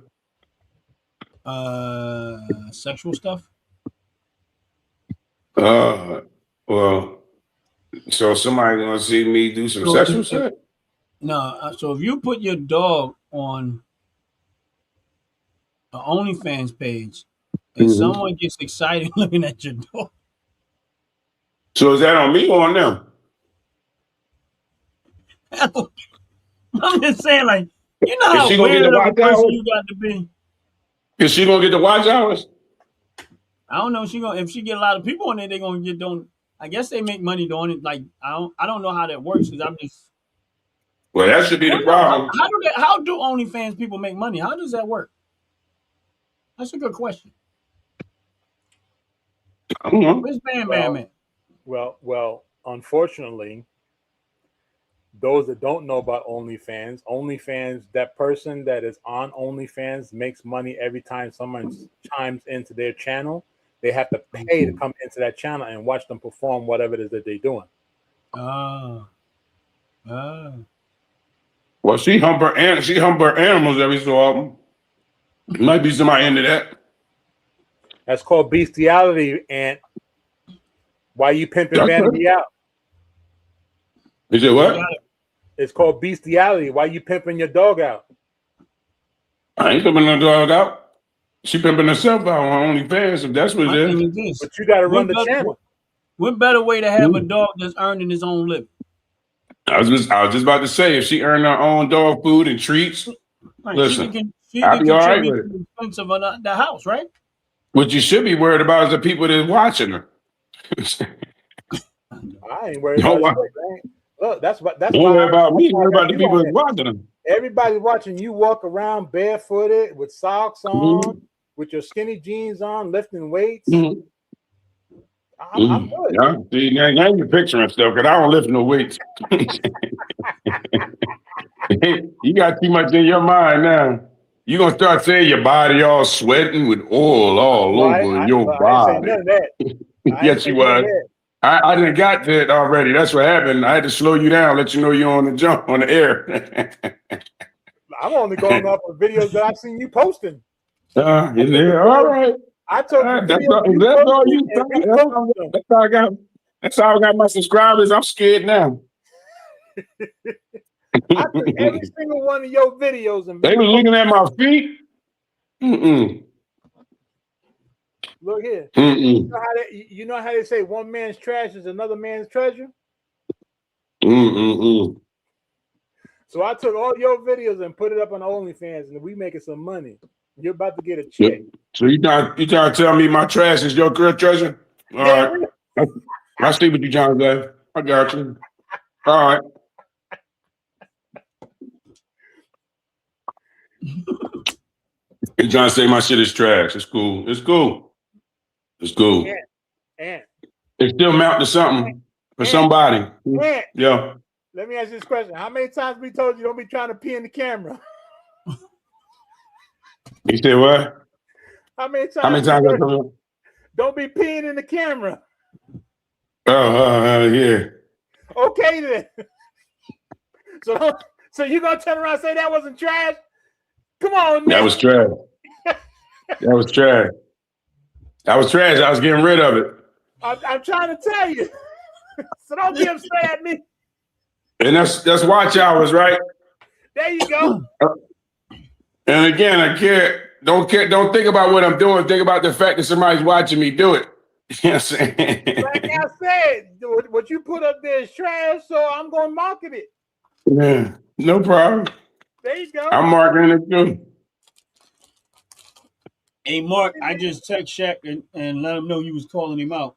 Sexual stuff. Well, so somebody gonna see me do some sexual stuff? No. So if you put your dog on an OnlyFans page, and someone gets excited looking at your dog. So is that on me or on them? I'm just saying, like, you know how weird of a person you got to be. Is she gonna get the watch hours? I don't know. If she get a lot of people on there, they're gonna get doing. I guess they make money doing it. Like I don't know how that works because I'm just. Well, that should be the problem. How do OnlyFans people make money? How does that work? That's a good question. I don't know. Where's man? Well, unfortunately, those that don't know about OnlyFans, that person that is on OnlyFans makes money every time someone chimes into their channel. They have to pay to come into that channel and watch them perform whatever it is that they're doing. Well, she hump her animals every so often. Might be somebody into that. That's called bestiality, and why you pimping Vanity out? Is it what? It's called bestiality. Why you pimping your dog out? I ain't pimping no dog out. She pimping herself out on OnlyFans, if that's what it is. But you got to run the channel. What better way to have a dog that's earning his own living? I was just about to say, if she earned her own dog food and treats, listen, she I'll can be all right contribute with it. to the expense of the house, right? What you should be worried about is the people that's watching her. I ain't worried about it. Look, that's don't worry about me. Worry about the people that's watching them. Everybody watching you walk around barefooted with socks on, with your skinny jeans on, lifting weights. I'm good. Yeah. See, now you're picturing stuff because I don't lift no weights. You got too much in your mind now. You're going to start saying your body all sweating with oil all over your body. I ain't say none of that. Yes, you was. I didn't got to it already. That's what happened. I had to slow you down, let you know you're on the jump on the air. I'm only going off of videos that I've seen you posting. Yeah, all right. I took the That's videos all, you that's all posted you and thought. reposted them. That's all I got. That's how I got my subscribers. I'm scared now. I took every single one of your videos and They were looking at my feet. Mm-mm. Look here. Mm-mm. You know how they say one man's trash is another man's treasure? Mm-mm. So I took all your videos and put it up on OnlyFans, and we making some money. You're about to get a check. So you trying to tell me my trash is your girl treasure? All right. I see what you trying to say. I got you. All right. You trying to say my shit is trash? It's cool. It's cool. It's cool. And It still amount to something for somebody. Yeah. Let me ask you this question: how many times we told you don't be trying to pee in the camera? You said what? How many times? How many times I told you? Don't be peeing in the camera. Yeah. Okay then. So you gonna turn around and say that wasn't trash? Come on, man. That was trash. That was trash. That was trash. I was getting rid of it. I'm trying to tell you. So don't be upset at me. And that's watch hours, right? There you go. And again, don't think about what I'm doing. Think about the fact that somebody's watching me do it. You know what I'm saying? Like I said, what you put up there is trash, so I'm gonna market it. Yeah, no problem. There you go. I'm marketing it too. Hey, Mark, I just text Shaq and let him know you was calling him out.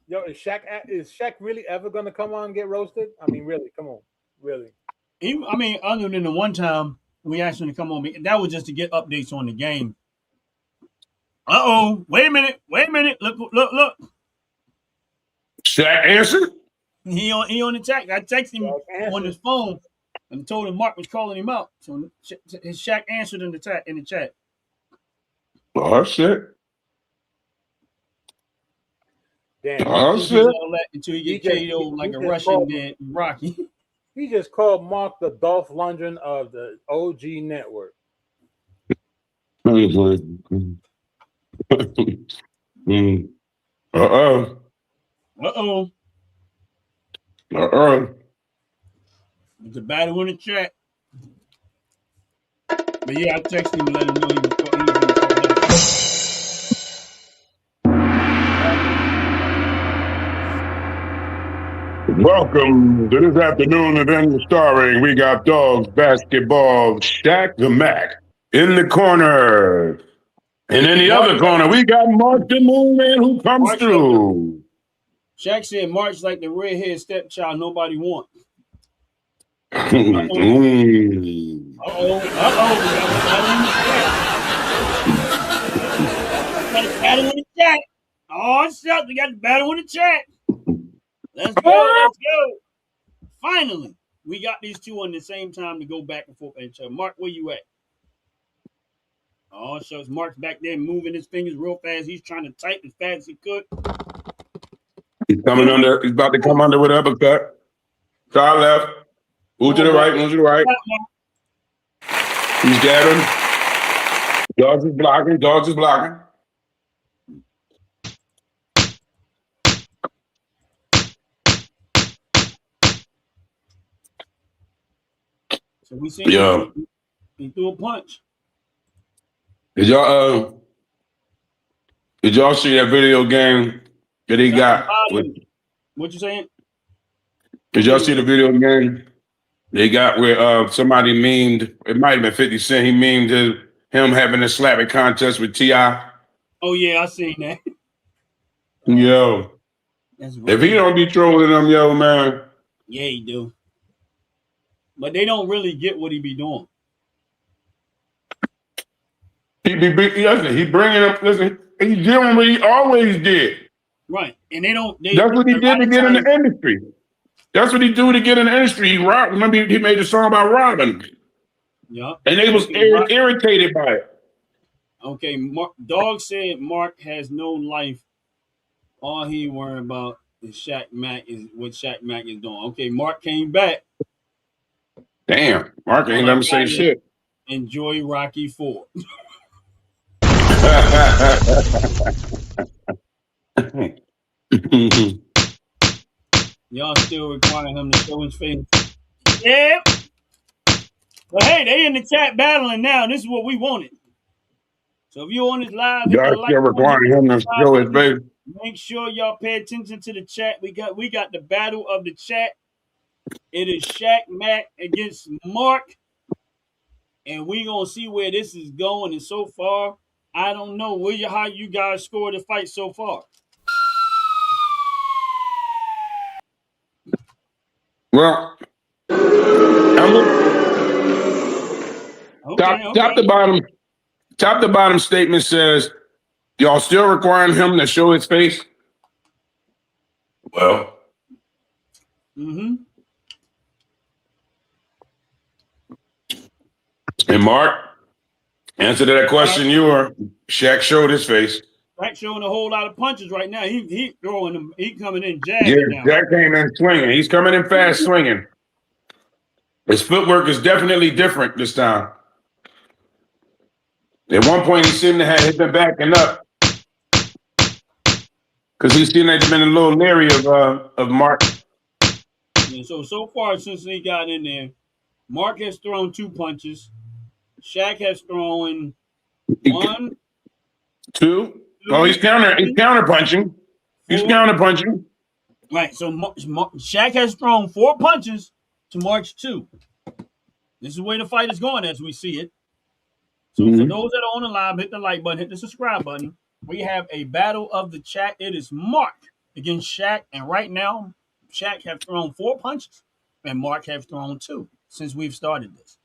Yo, is Shaq really ever gonna come on and get roasted? I mean, really, come on, really. Other than the one time we asked him to come on, that was just to get updates on the game. Wait a minute. Look. Shaq answered? He on the text. I texted him on his phone and told him Mark was calling him out. So his Shaq answered in the chat. Oh shit. Damn. Oh shit. All that until you get KO like a Russian did Rocky. He just called Mark the Dolph Lundgren of the OG network. Uh-oh. It's a battle in the chat. But yeah, I texted him and let him know he was going to call Welcome to this afternoon event starring We Got Dogs Basketball, Shaq the Mac in the corner. And in the other corner, we got Mark the Moon Man who comes through. Shaq said Mark's like the redhead stepchild nobody wants. Uh-oh. Got a battle in the chat. Oh, shucks, we got the battle in the chat. Let's go. Finally, we got these two on the same time to go back and forth at each other. Mark, where you at? Oh, shucks, Mark's back there moving his fingers real fast. He's trying to type as fast as he could. He's coming under. He's about to come under with an uppercut. Side left. Move to the right. Move to the right. He's gathering. Dogs is blocking. Dogs is blocking. So we see he threw a punch. Did y'all see that video game that he got? What you saying? Did y'all see the video game they got where somebody memed? It might have been 50 Cent. He memed him having a slapping contest with T.I. Oh yeah, I seen that. Yo, if he don't be trolling them, yo man. Yeah, he do. But they don't really get what he be doing. He bringing up. Listen, he's doing what he always did. Right, and that's what he did to get in the industry. That's what he do to get in the industry. He robbed. Remember, he made a song about robbing. Yeah, and they was irritated by it. Okay, Dog said Mark has no life All he worrying about is Shaq Mack is what Shaq Mack is doing. Okay, Mark came back. Damn, Mark ain't let me say shit. Enjoy Rocky 4. Y'all still requiring him to show his face. Yeah. But hey, they in the chat battling now. This is what we wanted. So if you're on this live, hit the Y'all like still button, requiring him to show his face. make sure y'all pay attention to the chat. We got the battle of the chat. It is Shaq Mack against Mark. And we gonna see where this is going. And so far, I don't know how you guys scored the fight so far. Well, top to bottom statement says, y'all still requiring him to show his face? Well. Mm-hmm. And Mark, answer to that question, Shaq showed his face. Shaq showing a whole lot of punches right now. He throwing them. He coming in jagged now. Shaq came in swinging. He's coming in fast swinging. His footwork is definitely different this time. At one point, he seemed to have been backing up because he seemed to have been a little leery of Mark. Yeah, so far since he got in there, Mark has thrown 2 punches. Shaq has thrown 1, 2. Oh, he's counterpunching. He's counterpunching. Right. So Shaq has thrown 4 punches to Mark's 2. This is where the fight is going as we see it. So for those that are on the live, hit the like button, hit the subscribe button. We have a battle of the chat. It is Mark against Shaq, and right now, Shaq have thrown 4 punches, and Mark have thrown 2 since we've started this.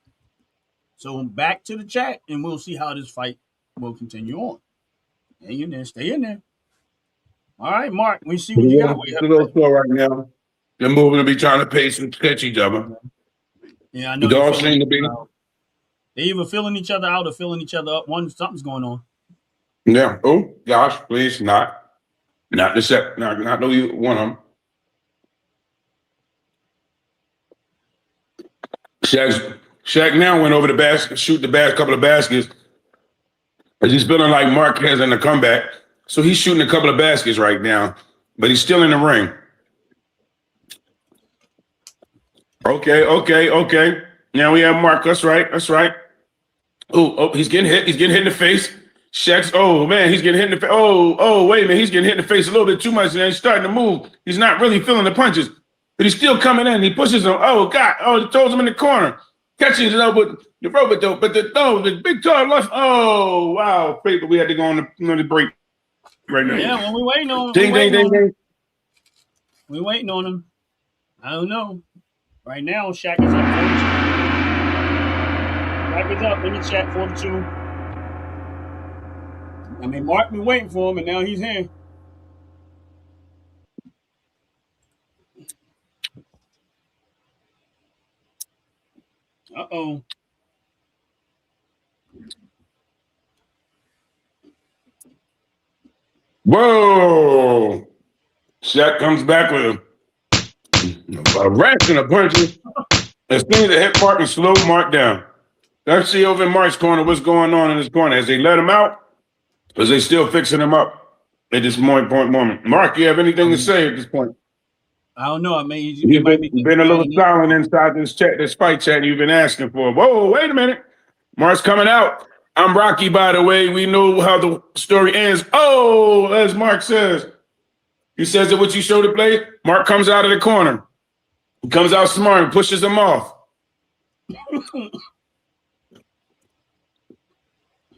So back to the chat, and we'll see how this fight will continue on. Hang in there, stay in there. All right, Mark, we see what you got. Right now, they're moving to be trying to pace and catch each other. Yeah, I know. The dogs seem to be. They either filling each other out or filling each other up. Something's going on. Yeah. Oh gosh, please not the set. Not no one of them. Shaq now went over the basket, shoot the couple of baskets. As he's feeling like Mark has in the comeback. So he's shooting a couple of baskets right now, but he's still in the ring. Okay. Now we have Mark. That's right. Oh, he's getting hit. He's getting hit in the face. Shaq's, oh man, he's getting hit in the face. Oh, wait a minute. He's getting hit in the face a little bit too much, and he's starting to move. He's not really feeling the punches, but he's still coming in. He pushes him. Oh, God. Oh, he throws him in the corner. Catching it up with the robot, though. But the big tall left. Oh, wow. Paper. We had to go on the break right now. Yeah, well, we waiting on him. Ding. We waiting on him. I don't know. Right now, Shaq is up 42. Shaq is up in the chat 42. I mean, Mark been waiting for him, and now he's here. Uh-oh. Whoa! Shaq comes back with a rack and a punches. As soon as they hit Mark and slow Mark down. Let's see over in Mark's corner what's going on in his corner. As they let him out, or is they still fixing him up at this moment? Mark, you have anything to say at this point? I don't know. I mean, you've been a little silent inside this fight chat you've been asking for. Whoa, wait a minute. Mark's coming out. I'm Rocky, by the way. We know how the story ends. Oh, as Mark says. He says that what you show to play, Mark comes out of the corner. He comes out smart and pushes him off.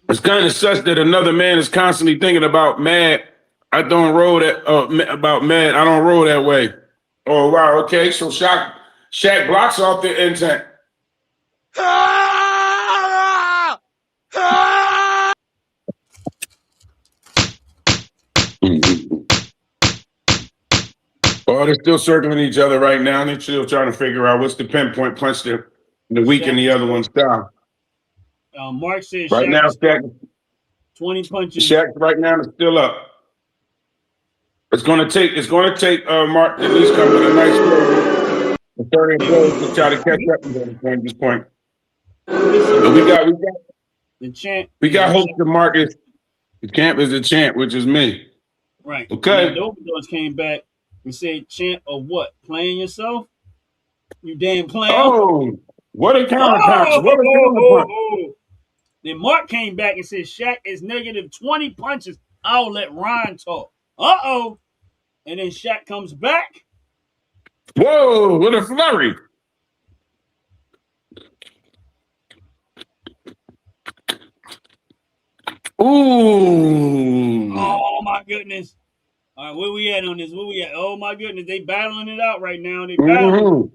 It's kind of such that another man is constantly thinking about Mad. I don't roll that about Mad. I don't roll that way. Oh wow, okay. So Shaq blocks off the intent. Oh, they're still circling each other right now. They're still trying to figure out what's the pinpoint punch to weaken the other one's down. Mark says right now, Shaq 20 punches. Shaq right now is still up. It's gonna take Mark at least come with a nice play. The third and goal to try to catch up with him at this point. But the champ. we got hope to Marcus. The champ is the champ, which is me. Right. Okay. And then the overdose came back and said, champ of what? Playing yourself? You damn clown. Oh, what a counterpunch. What a counterpunch. Then Mark came back and said, Shaq is negative 20 punches. I'll let Ryan talk. Uh-oh. And then Shaq comes back. Whoa, what a flurry. Ooh. Oh, my goodness. All right, where we at on this? Where we at? Oh, my goodness. They battling it out right now. They battling.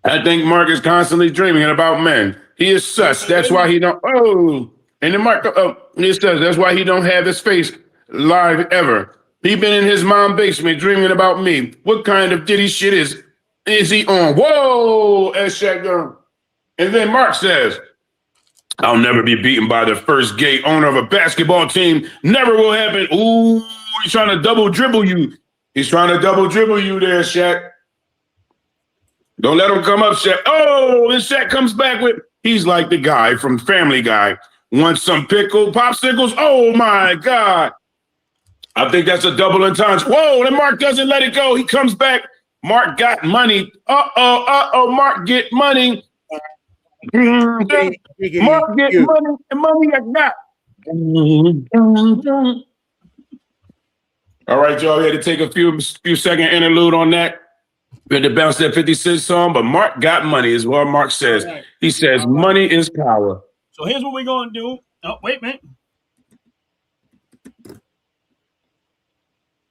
I think Mark is constantly dreaming about men. He is sus. That's why he don't. Oh, and then Mark, he says that's why he don't have his face live ever. He been in his mom's basement dreaming about me. What kind of diddy shit is he on? Whoa, as Shaq goes. And then Mark says, I'll never be beaten by the first gay owner of a basketball team. Never will happen. Ooh, he's trying to double dribble you. He's trying to double dribble you there, Shaq. Don't let him come up, Shaq. Oh, and Shaq comes back with, he's like the guy from Family Guy. Want some pickled popsicles? Oh, my God. I think that's a double entendre. Whoa, and Mark doesn't let it go. He comes back. Mark got money. Mark get money. Mark get money, and money I got. All right, y'all, we had to take a few second interlude on that. We had to bounce that 56 song, but Mark got money is what Mark says. Right. He says money is power. So here's what we're going to do. Oh, wait a minute.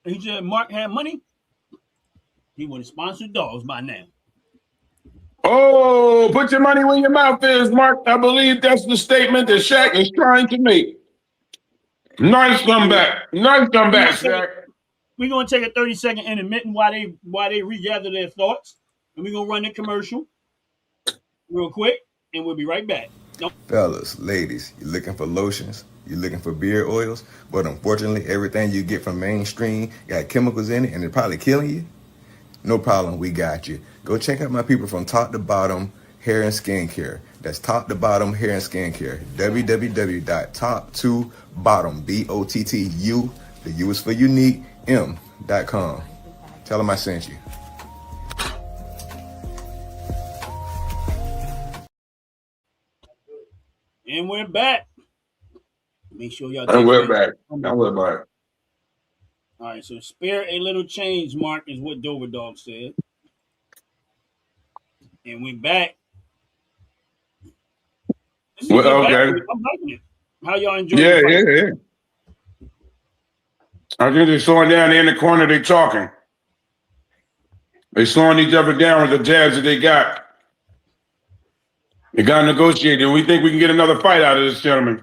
He said Mark had money. He would have sponsored dogs by now. Oh, put your money where your mouth is, Mark. I believe that's the statement that Shaq is trying to make. Nice comeback. Nice comeback, Shaq. We're going to take a 30-second intermittent while they regather their thoughts. And we're going to run the commercial real quick, and we'll be right back. Nope. Fellas, ladies, you looking for lotions? You looking for beard oils? But unfortunately, everything you get from mainstream got chemicals in it, and they're probably killing you? No problem, we got you. Go check out my people from Top to Bottom Hair and Skincare. That's Top to Bottom Hair and Skincare. www.top2bottom, BOTTU, the U is for unique, M.com. Tell them I sent you. And we're back. Make sure y'all. And we're back. All right, so spare a little change, Mark, is what Dover Dog said. And we're back. Well, okay. I'm liking it. How y'all enjoying it? Yeah. I think they're slowing down. They're in the corner. They're talking. They're slowing each other down with the jabs that they got. They got negotiated. We think we can get another fight out of this gentleman.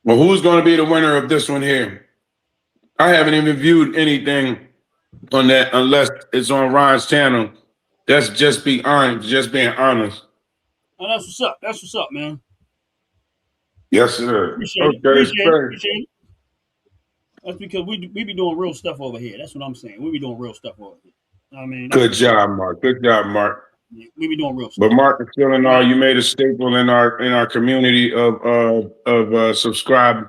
Well, who's going to be the winner of this one here? I haven't even viewed anything on that unless it's on Ron's channel. That's just being honest. Oh, that's what's up. That's what's up, man. Yes, sir. Appreciate it. That's because we be doing real stuff over here. That's what I'm saying. We be doing real stuff over here. I mean, good job, Mark. We be doing real stuff. But Mark is still in our. You made a staple in our community of subscribed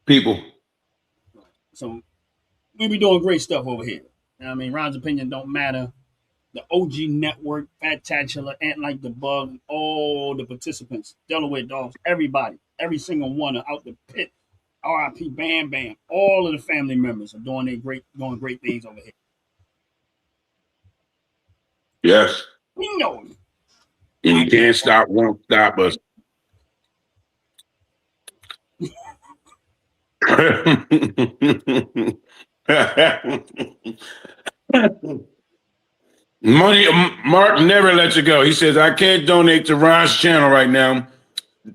people. So we be doing great stuff over here. I mean, Ron's opinion don't matter. The OG Network, Fat Tachula, Ant Like the Bug, all the participants, Delaware Dogs, everybody, every single one out the pit. R.I.P. Bam Bam. All of the family members are doing great things over here. Yes. We know it. And you can't stop, won't stop us. Money, Mark never lets you go. He says, I can't donate to Ron's channel right now.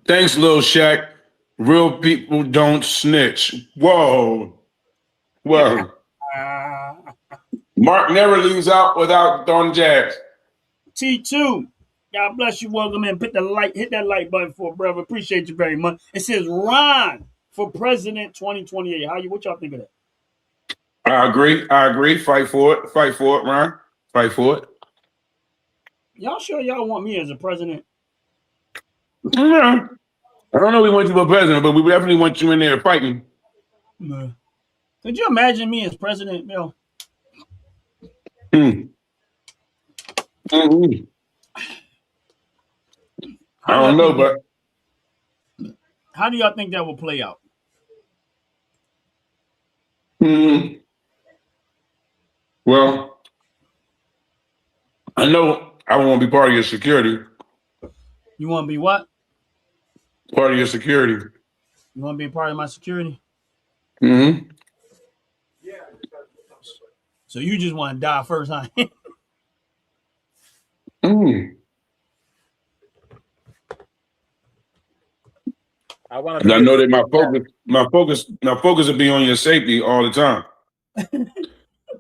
Thanks, Lil Shaq. Real people don't snitch. Whoa. Mark never leaves out without throwing jabs. T2, God bless you. Welcome in. Hit that like button for brother. Appreciate you very much. It says Ron for president 2028. What y'all think of that? I agree. Fight for it. Fight for it, Ron. Fight for it. Y'all sure y'all want me as a president? Yeah. I don't know we want you for president, but we definitely want you in there fighting. No. Could you imagine me as president, Bill? Mm. Mm-hmm. I don't know, but how do y'all think that will play out? Well, I know I want to be part of your security. You want to be what? Part of your security. You want to be a part of my security? Mm-hmm. So you just want to die first, huh? Mm. I want And I to. know that my focus will be on your safety all the time.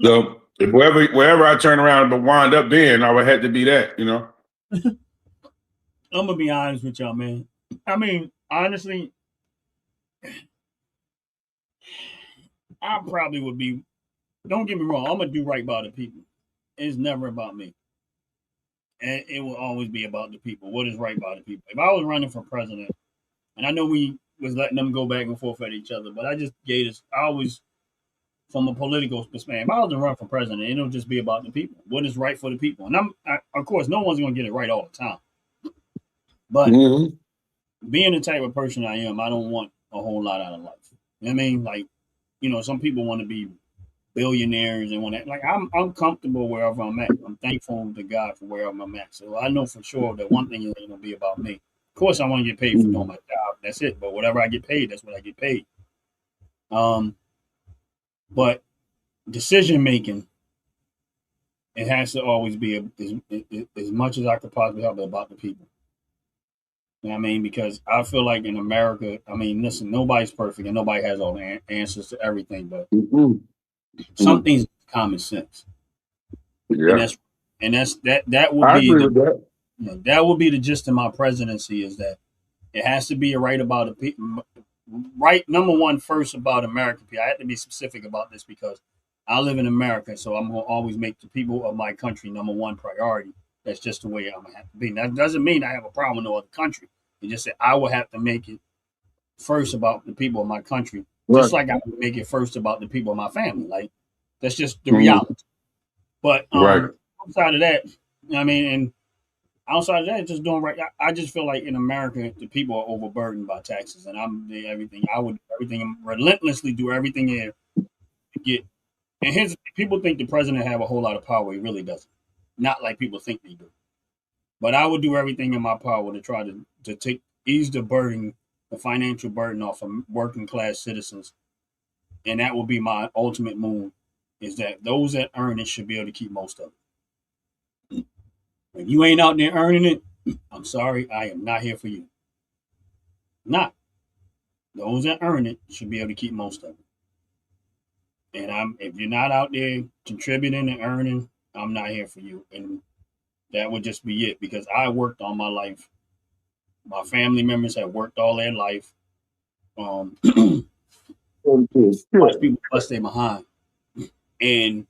So if wherever I turn around but wind up being, I would have to be that, you know. I'm gonna be honest with y'all, man. I mean, honestly, I probably would be. Don't get me wrong. I'm gonna do right by the people. It's never about me, and it will always be about the people. What is right by the people? If I was running for president, and I know we was letting them go back and forth at each other, but I just gave this. I always, from a political perspective, if I was to run for president, it'll just be about the people. What is right for the people? And of course, no one's gonna get it right all the time. But being the type of person I am, I don't want a whole lot out of life. You know what I mean? Like, some people want to be billionaires and want that. Like, I'm comfortable wherever I'm at. I'm thankful to God for wherever I'm at. So I know for sure that one thing ain't gonna be about me. Of course, I want to get paid for doing my job. That's it. But whatever I get paid, that's what I get paid. But decision making, it has to always be as much as I could possibly help about the people. You know what I mean? Because I feel like in America, I mean, listen, nobody's perfect and nobody has all the answers to everything, but some things are common sense. Yeah. And that will I be agree with that. That will be the gist of my presidency, is that it has to be right about the people. Right, number one, first about American people. I have to be specific about this because I live in America, so I'm gonna always make the people of my country number one priority. That's just the way I'm gonna have to be. That doesn't mean I have a problem with no other country. It just said I will have to make it first about the people of my country, just like I would make it first about the people of my family. Like, that's just the reality. But outside of that, I mean, and outside of that, just doing right. I just feel like in America, the people are overburdened by taxes, and I'm doing everything. I would do everything, relentlessly do everything here to get. And his people think the president have a whole lot of power. He really doesn't. Not like people think they do. But I would do everything in my power to try to ease the burden, the financial burden off of working class citizens, and that will be my ultimate move. Is that those that earn it should be able to keep most of it. If you ain't out there earning it, I'm sorry, I am not here for you. Not. Those that earn it should be able to keep most of it. And if you're not out there contributing and earning, I'm not here for you. And that would just be it, because I worked all my life. My family members have worked all their life. Most people bust their behind. And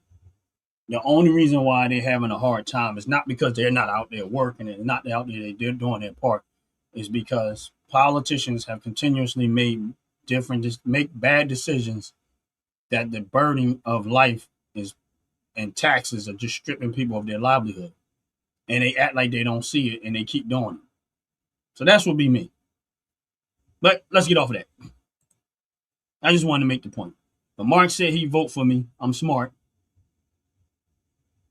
the only reason why they're having a hard time is not because they're not out there working and not out there they're doing their part. Is because politicians have continuously made make bad decisions, that the burden of life is and taxes are just stripping people of their livelihood. And they act like they don't see it and they keep doing it. So that's what be me. But let's get off of that. I just wanted to make the point. But Mark said he vote for me. I'm smart.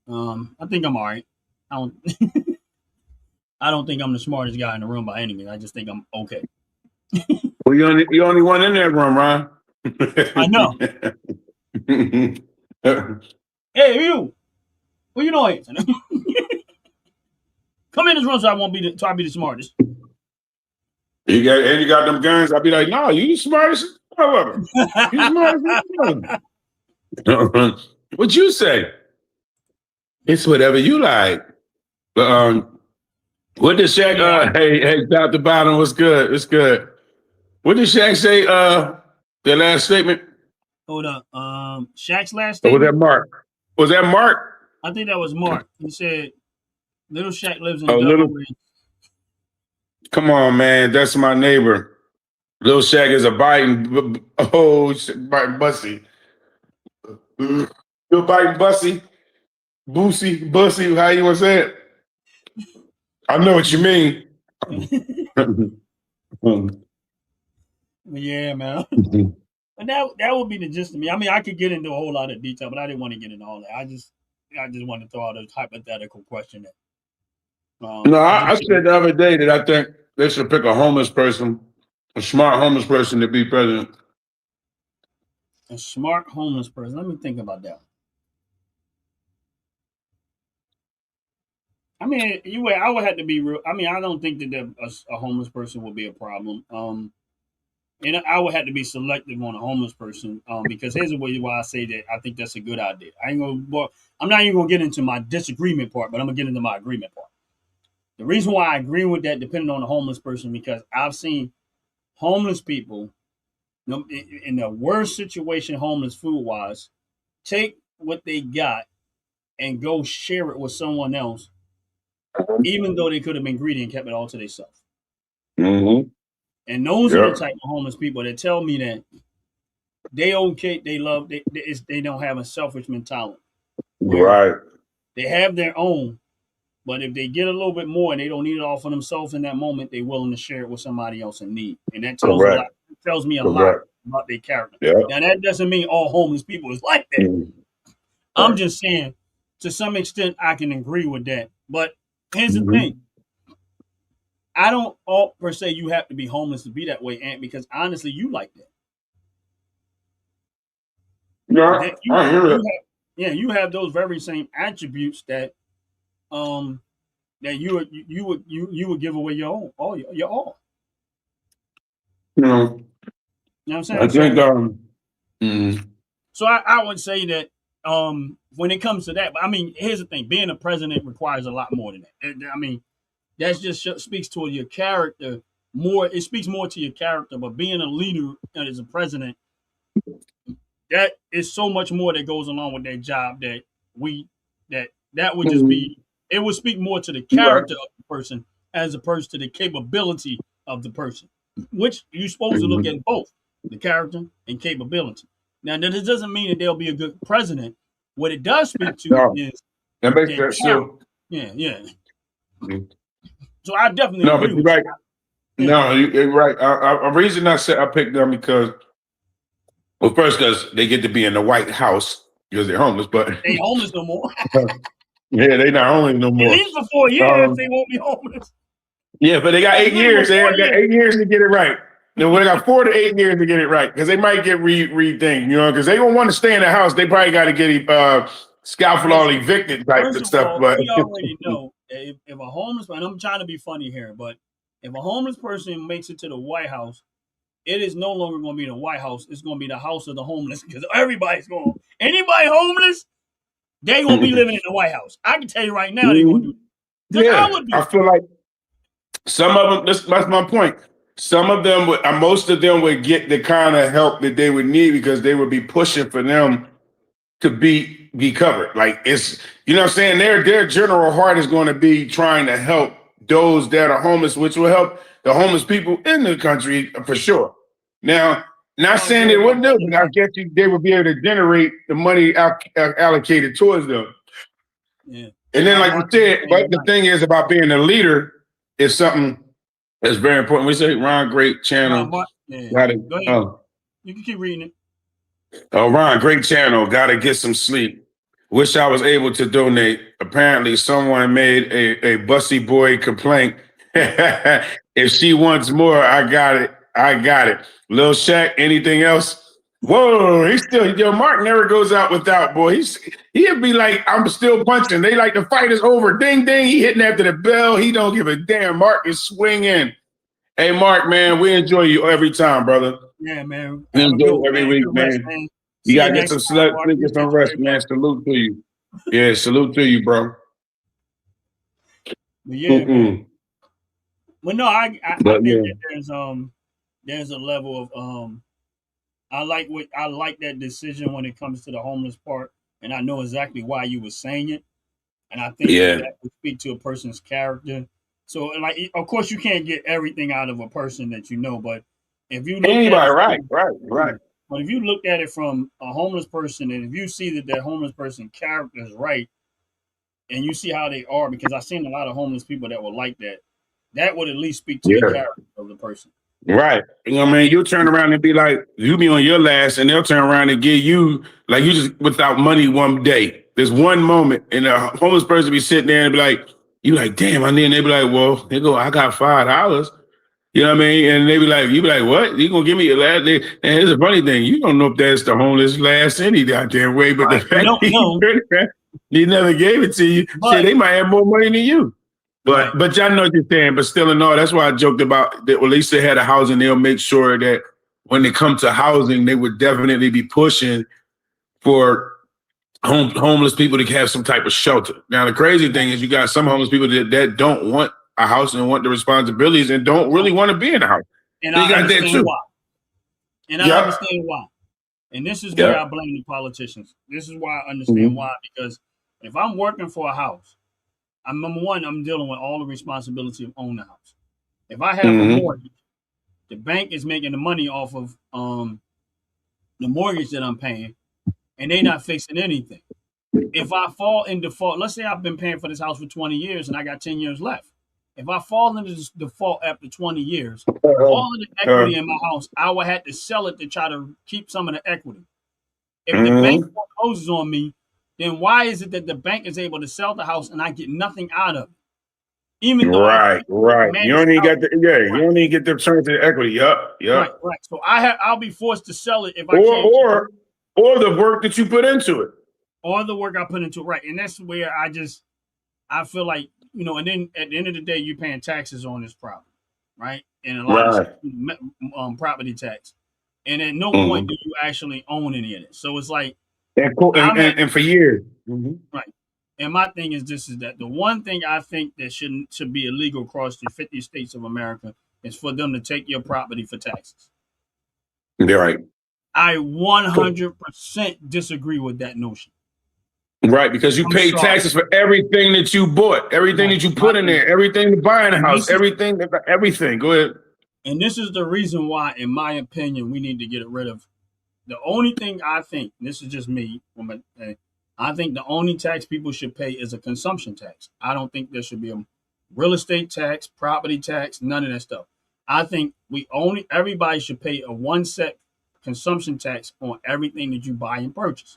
I think I'm all right. I don't I don't think I'm the smartest guy in the room by any means. I just think I'm okay. Well, you only one in that room, Ron. I know. Hey, you. What you doing? Come in this room so I won't be the smartest. You got them guns. I'll be like, no, you the smartest. However, you smartest. What you say? It's whatever you like. But what did Shaq? Hey, top to bottom, what's good? It's good. What did Shaq say? The last statement. Hold up. Shaq's last Or was that statement. Mark? Was that Mark? I think that was Mark. He said, "Little Shaq lives in Oh, little. Delaware." Come on, man. That's my neighbor. Little Shaq is a biting. Oh, biting bussy. You're biting bussy. Boosie, bussy. How you want to say it? I know what you mean. Yeah, man. But that would be the gist of me. I mean, I could get into a whole lot of detail, but I didn't want to get into all that. I just wanted to throw out a hypothetical question. No, I said the other day that I think they should pick a homeless person, a smart homeless person to be president. A smart homeless person. Let me think about that. I mean, I would have to be real. I mean, I don't think that a homeless person will be a problem. And I would have to be selective on a homeless person. Because here's the way why I say that I think that's a good idea. I'm not even gonna get into my disagreement part, but I'm gonna get into my agreement part. The reason why I agree with that, depending on the homeless person, because I've seen homeless people, in the worst situation, homeless food wise, take what they got and go share it with someone else, even though they could have been greedy and kept it all to themselves. Mm-hmm. And those are the type of homeless people that tell me that they don't have a selfish mentality. Right. They have their own, but if they get a little bit more and they don't need it all for themselves in that moment, they're willing to share it with somebody else in need. And that tells a lot. It tells me a lot about their character. Yeah. Now that doesn't mean all homeless people is like that. Mm-hmm. I'm just saying, to some extent, I can agree with that. But here's the thing. I don't per se you have to be homeless to be that way, Ant, because honestly, you like that. Yeah, I hear it. You have those very same attributes that that you would give away your all. You know what I'm saying? I think So I would say that when it comes to that, but I mean, here's the thing: being a president requires a lot more than that. I mean, that just speaks to your character more. It speaks more to your character, but being a leader and as a president, that is so much more that goes along with that job that would just be. It would speak more to the character of the person as opposed to the capability of the person, which you're supposed to look at both the character and capability. Now, that doesn't mean that they'll be a good president. What it does speak to is that makes sense too. Yeah. So I definitely No, agree but you're with right. you. No, you're right. A reason I said I picked them because, well, first because they get to be in the White House because they're homeless, but they homeless no more. Yeah, they not homeless no more. At least for 4 years, they won't be homeless. Yeah, but they got 8 years. They got 8 years to get it right. They got 4 to 8 years to get it right because they might get rethink, because they don't want to stay in the house. They probably got to get scaffold evicted type of stuff. All, but we already know that if a homeless, and I'm trying to be funny here, but if a homeless person makes it to the White House, it is no longer going to be the White House. It's going to be the house of the homeless because everybody's going. Anybody homeless, they going to be living in the White House. I can tell you right now, they're going to do. Yeah, I feel like some of them. That's my point. Some of them would, most of them would get the kind of help that they would need because they would be pushing for them to be covered. Like it's, what I'm saying? Their general heart is going to be trying to help those that are homeless, which will help the homeless people in the country for sure. Now, not saying they wouldn't do it, but I guess they would be able to generate the money allocated towards them. Yeah. And then, like you said, but the thing is about being a leader is something that's very important. We say Ron, great channel. Go ahead. You can keep reading it. Oh, Ron, great channel. Got to get some sleep. Wish I was able to donate. Apparently, someone made a Bussy Boy complaint. If she wants more, I got it. Lil Shaq, anything else? Whoa, he's still, Mark never goes out without, boy. He'd be like, I'm still punching. They like the fight is over. Ding, ding. He hitting after the bell. He don't give a damn. Mark is swinging. Hey, Mark, man, we enjoy you every time, brother. Yeah, man. We enjoy you every week, man. You got to get some sleep, get some rest, man. Salute to you. Yeah, salute to you, bro. But yeah, man. Well, no, I think that there's a level of I like that decision when it comes to the homeless part, and I know exactly why you were saying it, and I think Yeah. that would speak to a person's character. So, like, of course, you can't get everything out of a person that you know, but if you look at Anybody, it, right. but if you look at it from a homeless person, and if you see that homeless person character is right, and you see how they are, because I've seen a lot of homeless people that were like that, that would at least speak to the Yeah. character of the person. Right. You know what I mean? You'll turn around and be like, you be on your last, and they'll turn around and give you, like, you just without money one day. There's one moment, and a homeless person be sitting there and be like, you like, damn, I need, and they be like, well, they go, I got $5. You know what I mean? And they be like, you be like, what? You gonna give me your last day? And here's a funny thing, you don't know if that's the homeless last any goddamn way, but the Right. You fact don't know, he never gave it to you, shit, but they might have more money than you. right. But y'all know what you're saying. But still in all, that's why I joked about that. Well, at least they had a housing. They'll make sure that when they come to housing, they would definitely be pushing for homeless people to have some type of shelter. Now, the crazy thing is you got some homeless people that don't want a house and want the responsibilities and don't really want to be in a house. And So you I got that understand too. why. And I Yeah. understand why. And this is where Yeah. I blame the politicians. This is why I understand why. Because if I'm working for a house, I'm number one, I'm dealing with all the responsibility of owning the house. If I have a mortgage, the bank is making the money off of the mortgage that I'm paying, and they're not fixing anything. If I fall in default, let's say I've been paying for this house for 20 years and I got 10 years left. If I fall into this default after 20 years, all of the equity in my house, I would have to sell it to try to keep some of the equity. If the bank forecloses on me, then why is it that the bank is able to sell the house and I get nothing out of it? Even though Right. You don't even get right, you don't even get the return to the equity. Yup. right. So I'll be forced to sell it if I Or can't, or the work that you put into it. or the work I put into it. Right. And that's where I feel like, and then at the end of the day, you're paying taxes on this property, right? And a lot of property tax. And at no point do you actually own any of it. So it's like, And for years. right. And my thing is this: is that the one thing I think that should be illegal across the 50 states of America is for them to take your property for taxes. They're right. I 100% disagree with that notion. Right, because you pay taxes for everything that you bought, everything that you put in there, everything to buy in a house, everything. Go ahead. And this is the reason why, in my opinion, we need to get rid of. The only thing I think, this is just me, I think the only tax people should pay is a consumption tax. I don't think there should be a real estate tax, property tax, none of that stuff. I think everybody should pay a one set consumption tax on everything that you buy and purchase.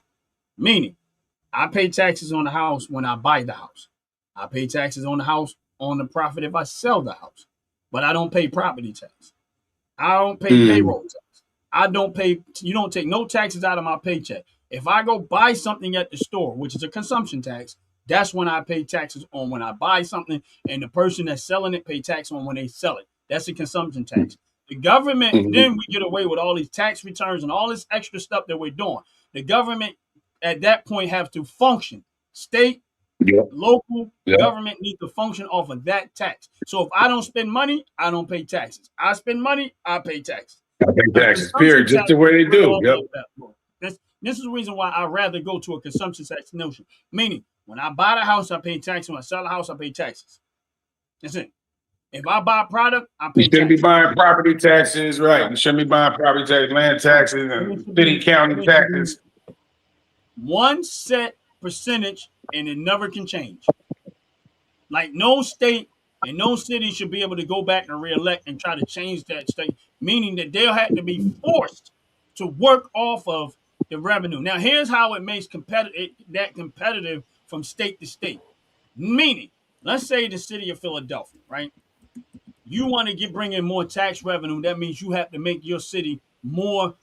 Meaning, I pay taxes on the house when I buy the house. I pay taxes on the house on the profit if I sell the house. But I don't pay property tax. I don't pay payroll tax. You don't take no taxes out of my paycheck. If I go buy something at the store, which is a consumption tax, that's when I pay taxes on when I buy something, and the person that's selling it pay tax on when they sell it. That's a consumption tax. The government, then we get away with all these tax returns and all this extra stuff that we're doing. The government at that point have to function. State, local government need to function off of that tax. So if I don't spend money, I don't pay taxes. I spend money, I pay taxes. I pay taxes, period. Just the way they do. This is the reason why I'd rather go to a consumption tax notion. Meaning, when I buy the house, I pay taxes. When I sell the house, I pay taxes. That's it. If I buy a product, I pay taxes. You shouldn't be buying property taxes, right? You shouldn't be buying property tax, land taxes, and city, county taxes. One set percentage, and it never can change. Like no state and no city should be able to go back and reelect and try to change that state, meaning that they'll have to be forced to work off of the revenue. Now, here's how it makes competitive from state to state. Meaning, let's say the city of Philadelphia, right? You want to bring in more tax revenue. That means you have to make your city more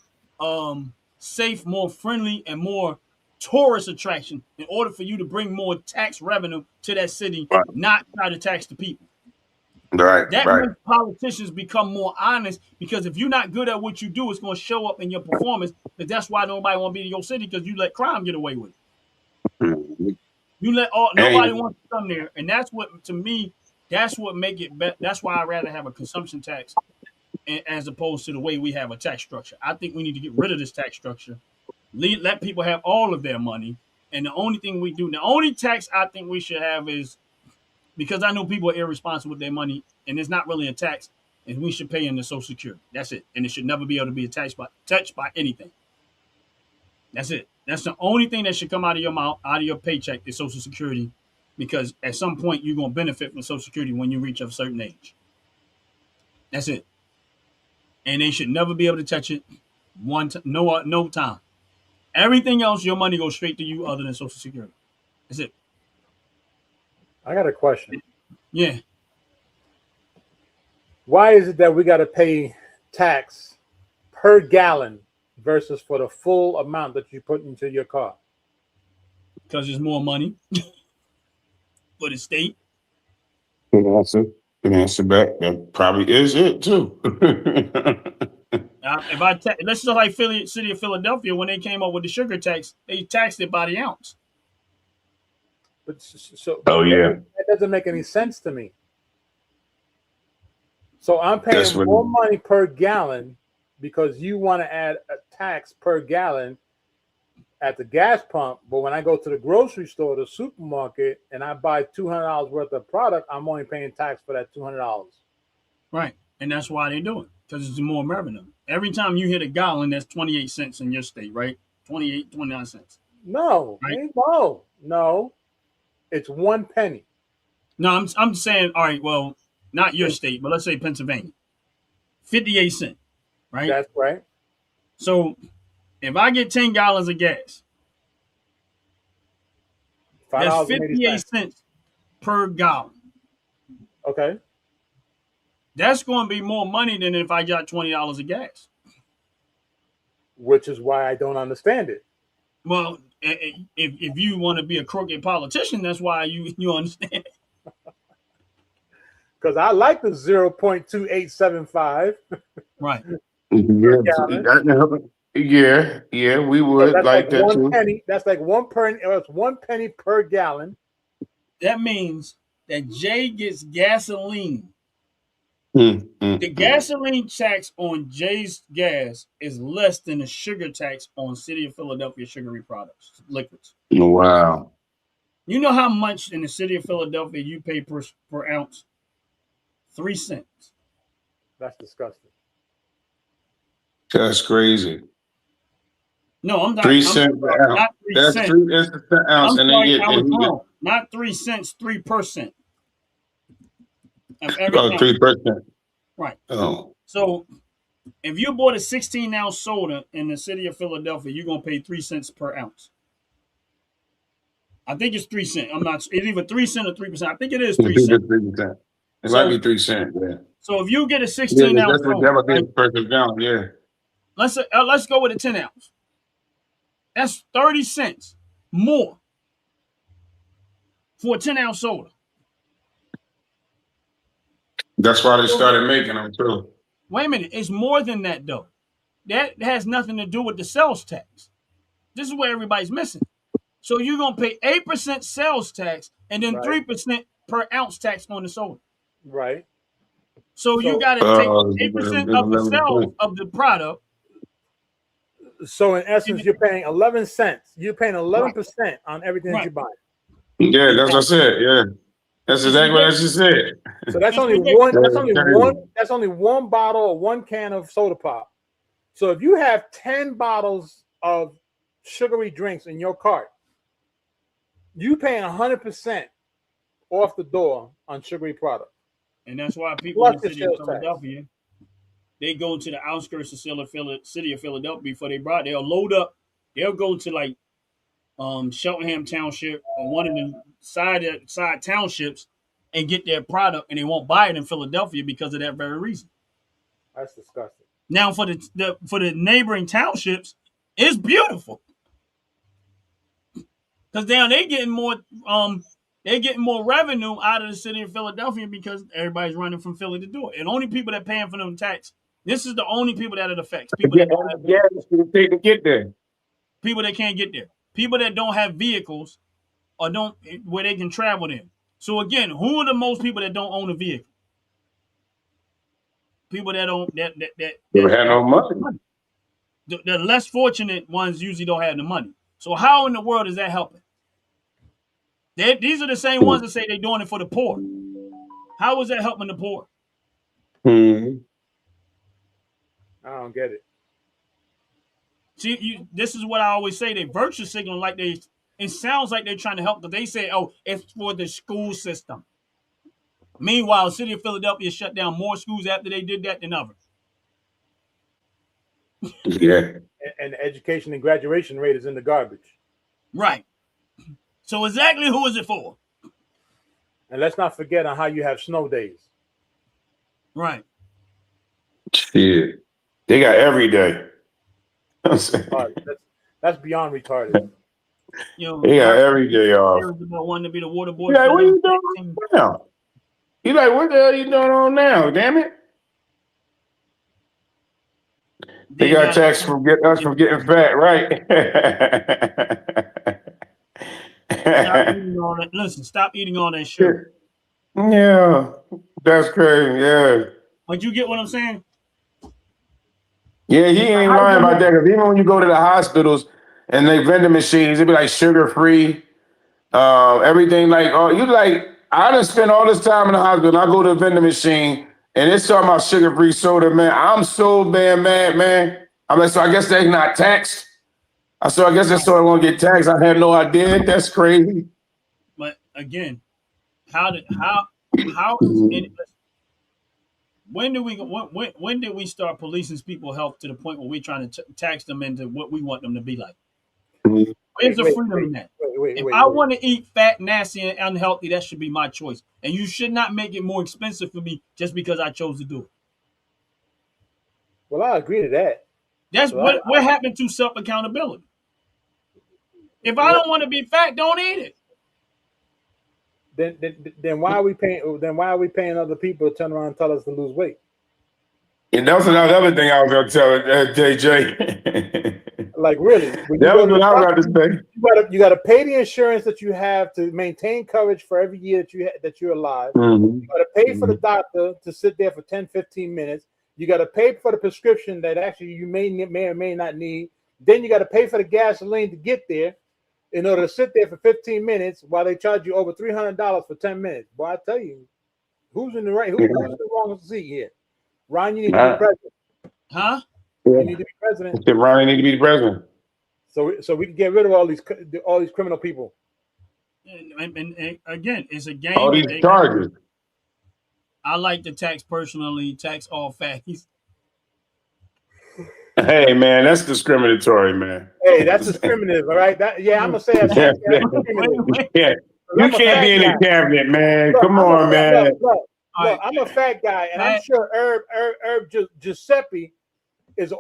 safe, more friendly, and more tourist attraction in order for you to bring more tax revenue to that city, not try to tax the people. That makes politicians become more honest, because if you're not good at what you do, it's going to show up in your performance. Because that's why nobody want to be in your city, because you let crime get away with it. You let nobody wants to come there, and that's what, to me, that's what make it better. That's why I'd rather have a consumption tax as opposed to the way we have a tax structure. I think we need to get rid of this tax structure. Let people have all of their money. And the only thing we do, the only tax I think we should have is, because I know people are irresponsible with their money, and it's not really a tax, and we should pay into Social Security. That's it. And it should never be able to be touched by anything. That's it. That's the only thing that should come out of your mouth, out of your paycheck, is Social Security, because at some point you're gonna benefit from Social Security when you reach a certain age. That's it. And they should never be able to touch it no time. Everything else, your money goes straight to you other than Social Security. That's it. I got a question. Yeah. Why is it that we got to pay tax per gallon versus for the full amount that you put into your car? Because there's more money for the state. Good answer back. That probably is it too. Let's just like City of Philadelphia, when they came up with the sugar tax, they taxed it by the ounce. But Oh, yeah. that doesn't make any sense to me. So I'm paying more money per gallon because you want to add a tax per gallon at the gas pump. But when I go to the grocery store, the supermarket, and I buy $200 worth of product, I'm only paying tax for that $200. Right. And that's why they do it, because it's more revenue. Every time you hit a gallon, that's 28 cents in your state, right? 28, 29 cents. No, right? No. It's 1 penny. No, I'm saying, all right, well, not your state, but let's say Pennsylvania. 58 cents, right? That's right. So if I get 10 gallons of gas, that's 58 cents per gallon. Okay. That's going to be more money than if I got $20 of gas. Which is why I don't understand it. Well, if you want to be a crooked politician, that's why you understand. Because I like the 0.2875. Right. Yeah, we would so like that 1 too. penny. That's like 1 penny. It's 1 penny per gallon. That means that Jay gets gasoline. The gasoline tax on Jay's gas is less than the sugar tax on City of Philadelphia sugary products, liquids. Wow. You know how much in the City of Philadelphia you pay per ounce? 3 cents. That's disgusting. That's crazy. No, I'm not. 3 cents per ounce. Not 3 That's cents. 3 cents per ounce. I'm sorry, I was wrong. Not 3 cents, 3%. Of every 3%. Right. Oh. So if you bought a 16-ounce soda in the City of Philadelphia, you're going to pay 3 cents per ounce. I think it's 3 cents. I'm not. It's either 3 cents or 3%. I think it is 3 cents. It might be 3 cents. Yeah. So if you get a 16-ounce soda, right? Per gallon, yeah. Let's go with a 10-ounce. That's 30 cents more for a 10-ounce soda. That's why they started making them too. Wait a minute. It's more than that, though. That has nothing to do with the sales tax. This is where everybody's missing. So you're going to pay 8% sales tax and then 3% per ounce tax on the soda. Right. So you got to take 8% of the sales of the product. So in essence, you're paying 11 cents. You're paying 11% on everything that you buy. Yeah, that's what I said. Yeah. That's exactly what I just said. So that's only one. That's only one bottle or 1 can of soda pop. So if you have 10 bottles of sugary drinks in your cart, you paying 100% off the door on sugary products. And that's why people in the City of Philadelphia, they go to the outskirts of City of Philadelphia before they brought. They'll load up. They'll go to like Cheltenham Township or one of the side townships and get their product, and they won't buy it in Philadelphia because of that very reason. That's disgusting. Now for the neighboring townships, it's beautiful because now they're getting more revenue out of the City of Philadelphia because everybody's running from Philly to do it. And only people that paying for them tax. This is the only people that it affects. People that don't have vehicles. People get there. People that can't get there. People that don't have vehicles or don't where they can travel in. So again, who are the most people that don't own a vehicle? People that don't Never had no money. The less fortunate ones usually don't have the money. So how in the world is that helping? These are the same ones that say they're doing it for the poor. How is that helping the poor? Hmm. I don't get it. See, this is what I always say. They virtue signal like it sounds like they're trying to help, but they say, oh, it's for the school system. Meanwhile, the city of Philadelphia shut down more schools after they did that than others. Yeah. And the education and graduation rate is in the garbage. Right. So exactly who is it for? And let's not forget on how you have snow days. Right. Shit. They got every day. That's beyond retarded. You know, They got every day off. about wanting to be the water boy. You like, what are you doing now? You like, what the hell are you doing on now? Damn it. They got taxed from getting fat, right? Stop eating all that. Listen, stop eating all that sugar. Yeah, that's crazy. Yeah. But you get what I'm saying? Yeah, he ain't lying about that. Because even when you go to the hospitals and they vending machines, it be like sugar free, everything like. Oh, you like. I done spent all this time in the hospital. I go to the vending machine and it's talking about sugar free soda, man. I'm so damn mad, man. I'm like, so I guess they're not taxed. So I guess that's so I won't get taxed. I had no idea. That's crazy. But again, how is it? When did we start policing people's health to the point where we're trying to tax them into what we want them to be like? Where's the freedom in that? If I want to eat fat, nasty, and unhealthy, that should be my choice. And you should not make it more expensive for me just because I chose to do it. Well, I agree to that. That's what happened to self accountability. If I don't want to be fat, don't eat it. Then why are we paying? Then why are we paying other people to turn around and tell us to lose weight? And that's another thing I was going to tell JJ. Like really, that was what I was about to say. You got to pay the insurance that you have to maintain coverage for every year that you're alive. Mm-hmm. You got to pay for the doctor to sit there for 10, 15 minutes. You got to pay for the prescription that actually you may or may not need. Then you got to pay for the gasoline to get there in order to sit there for 15 minutes while they charge you over $300 for 10 minutes. Boy, I tell you, who's in the right? Who's in the wrong seat here? Ron, you need to be president. Huh? You need to be president. Ron need to be the president. So we can get rid of all these criminal people. And again, it's a game. All these charges. I like to tax personally, tax all fatties. Hey man, that's discriminatory, man. Hey, that's discriminative, all right? I'm gonna say that's discriminative. Yeah. You can't be in the cabinet, man. Come on, man. Look, I'm a fat guy, and I'm sure Herb Giuseppe is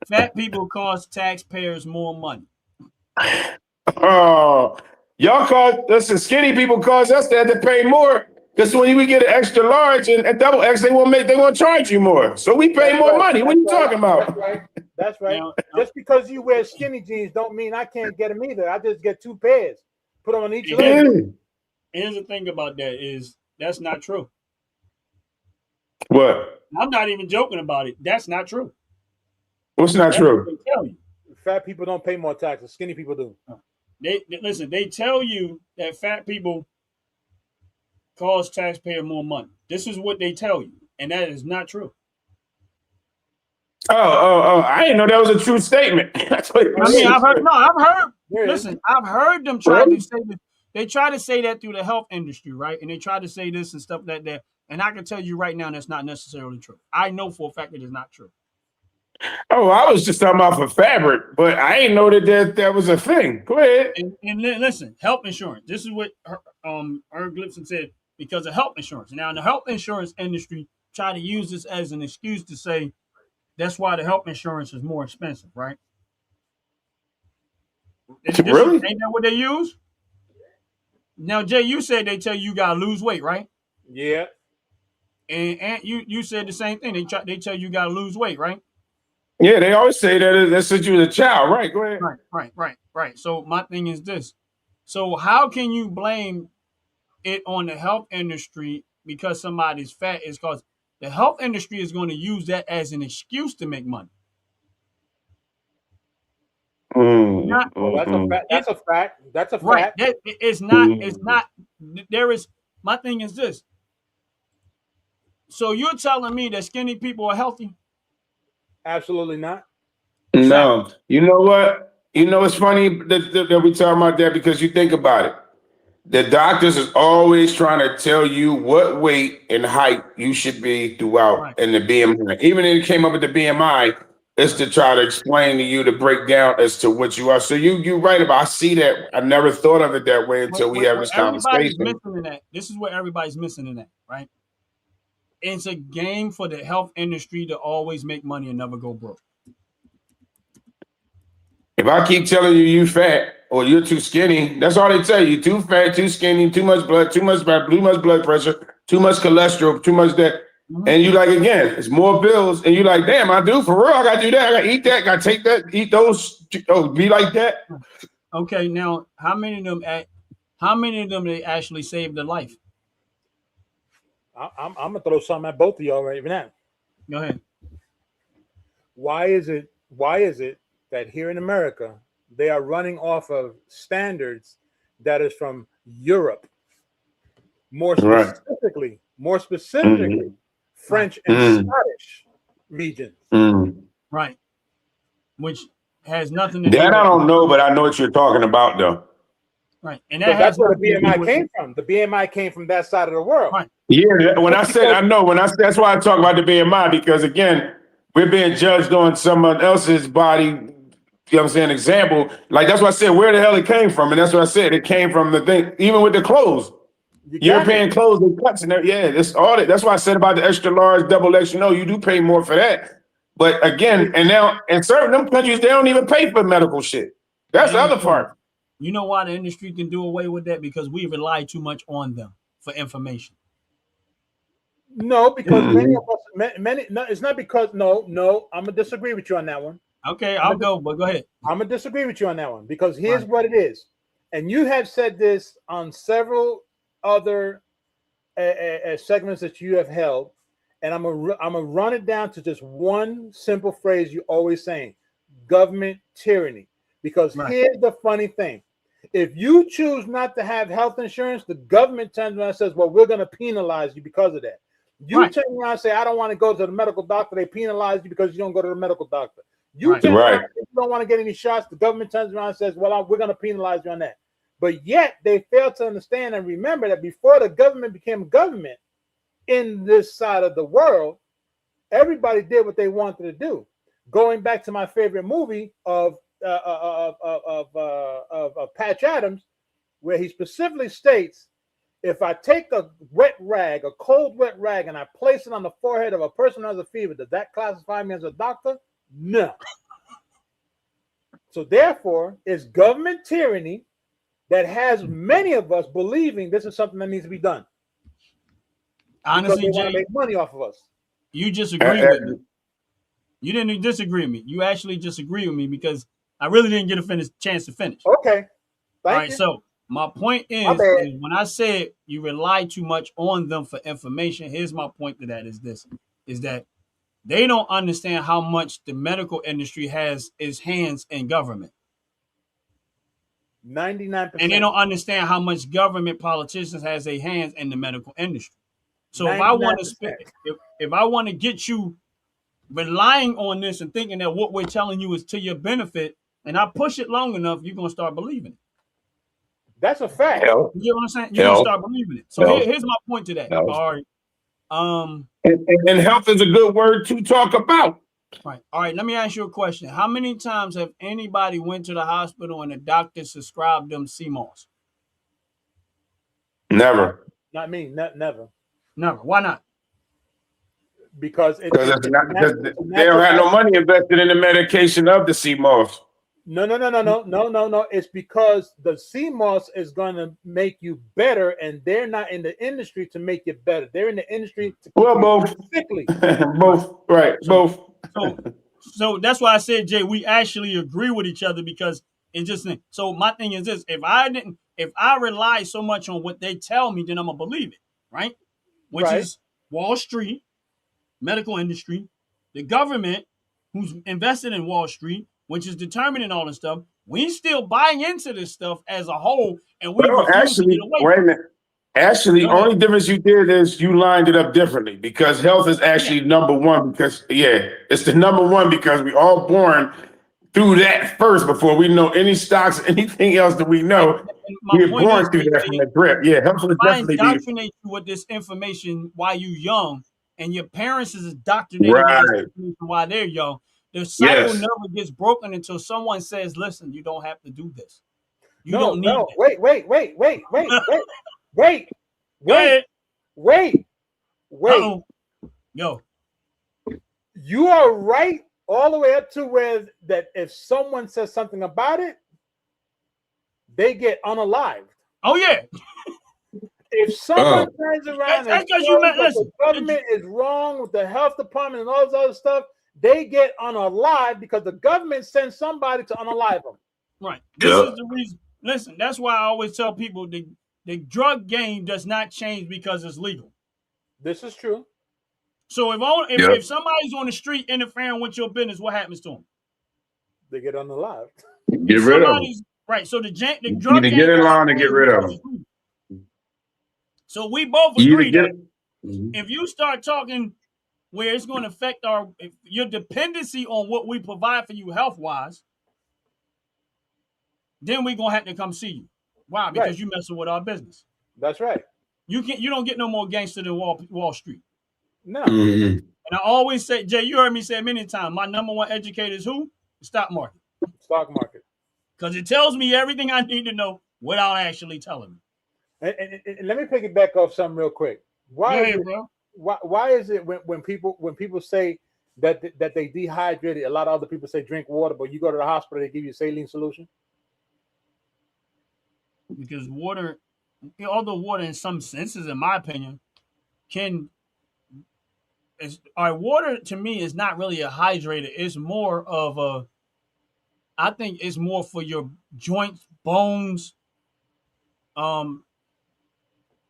fat people cost taxpayers more money. Oh, y'all listen, skinny people cause us to have to pay more. Because when we get an extra large and a double X, they won't charge you more. So we pay more money. What are you talking about? That's right. Just because you wear skinny jeans don't mean I can't get them either. I just get 2 pairs. Put them on each leg. Here's the thing about that is that's not true. What? I'm not even joking about it. That's not true. What's not true? They tell you. Fat people don't pay more taxes. Skinny people do. Listen, they tell you that fat people cost taxpayer more money. This is what they tell you, and that is not true. Oh! I didn't know that was a true statement. I've heard. Listen, I've heard them try to say that. They try to say that through the health industry, right? And they try to say this and stuff like that. And I can tell you right now, that's not necessarily true. I know for a fact that it's not true. Oh, I was just talking about for fabric, but I didn't know that was a thing. Go ahead. And listen, health insurance. This is what Herb Glipson said because of health insurance. Now, in the health insurance industry, try to use this as an excuse to say that's why the health insurance is more expensive, right? Really? Ain't that what they use? Now, Jay, you said they tell you gotta lose weight, right? Yeah. And you said the same thing. They tell you gotta lose weight, right? Yeah, they always say that since you was a child, right? Go ahead. Right. So my thing is this. So how can you blame it on the health industry because somebody's fat is because the health industry is going to use that as an excuse to make money. Not, Well, that's a fact. That's a fact. That's a right. fact. That it's not. It's not. There is. My thing is this. So you're telling me that skinny people are healthy? Absolutely not. No. You know what? You know it's funny that we talking about that because you think about it. The doctors is always trying to tell you what weight and height you should be throughout Right. in the BMI. Even if it came up with the BMI, it's to try to explain to you to break down as to what you are. So you're right about. I see that. I never thought of it that way until we have this Everybody's conversation. missing in that. This is what everybody's missing in that, right? It's a game for the health industry to always make money and never go broke. If I keep telling you fat or you're too skinny, that's all they tell you. Too fat, too skinny, too much blood, too much blood pressure, too much cholesterol, too much that. And you like, again, it's more bills. And you like, damn, I do for real. I gotta do that. I gotta eat that. I gotta take that, eat those. Oh, be like that. Okay, now how many of them they actually saved their life? I'm gonna throw something at both of y'all right now. Go ahead. Why is it that here in America they are running off of standards that is from Europe? More specifically, French and Scottish regions. Right. Which has nothing to do That with I don't know, but I know what you're talking about though. Right. And that's where the BMI came from. The BMI came from that side of the world. Right. Yeah, when I said I know, that's why I talk about the BMI, because again, we're being judged on someone else's body. You know what I'm saying? Example. Like that's why I said where the hell it came from. And that's what I said. It came from the thing, even with the clothes. European clothes and cuts and yeah, that's all that. That's why I said about the extra large, double X. You know, you do pay more for that. But again, and now in certain them countries, they don't even pay for medical shit. That's the other part. You know why the industry can do away with that? Because we rely too much on them for information. No, because many of us, no, it's not because, no, I'm going to disagree with you on that one. Okay, I'll go, but go ahead. I'm going to disagree with you on that one because here's what it is. And you have said this on several other segments that you have held. And I'm gonna run it down to just one simple phrase you're always saying: government tyranny. Because here's the funny thing: if you choose not to have health insurance, the government turns around and says, "Well, we're going to penalize you because of that." You turn around and say, "I don't want to go to the medical doctor." They penalize you because you don't go to the medical doctor. You turn around and say, you don't want to get any shots. The government turns around and says, "Well, we're going to penalize you on that." But yet they fail to understand and remember that before the government became government in this side of the world, everybody did what they wanted to do. Going back to my favorite movie of Patch Adams, where he specifically states, if I take a cold wet rag, and I place it on the forehead of a person who has a fever, does that classify me as a doctor? No. So therefore, it's government tyranny that has many of us believing this is something that needs to be done. Honestly, Jay, want to make money off of us. You disagree with me. You didn't disagree with me. You actually disagree with me because I really didn't get a chance to finish. Okay. All right. So my point is when I said you rely too much on them for information, here's my point to that is that they don't understand how much the medical industry has its hands in government. 99%. And they don't understand how much government politicians has their hands in the medical industry. So 99%. if I want to get you relying on this and thinking that what we're telling you is to your benefit, and I push it long enough, you're gonna start believing it. That's a fact. You know what I'm saying? You're gonna start believing it. So here's my point to that. All right. And health is a good word to talk about. Right. All right. Let me ask you a question. How many times have anybody went to the hospital and the doctor prescribed them CMOS? Never. Not me. Never. Never. Why not? Because they don't have no money invested in the medication of the CMOS. No. It's because the CMOS is going to make you better, and they're not in the industry to make you better. They're in the industry to both. Sickly. Both. Right. Both. So that's why I said, Jay, we actually agree with each other because it's just so my thing is this: if I rely so much on what they tell me, then I'm gonna believe it, right? Which is Wall Street, medical industry, the government, who's invested in Wall Street, which is determining all this stuff. We still buying into this stuff as a whole, and we Well, refuse to get actually, away wait a from it. minute. Actually, Go ahead. only difference you did is you lined it up differently because health is actually number one. Because it's the number one because we all born through that first before we know any stocks, anything else that we know. And my We're point born is, through that from the drip. Yeah, health would I definitely be indoctrinate you with this information while you young, and your parents is indoctrinated with this right. information while they're young. The cycle Yes. never gets broken until someone says, "Listen, you don't have to do this. You No, don't need no. this." Wait. Uh-oh. Yo, You are right all the way up to where that if someone says something about it, they get unalived. oh yeah, If someone turns around that's and because says you meant. that Listen, the government is wrong with the health department and all this other stuff, they get unalived because the government sends somebody to unalive them. right. This Yeah. is the reason. Listen, that's why I always tell people the drug game does not change because it's legal. This is true. So if somebody's on the street interfering with your business, what happens to them? They get unalived. Get rid of them. Right. So the drug Either game get in line or get rid of them. So we both agree that if you start talking where it's going to affect your dependency on what we provide for you health wise, then we're gonna have to come see you. Why? Because you messing with our business. That's right. You don't get no more gangster than Wall Street. No. Mm-hmm. And I always say, Jay, you heard me say many times, my number one educator is who? The stock market. Stock market. Because it tells me everything I need to know without actually telling me. And let me pick it back off something real quick. Why is it when people say that they dehydrated, a lot of other people say drink water, but you go to the hospital, they give you a saline solution? Because water, although water in some senses, in my opinion, water to me is not really a hydrator. It's more of I think it's more for your joints, bones,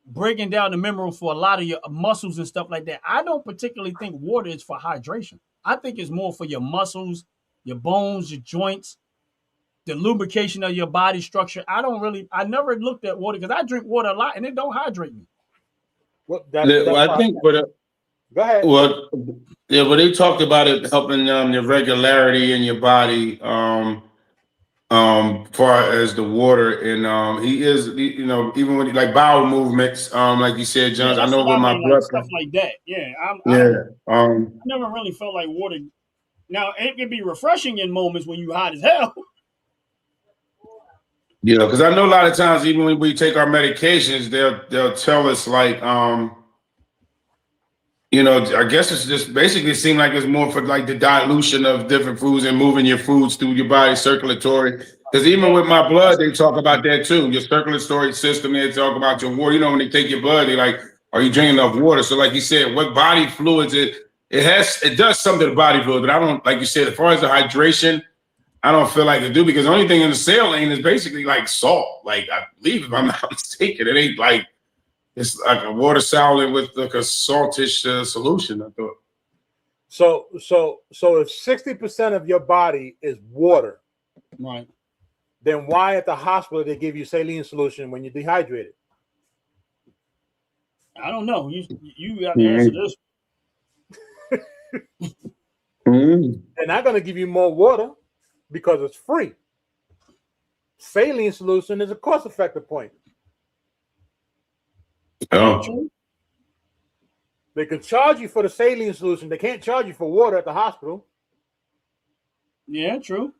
breaking down the mineral for a lot of your muscles and stuff like that. I don't particularly think water is for hydration. I think it's more for your muscles, your bones, your joints, the lubrication of your body structure. I never looked at water because I drink water a lot and it don't hydrate me. Well, I think, go ahead. Well, yeah, but they talked about it helping the regularity in your body, far as the water, and he is, even when like bowel movements, like you said, John. I know with my blood stuff like that. Yeah, I never really felt like water. Now it can be refreshing in moments when you hot as hell. Yeah, because I know a lot of times, even when we take our medications, they'll tell us like, I guess it's just basically seem like it's more for like the dilution of different foods and moving your foods through your body circulatory. Because even with my blood, they talk about that too. Your circulatory system, they talk about your water. When they take your blood, they like, are you drinking enough water? So like you said, what body fluids it does something to the body fluid, but I don't, like you said, as far as the hydration, I don't feel like it do, because the only thing in the saline is basically like salt. Like I believe, if I'm not mistaken, it ain't like, it's like a water salad with like a saltish solution, I thought. So if 60% of your body is water, right, then why at the hospital they give you saline solution when you're dehydrated? I don't know. You got to answer this. They're not going to give you more water because it's free. Saline solution is a cost-effective point. Oh. They can charge you for the saline solution. They can't charge you for water at the hospital. Yeah, true.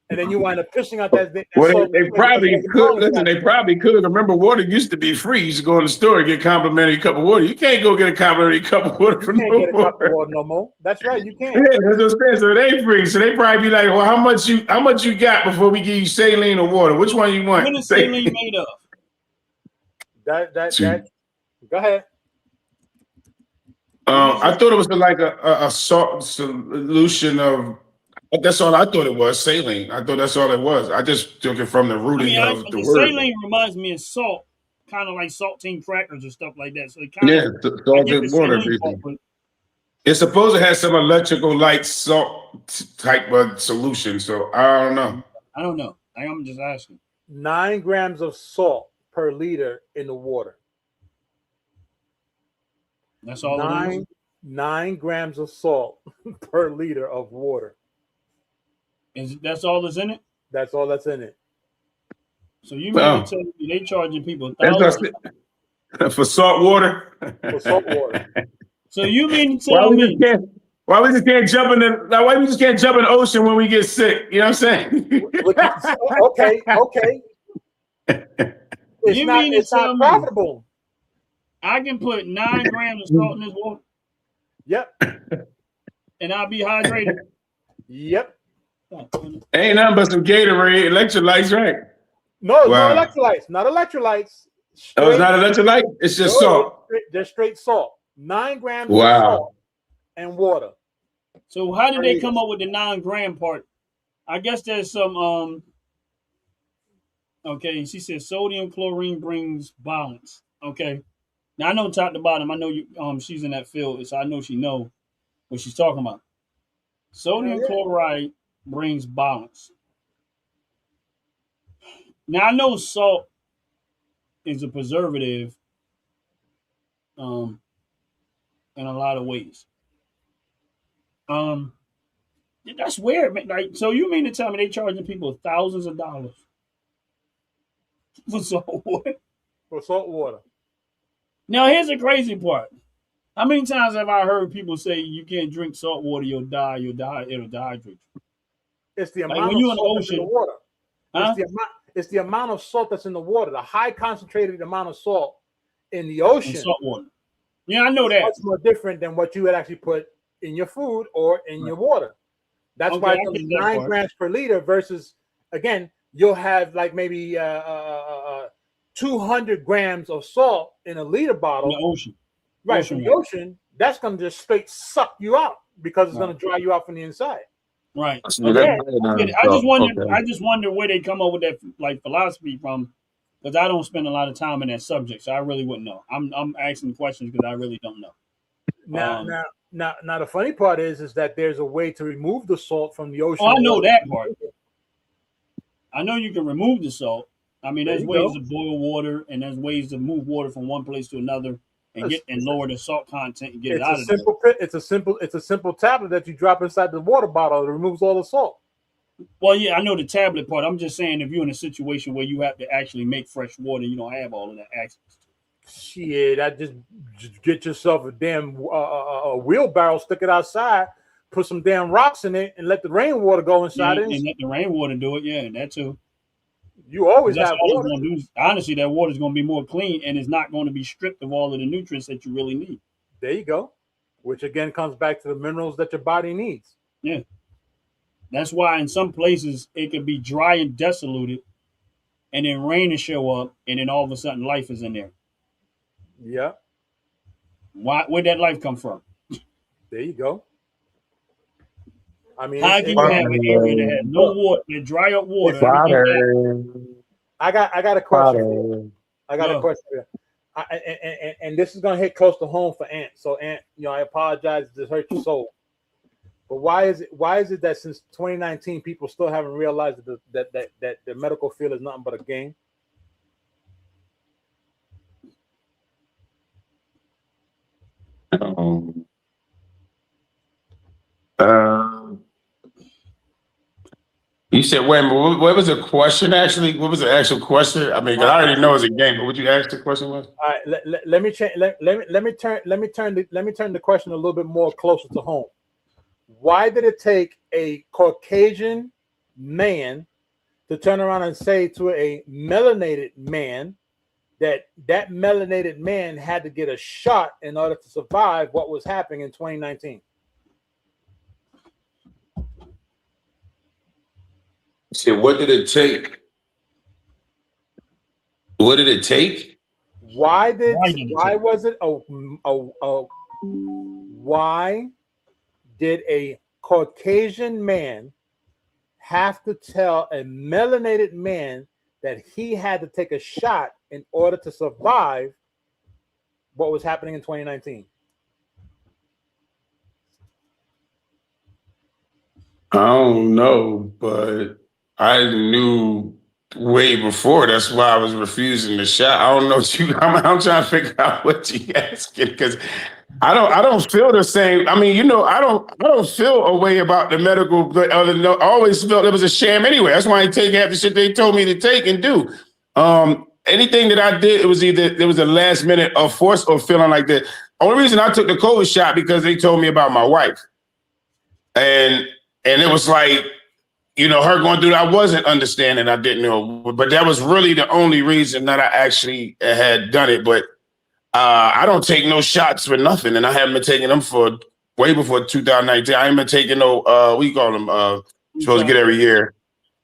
And then you wind up pissing out that. Well, they probably could. Listen, they probably could. Remember, water used to be free. You used to go in the store and get a complimentary cup of water. You can't go get a complimentary cup of water for no more. That's right. You can't. Yeah, that's what I'm saying. So it ain't free. So they probably be like, "Well, how much you got before we give you saline or water? Which one you want?" What is saline made of? That. Go ahead. I thought it was like a salt solution of. That's all I thought it was, saline. I thought that's all it was. I just took it from the rooting of the word. Saline reminds me of salt, kind of like saltine crackers or stuff like that. So it kind of salted water. It's supposed to have some electrical light salt type of solution. So I don't know. I don't know. I'm just asking. 9 grams of salt per liter in the water. That's all it is. 9 grams of salt per liter of water. That's all that's in it? That's all that's in it. So you mean to tell me they charging people That's thousands for salt water. For salt water. So you mean to tell me why we just can't jump in the ocean when we get sick? You know what I'm saying? Okay. It's not profitable. I can put 9 grams of salt in this water? Yep. And I'll be hydrated? Yep. Ain't nothing but some Gatorade, electrolytes, right? No, wow. No electrolytes. Not electrolytes. Straight, it's not electrolyte? It's just salt. They're straight salt. 9 grams of salt and water. So how did they come up with the 9-gram part? I guess there's some okay, she said sodium chlorine brings balance. Okay. Now I know top to bottom, I know you she's in that field, so I know she know what she's talking about. Sodium chloride brings balance. Now I know salt is a preservative in a lot of ways. That's weird, man. Like, so you mean to tell me they charging people thousands of dollars for salt water? For salt water. Now here's the crazy part. How many times have I heard people say you can't drink salt water, it'll dehydrate you? It's the amount of salt that's in the water. Huh? It's the amount of salt that's in the water, the high concentrated amount of salt in the ocean. And salt water. Yeah, I know that. It's much more different than what you would actually put in your food or in your water. That's why it's 9 grams per liter versus, again, you'll have like maybe 200 grams of salt in a liter bottle. In the ocean. Right, from the ocean, that's going to just straight suck you out because it's going to dry you out from the inside. Right. Okay. I just wonder where they come up with that like philosophy from, because I don't spend a lot of time in that subject, so I really wouldn't know. I'm asking questions because I really don't know. Now, the funny part is that there's a way to remove the salt from the ocean. Oh, I know that part. I know you can remove the salt. I mean, there's ways to boil water, and there's ways to move water from one place to another and lower the salt content and get it out of there. It's a simple tablet that you drop inside the water bottle. It removes all the salt. Well, yeah, I know the tablet part. I'm just saying if you're in a situation where you have to actually make fresh water, you don't have all of that access. Shit, I just get yourself a damn wheelbarrow, stick it outside, put some damn rocks in it, and let the rainwater go inside it. And let the rainwater do it. Yeah, that too. You always have water. Honestly, that water is going to be more clean, and it's not going to be stripped of all of the nutrients that you really need. There you go. Which again comes back to the minerals that your body needs. Yeah. That's why in some places it could be dry and desolated, and then rain will show up, and then all of a sudden life is in there. Yeah. Where'd that life come from? There you go. I mean, how can you have an area that has no water, that dry up water? I got a question. I got a question for you. And this is gonna hit close to home for Ant. So Ant, I apologize if this hurt your soul. But why is it that since 2019 people still haven't realized that the medical field is nothing but a game? You said, wait a minute, what was the question actually? What was the actual question? I mean, I already know it's a game, but what you asked the question was? All right, let me change. Let me turn the question a little bit more closer to home. Why did it take a Caucasian man to turn around and say to a melanated man that melanated man had to get a shot in order to survive what was happening in 2019? See, what did it take? What did it take? Why did a Caucasian man have to tell a melanated man that he had to take a shot in order to survive what was happening in 2019? I don't know, but I knew way before. That's why I was refusing the shot. I don't know what you. I'm trying to figure out what you asking because I don't feel the same. I mean, I don't feel a way about the medical. But other than I always felt it was a sham anyway. That's why I take half the shit they told me to take and do. Anything that I did, it was either there was a last minute of force or feeling like that. Only reason I took the COVID shot because they told me about my wife, and it was like, her going through that. I wasn't understanding. I didn't know, but that was really the only reason that I actually had done it. But I don't take no shots for nothing, and I haven't been taking them for way before 2019. I ain't been taking no what you call them? Supposed to get every year.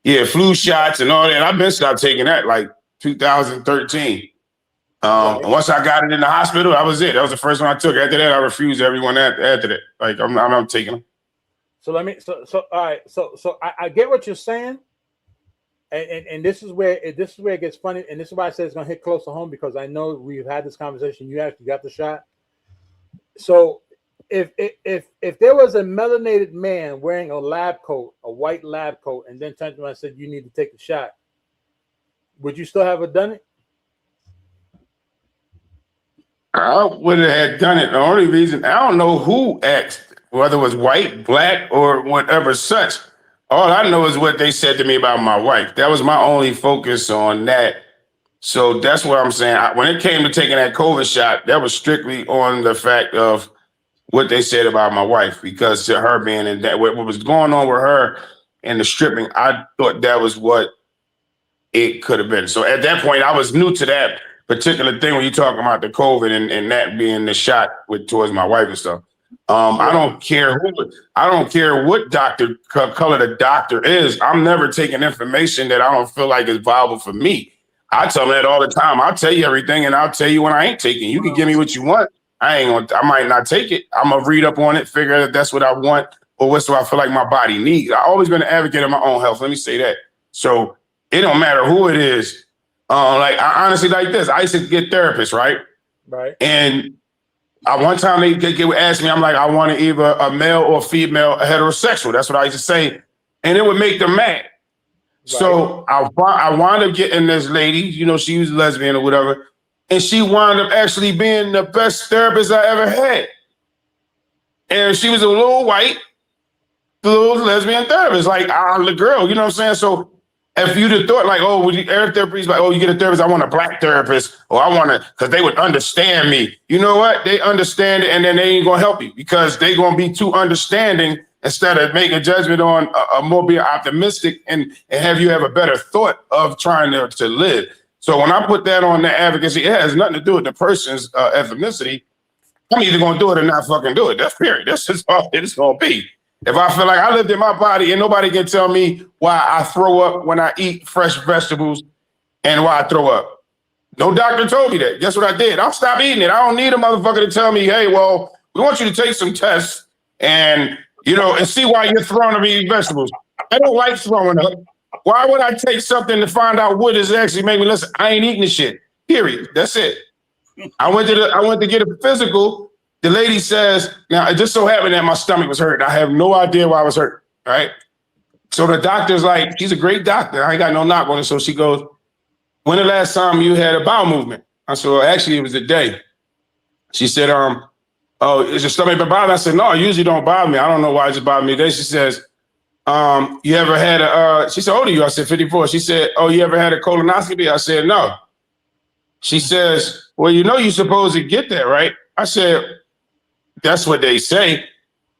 Yeah, flu shots and all that. I've been stopped taking that like 2013. And once I got it in the hospital, that was it. That was the first one I took. After that, I refused everyone after that. Like I'm taking them. So all right. So I get what you're saying, and this is where it gets funny, and this is why I said it's gonna hit close to home because I know we've had this conversation. You actually got the shot. So if there was a melanated man wearing a lab coat, a white lab coat, and then turned to me and said you need to take the shot, would you still have done it? I would have done it. The only reason I don't know who asked, whether it was white, black, or whatever such. All I know is what they said to me about my wife. That was my only focus on that. So that's what I'm saying. When it came to taking that COVID shot, that was strictly on the fact of what they said about my wife, because to her being in that, what was going on with her and the stripping, I thought that was what it could have been. So at that point, I was new to that particular thing when you're talking about the COVID and that being the shot towards my wife and stuff. I don't care what doctor color the doctor is. I'm never taking information that I don't feel like is viable for me. I tell them that all the time. I'll tell you everything, and I'll tell you when I ain't taking. You can give me what you want. I might not take it. I'm gonna read up on it, figure out if that's what I want or what's what I feel like my body needs. I've always been an advocate of my own health. Let me say that. So it don't matter who it is. Like I honestly like this. I used to get therapists, right? Right. And one time they would ask me, I'm like, I want either a male or female, a heterosexual. That's what I used to say, and it would make them mad. Right. So I wound up getting this lady. She was lesbian or whatever, and she wound up actually being the best therapist I ever had. And she was a little white, little lesbian therapist, like the girl. You know what I'm saying? So if you'd have thought like, oh, air therapist, like, oh, you get a therapist, I want a black therapist, or I want to, because they would understand me. You know what? They understand it, and then they ain't gonna help you because they gonna be too understanding instead of making a judgment on a more be optimistic and have you have a better thought of trying to live. So when I put that on the advocacy, it has nothing to do with the person's ethnicity. I'm either gonna do it or not fucking do it. That's period. That's just all it's gonna be. If I feel like I lived in my body and nobody can tell me why I throw up when I eat fresh vegetables and why I throw up. No doctor told me that. Guess what I did? I'll stop eating it. I don't need a motherfucker to tell me, hey, well, we want you to take some tests and, and see why you're throwing up eating vegetables. I don't like throwing up. Why would I take something to find out what is actually making me listen? I ain't eating the shit. Period. That's it. I went to get a physical. The lady says, now it just so happened that my stomach was hurt. I have no idea why I was hurt, right? So the doctor's like, she's a great doctor. I ain't got no knock on it. So she goes, when the last time you had a bowel movement? I said, well, actually it was a day. She said, oh, is your stomach been bothering? I said, no, it usually don't bother me. I don't know why it just bothered me today. She says, you ever had she said, how old are you? I said, 54. She said, oh, you ever had a colonoscopy? I said, no. She says, well, you're supposed to get that, right? I said, that's what they say.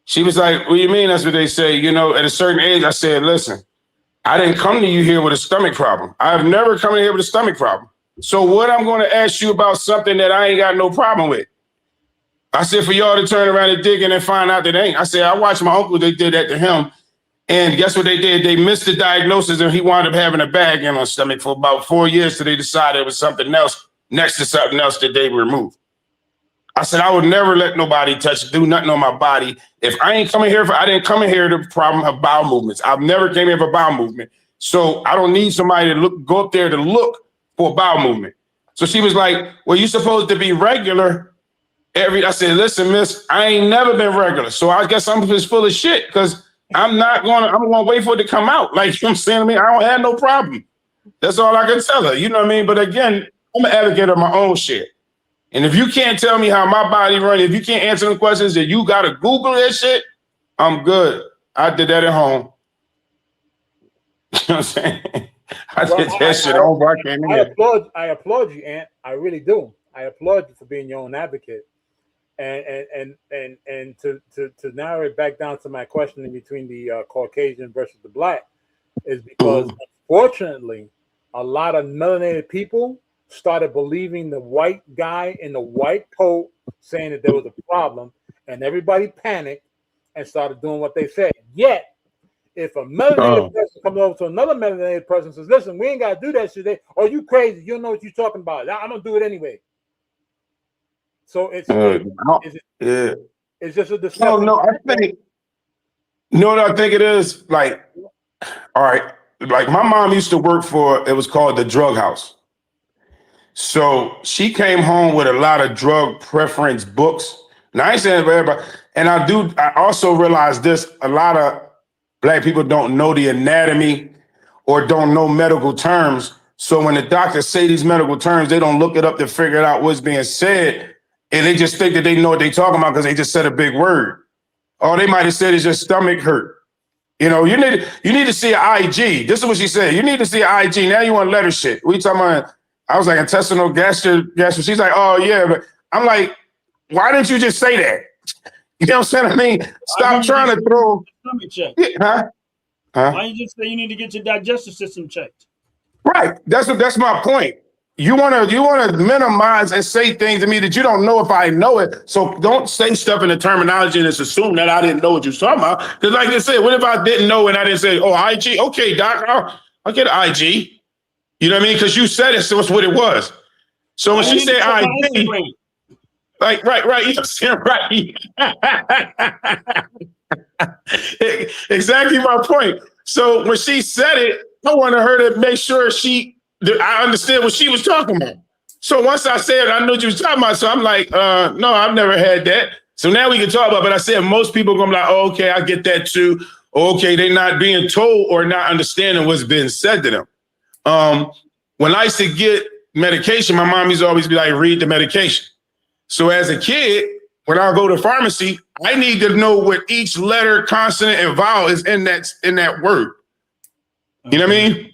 She was like, what do you mean that's what they say? At a certain age, I said, listen, I didn't come to you here with a stomach problem. I've never come in here with a stomach problem. So what I'm going to ask you about something that I ain't got no problem with? I said, for y'all to turn around and dig in and find out that ain't. I said, I watched my uncle, they did that to him. And guess what they did? They missed the diagnosis and he wound up having a bag in his stomach for about 4 years till they decided it was something else next to something else that they removed. I said, I would never let nobody do nothing on my body. If I ain't coming here I didn't come in here to problem of bowel movements. I've never came here for bowel movement. So I don't need somebody to go up there to look for a bowel movement. So she was like, well, you're supposed to be regular I said, listen, miss, I ain't never been regular. So I guess I'm just full of shit because I'm gonna wait for it to come out. Like, you know what I'm saying to me, I don't have no problem. That's all I can tell her. You know what I mean? But again, I'm an advocate of my own shit. And if you can't tell me how my body runs, if you can't answer the questions, that you gotta Google that shit, I'm good. I did that at home. You know what I'm saying? I did that shit at home. I applaud you, Ant. I really do. I applaud you for being your own advocate. And to narrow it back down to my question in between the Caucasian versus the black is because unfortunately a lot of melanated people started believing the white guy in the white coat saying that there was a problem, and everybody panicked and started doing what they said. Yet if a melanated person comes over to another melanated person and says, listen, we ain't got to do that shit, oh, you crazy, you don't know what you're talking about, I'm gonna do it anyway. So it's just a discussion. No, I think what I think it is, like, all right, like my mom used to work for, it was called the drug house. So she came home with a lot of drug preference books. Now I ain't saying for everybody, and I also realized this, a lot of black people don't know the anatomy or don't know medical terms. So when the doctors say these medical terms, they don't look it up to figure out what's being said. And they just think that they know what they're talking about because they just said a big word. Or they might have said it's your stomach hurt. You know, you need to see an IG. This is what she said. You need to see an IG. Now you want letter shit. We talking about, I was like, intestinal gastro. She's like, oh yeah, but I'm like, why didn't you just say that? You know what I'm saying? I mean, stop trying to throw. Stomach check. Huh? Why you just say you need to get your digestive system checked? Right. That's my point. You want to minimize and say things to me that you don't know if I know it. So don't say stuff in the terminology and just assume that I didn't know what you're talking about. Because like I said, what if I didn't know and I didn't say, oh, IG? Okay, doc, I'll get an IG. You know what I mean? Because you said it, so it's what it was. So when she said IG, like, right, you know what I'm saying? Right. Exactly my point. So when she said it, I wanted her to make sure I understood what she was talking about. So once I said, I knew what you was talking about. So I'm like, no, I've never had that. So now we can talk about it. But I said, most people are going to be like, oh, okay, I get that too. Okay, they're not being told or not understanding what's being said to them. When I used to get medication, my mom used to always be like, read the medication. So as a kid, when I go to pharmacy, I need to know what each letter, consonant, and vowel is in that word. You know what I mean?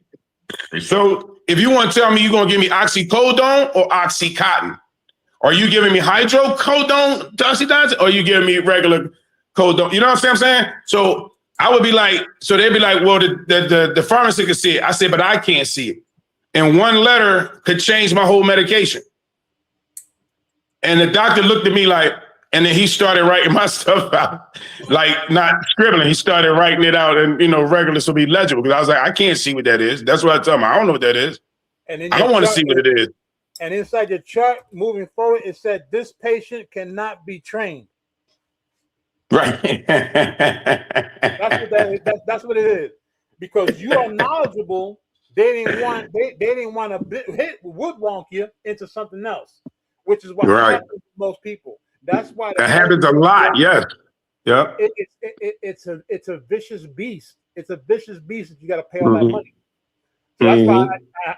So if you want to tell me you're going to give me oxycodone or oxycontin, are you giving me hydrocodone, oxycontin, or are you giving me regular codone? You know what I'm saying? So I would be like, so they'd be like, well, the pharmacy could see it. I said, but I can't see it. And one letter could change my whole medication. And the doctor looked at me like, and then he started writing my stuff out, like not scribbling. He started writing it out and, regular so be legible. Because I was like, I can't see what that is. That's what I tell him. I don't know what that is. And I don't want to see what it is. And inside your chart moving forward, it said this patient cannot be trained. Right. That's what it is. Because you are knowledgeable. They didn't want to woodwonk you into something else, which is what happens to most people. That's why that happens a lot. Yes. Yeah. It's a vicious beast. It's a vicious beast that you got to pay all that money. So that's why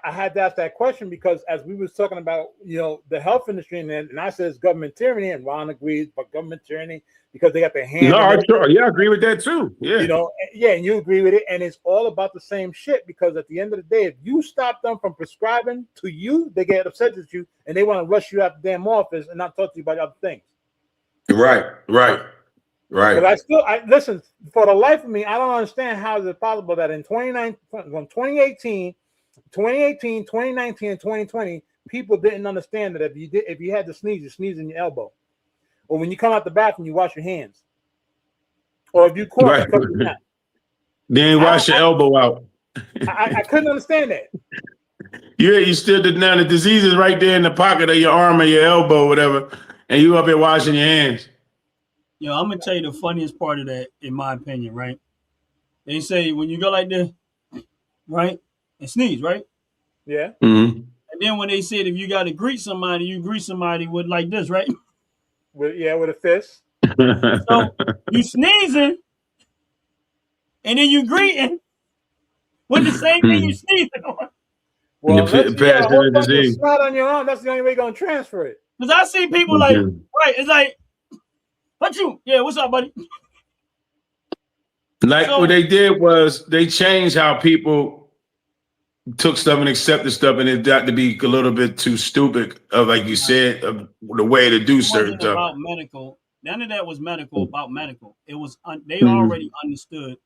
I had to ask that question, because as we was talking about, the health industry, and I said it's government tyranny, and Ron agrees, but government tyranny because they got their hands. No, sure. Yeah, I agree with that too. Yeah. And you agree with it, and it's all about the same shit. Because at the end of the day, if you stop them from prescribing to you, they get upset with you, and they want to rush you out the damn office and not talk to you about other things. Right. But I listen, for the life of me, I don't understand how is it possible that in 2018, 2019, and 2020, people didn't understand that if you had to sneeze, you sneeze in your elbow, or when you come out the bathroom, you wash your hands, or if you cough, you your mouth. Then wash your elbow out. I couldn't understand that. Yeah, you still did. Now the disease is right there in the pocket of your arm or your elbow, or whatever, and you up here washing your hands. I'm gonna tell you the funniest part of that, in my opinion, right? They say when you go like this, right, and sneeze, right? Yeah. Mm-hmm. And then when they said if you got to greet somebody, you greet somebody with like this, right? With a fist. So you sneezing, and then you greeting with the same thing you sneezing on. Well, You unless you got a pass whole the bunch of disease. snot on your arm, that's the only way you're gonna transfer it. Because I see people like, right, it's like, what you? Yeah, what's up, buddy? Like So- what they did was they changed how people took stuff and accepted stuff, and it got to be a little bit too stupid. Like you said, the way to do It certain wasn't stuff. about medical. None of that was medical about medical. It was they already understood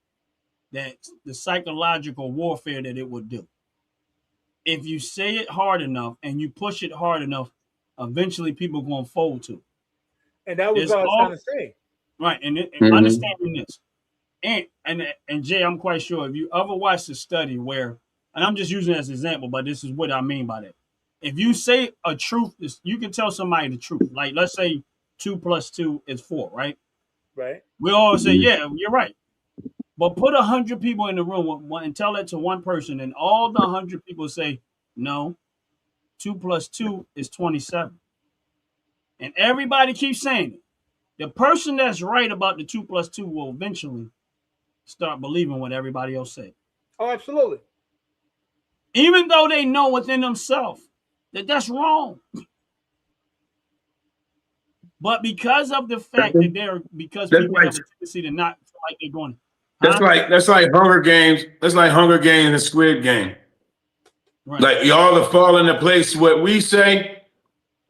that the psychological warfare that it would do. If you say it hard enough and you push it hard enough, eventually people going to fold to. And that was It's what I was all- trying to say. Right, and understanding this, and Jay, I'm quite sure if you ever watched a study where, and I'm just using it as an example, but this is what I mean by that. If you say a truth, you can tell somebody the truth. Like let's say 2 + 2 is 4, right? Right. We all say, yeah, you're right. But put 100 people in the room and tell that to one person, and all the 100 people say, no, 2 + 2 is 27. And everybody keeps saying it. The person that's right about the 2 + 2 will eventually start believing what everybody else said. Oh, absolutely. Even though they know within themselves that that's wrong. But because of the fact that because people have a tendency to not feel like they're going. That's like Hunger Games. That's like Hunger Games and Squid Game. Right. Like y'all are fall into place what we say,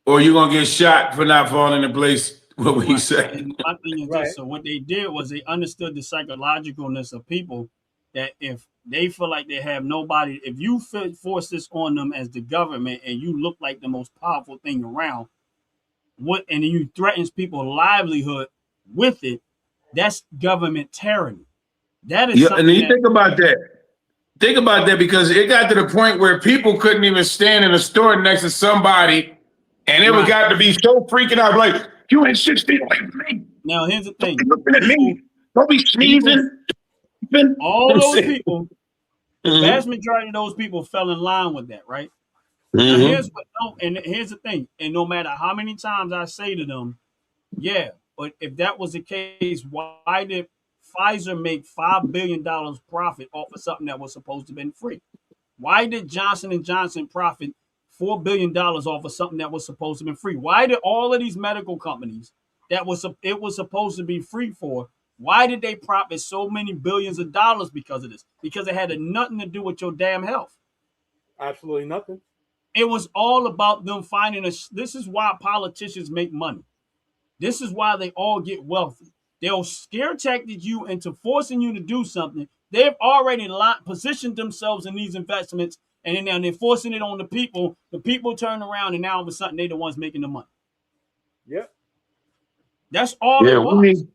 or you're gonna get shot for not falling into place what we say. And my thing is this. So what they did was they understood the psychologicalness of people, that if they feel like they have nobody, if you force this on them as the government and you look like the most powerful thing around, and you threatens people's livelihood with it, that's government tyranny. That is and you think about that. Think about that, because it got to the point where people couldn't even stand in a store next to somebody, and it got to be so freaking out, like, you ain't 6 feet away from me. Now here's the thing. Don't be looking at me. Don't be sneezing. All those people, the vast majority of those people fell in line with that, right? Now here's the thing. And no matter how many times I say to them, yeah, but if that was the case, why did Pfizer make $5 billion profit off of something that was supposed to have been free? Why did Johnson & Johnson profit $4 billion off of something that was supposed to have been free? Why did all of these medical companies it was supposed to be free for, why did they profit so many billions of dollars because of this? Because it had nothing to do with your damn health. Absolutely nothing. It was all about them finding this is why politicians make money. This is why they all get wealthy. They'll scare tactic you into forcing you to do something. They've already positioned themselves in these investments, and then they're forcing it on the people. The people turn around, and now all of a sudden they're the ones making the money. Yep. That's all it was.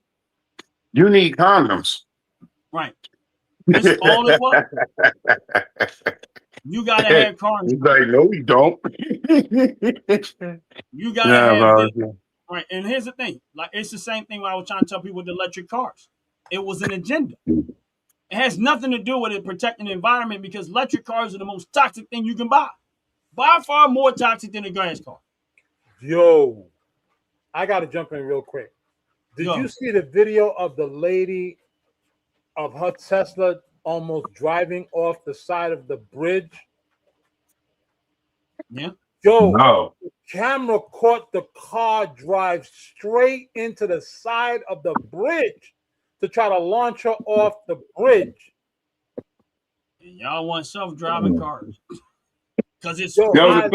You need condoms. Right. That's all it was. You gotta have condoms. He's like, no, you don't. You gotta have this. Right. And here's the thing. Like, it's the same thing when I was trying to tell people with electric cars. It was an agenda. It has nothing to do with it protecting the environment, because electric cars are the most toxic thing you can buy. By far more toxic than a gas car. Yo, I got to jump in real quick. Did you see the video of the lady of her Tesla almost driving off the side of the bridge? Yeah. Yo, no. The camera caught the car drive straight into the side of the bridge to try to launch her off the bridge. And y'all want self-driving cars. Because it's self-driving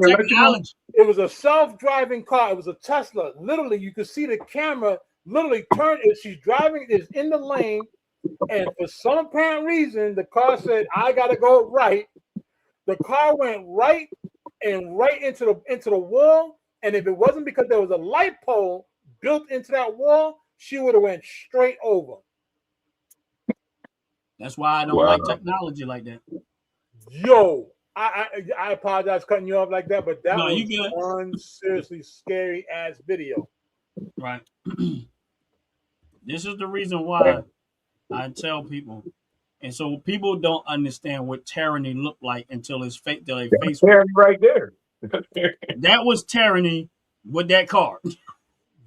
technology. It was a self-driving car. It was a Tesla. Literally, you could see the camera literally turn. She's driving, is in the lane, and for some apparent reason, the car said, I gotta go right. The car went right into the wall. And if it wasn't because there was a light pole built into that wall, she would have went straight over. That's why I don't like technology like that. Yo, I apologize cutting you off like that, but that was good. One seriously scary ass video. Right. This is the reason why I tell people. And so people don't understand what tyranny looked like until it's face right there. That was tyranny with that car.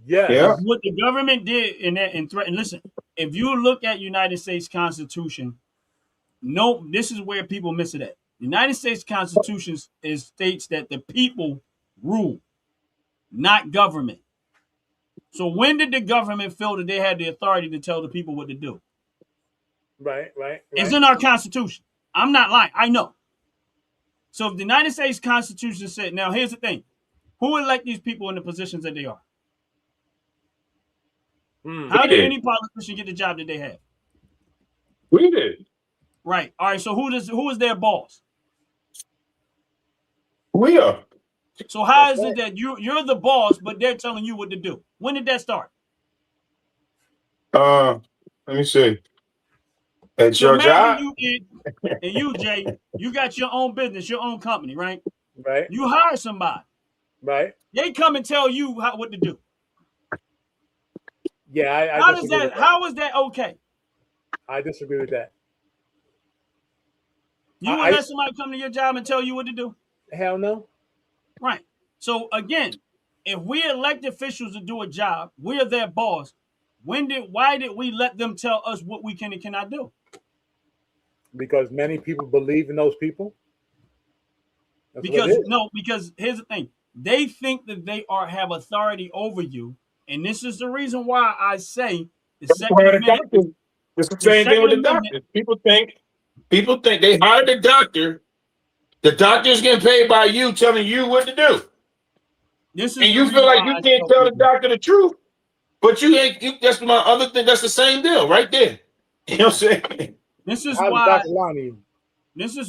Yeah. What the government did in that and threatened. Listen, if you look at United States Constitution, no, this is where people miss it at. United States Constitution states that the people rule, not government. So when did the government feel that they had the authority to tell the people what to do? Right. It's in our Constitution. I'm not lying. I know. So if the United States Constitution said, now here's the thing. Who elect these people in the positions that they are? How did any politician get the job that they have? We did. Right. All right. So who is their boss? We are. So how is it that you're the boss, but they're telling you what to do? When did that start? Let me see. It's So your imagine job. you did, and you, Jay, you got your own business, your own company, right? Right. You hire somebody. Right. They come and tell you what to do. Yeah, how does that? How is that okay? I disagree with that. You would let somebody come to your job and tell you what to do? Hell no. Right. So again, if we elect officials to do a job, we're their boss. Why did we let them tell us what we can and cannot do? Because many people believe in those people. Because here's the thing. They think that they have authority over you. And this is the reason why I say the Second Amendment. It's the same thing with the doctor. People think they hired the doctor. The doctor's getting paid by you, telling you what to do. And you feel like you can't tell the doctor the truth, but you ain't. That's my other thing. That's the same deal right there. You know what I'm saying? This is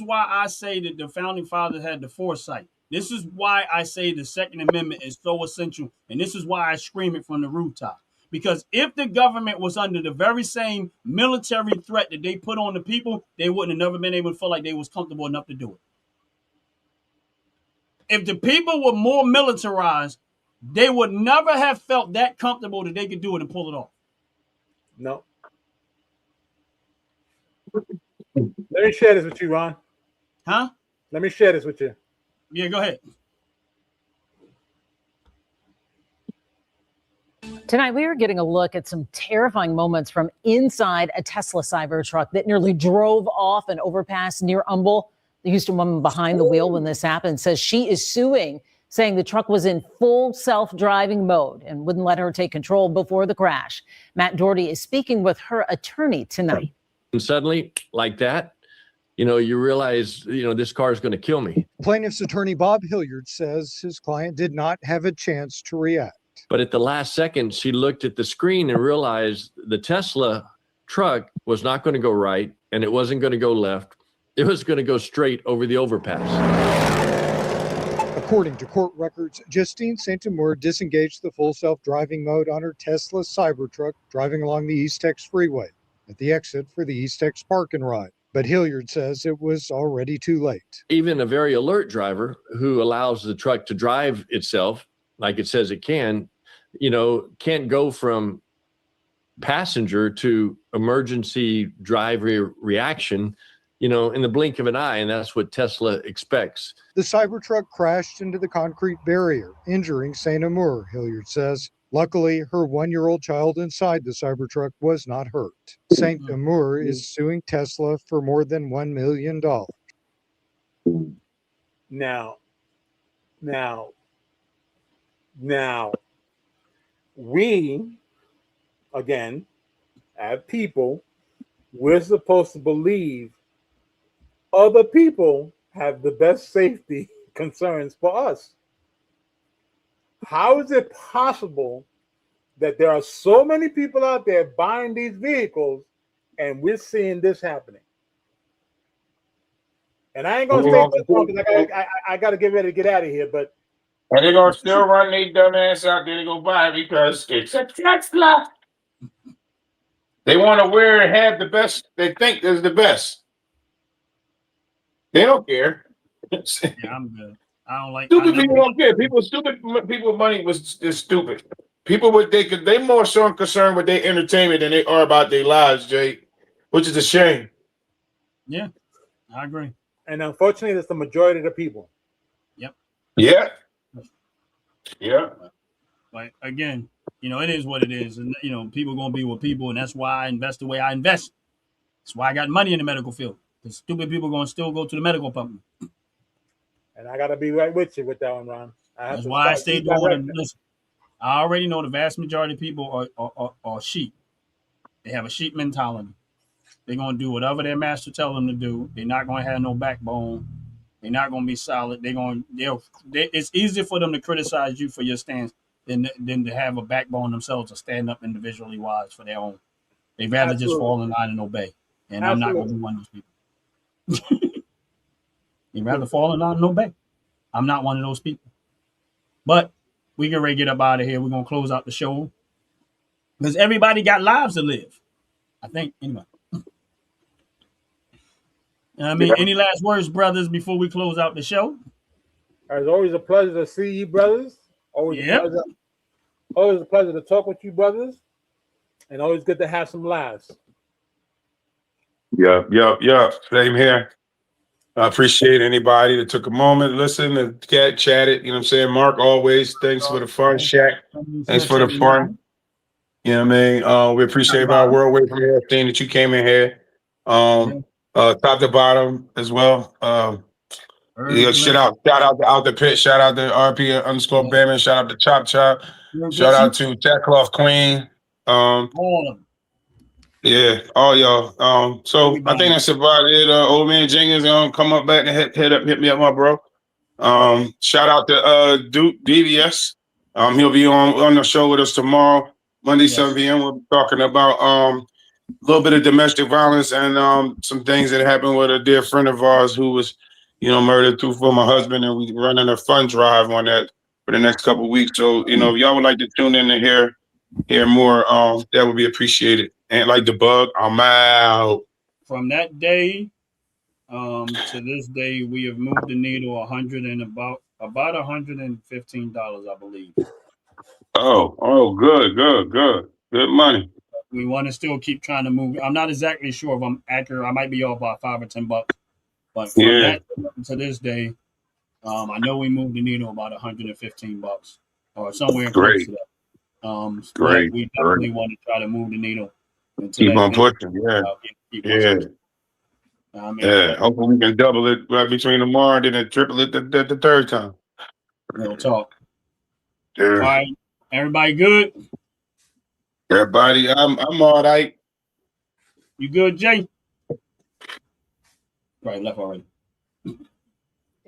why I say that the founding fathers had the foresight. This is why I say the Second Amendment is so essential, and this is why I scream it from the rooftop. Because if the government was under the very same military threat that they put on the people, they wouldn't have never been able to feel like they was comfortable enough to do it. If the people were more militarized, they would never have felt that comfortable that they could do it and pull it off. No. Let me share this with you, Ron. Huh? Let me share this with you. Yeah, go ahead. Tonight, we are getting a look at some terrifying moments from inside a Tesla Cybertruck that nearly drove off an overpass near Humble. The Houston woman behind the wheel when this happened says she is suing, saying the truck was in full self-driving mode and wouldn't let her take control before the crash. Matt Doherty is speaking with her attorney tonight. And suddenly, like that, you realize, this car is going to kill me. Plaintiff's attorney Bob Hilliard says his client did not have a chance to react. But at the last second, she looked at the screen and realized the Tesla truck was not going to go right, and it wasn't going to go left. It was going to go straight over the overpass. According to court records, Justine St. Amour disengaged the full self-driving mode on her Tesla Cybertruck driving along the East Tex Freeway at the exit for the East Tex Park and Ride. But Hilliard says it was already too late. Even a very alert driver who allows the truck to drive itself, like it says it can, can't go from passenger to emergency driver reaction, in the blink of an eye. And that's what Tesla expects. The Cybertruck crashed into the concrete barrier, injuring St. Amour, Hilliard says. Luckily, her 1-year-old child inside the Cybertruck was not hurt. St. Amour is suing Tesla for more than $1 million. Now, we, again, as people, we're supposed to believe other people have the best safety concerns for us. How is it possible that there are so many people out there buying these vehicles and we're seeing this happening? And I ain't gonna stay too long because I got to get ready to get out of here. But And they're gonna still run their dumb ass out there to go buy it because it's a Tesla. They want to wear and have the best they think is the best. They don't care. Yeah, I'm good. I don't like Stupid people don't care. Stupid people with money is stupid. People they more so concerned with their entertainment than they are about their lives, Jay, which is a shame. Yeah, I agree. And unfortunately, that's the majority of the people. Yep. Yeah. Yeah. But again, it is what it is. And, people are going to be with people. And that's why I invest the way I invest. That's why I got money in the medical field. Because stupid people are going to still go to the medical company. And I got to be right with you with that one, Ron. That's why I stay doing it. Listen, I already know the vast majority of people are sheep. They have a sheep mentality. They're going to do whatever their master tell them to do. They're not going to have no backbone. They're not going to be solid. It's easier for them to criticize you for your stance than to have a backbone themselves to stand up individually wise for their own. They'd rather just fall in line and obey. And I'm not going to be one of those people. They'd rather fall in line and obey. I'm not one of those people. But we get ready to get up out of here. We're going to close out the show. Because everybody got lives to live. I think, anyway. Any last words, brothers, before we close out the show? It's always a pleasure to see you, brothers. Always a pleasure to talk with you, brothers. And always good to have some laughs. Yep. Same here. I appreciate anybody that took a moment to listen and chat it. You know what I'm saying? Mark, always, thanks for the fun. Shaq, thanks for the fun. You know what I mean? We appreciate our world away from here, seeing that you came in here. Top to bottom as well. Shout out the pit. Shout out to RP Batman. Shout out to Chop. Shout out to Jackcloth Queen. All of them. Yeah, all y'all. So I think that's about it. Old man Jenkins come up back and hit me up, my bro. Shout out to Duke DVS. He'll be on the show with us tomorrow, Monday, 7 p.m. We'll be talking about a little bit of domestic violence and some things that happened with a dear friend of ours who was, murdered for my husband, and we're running a fund drive on that for the next couple of weeks. So, if y'all would like to tune in and hear more, that would be appreciated. And like the bug, I'm out. From that day to this day, we have moved the needle about $115, I believe. Oh, good money. We want to still keep trying to move. I'm not exactly sure if I'm accurate. I might be off by $5 or $10, but from that to this day, I know we moved the needle about $115 or somewhere close to that. Great. We definitely want to try to move the needle. Keep on pushing, Hopefully we can double it right between tomorrow and then triple it the third time. Real talk. Yeah. All right, everybody good? Everybody, I'm all right. You good, Jay? Right, left already.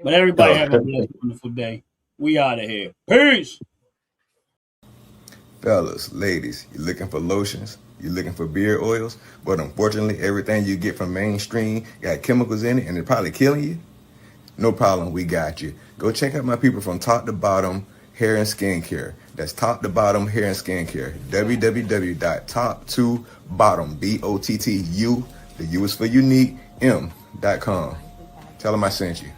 But everybody have a blessed, wonderful day. We out of here. Peace. Fellas, ladies, you looking for lotions? You looking for beard oils? But unfortunately, everything you get from mainstream got chemicals in it and it's probably killing you? No problem, we got you. Go check out my people from Top to Bottom Hair and Skincare. That's Top to Bottom Hair and Skincare. www.top2bottom, BOTTU, the U is for unique, M.com. Tell them I sent you.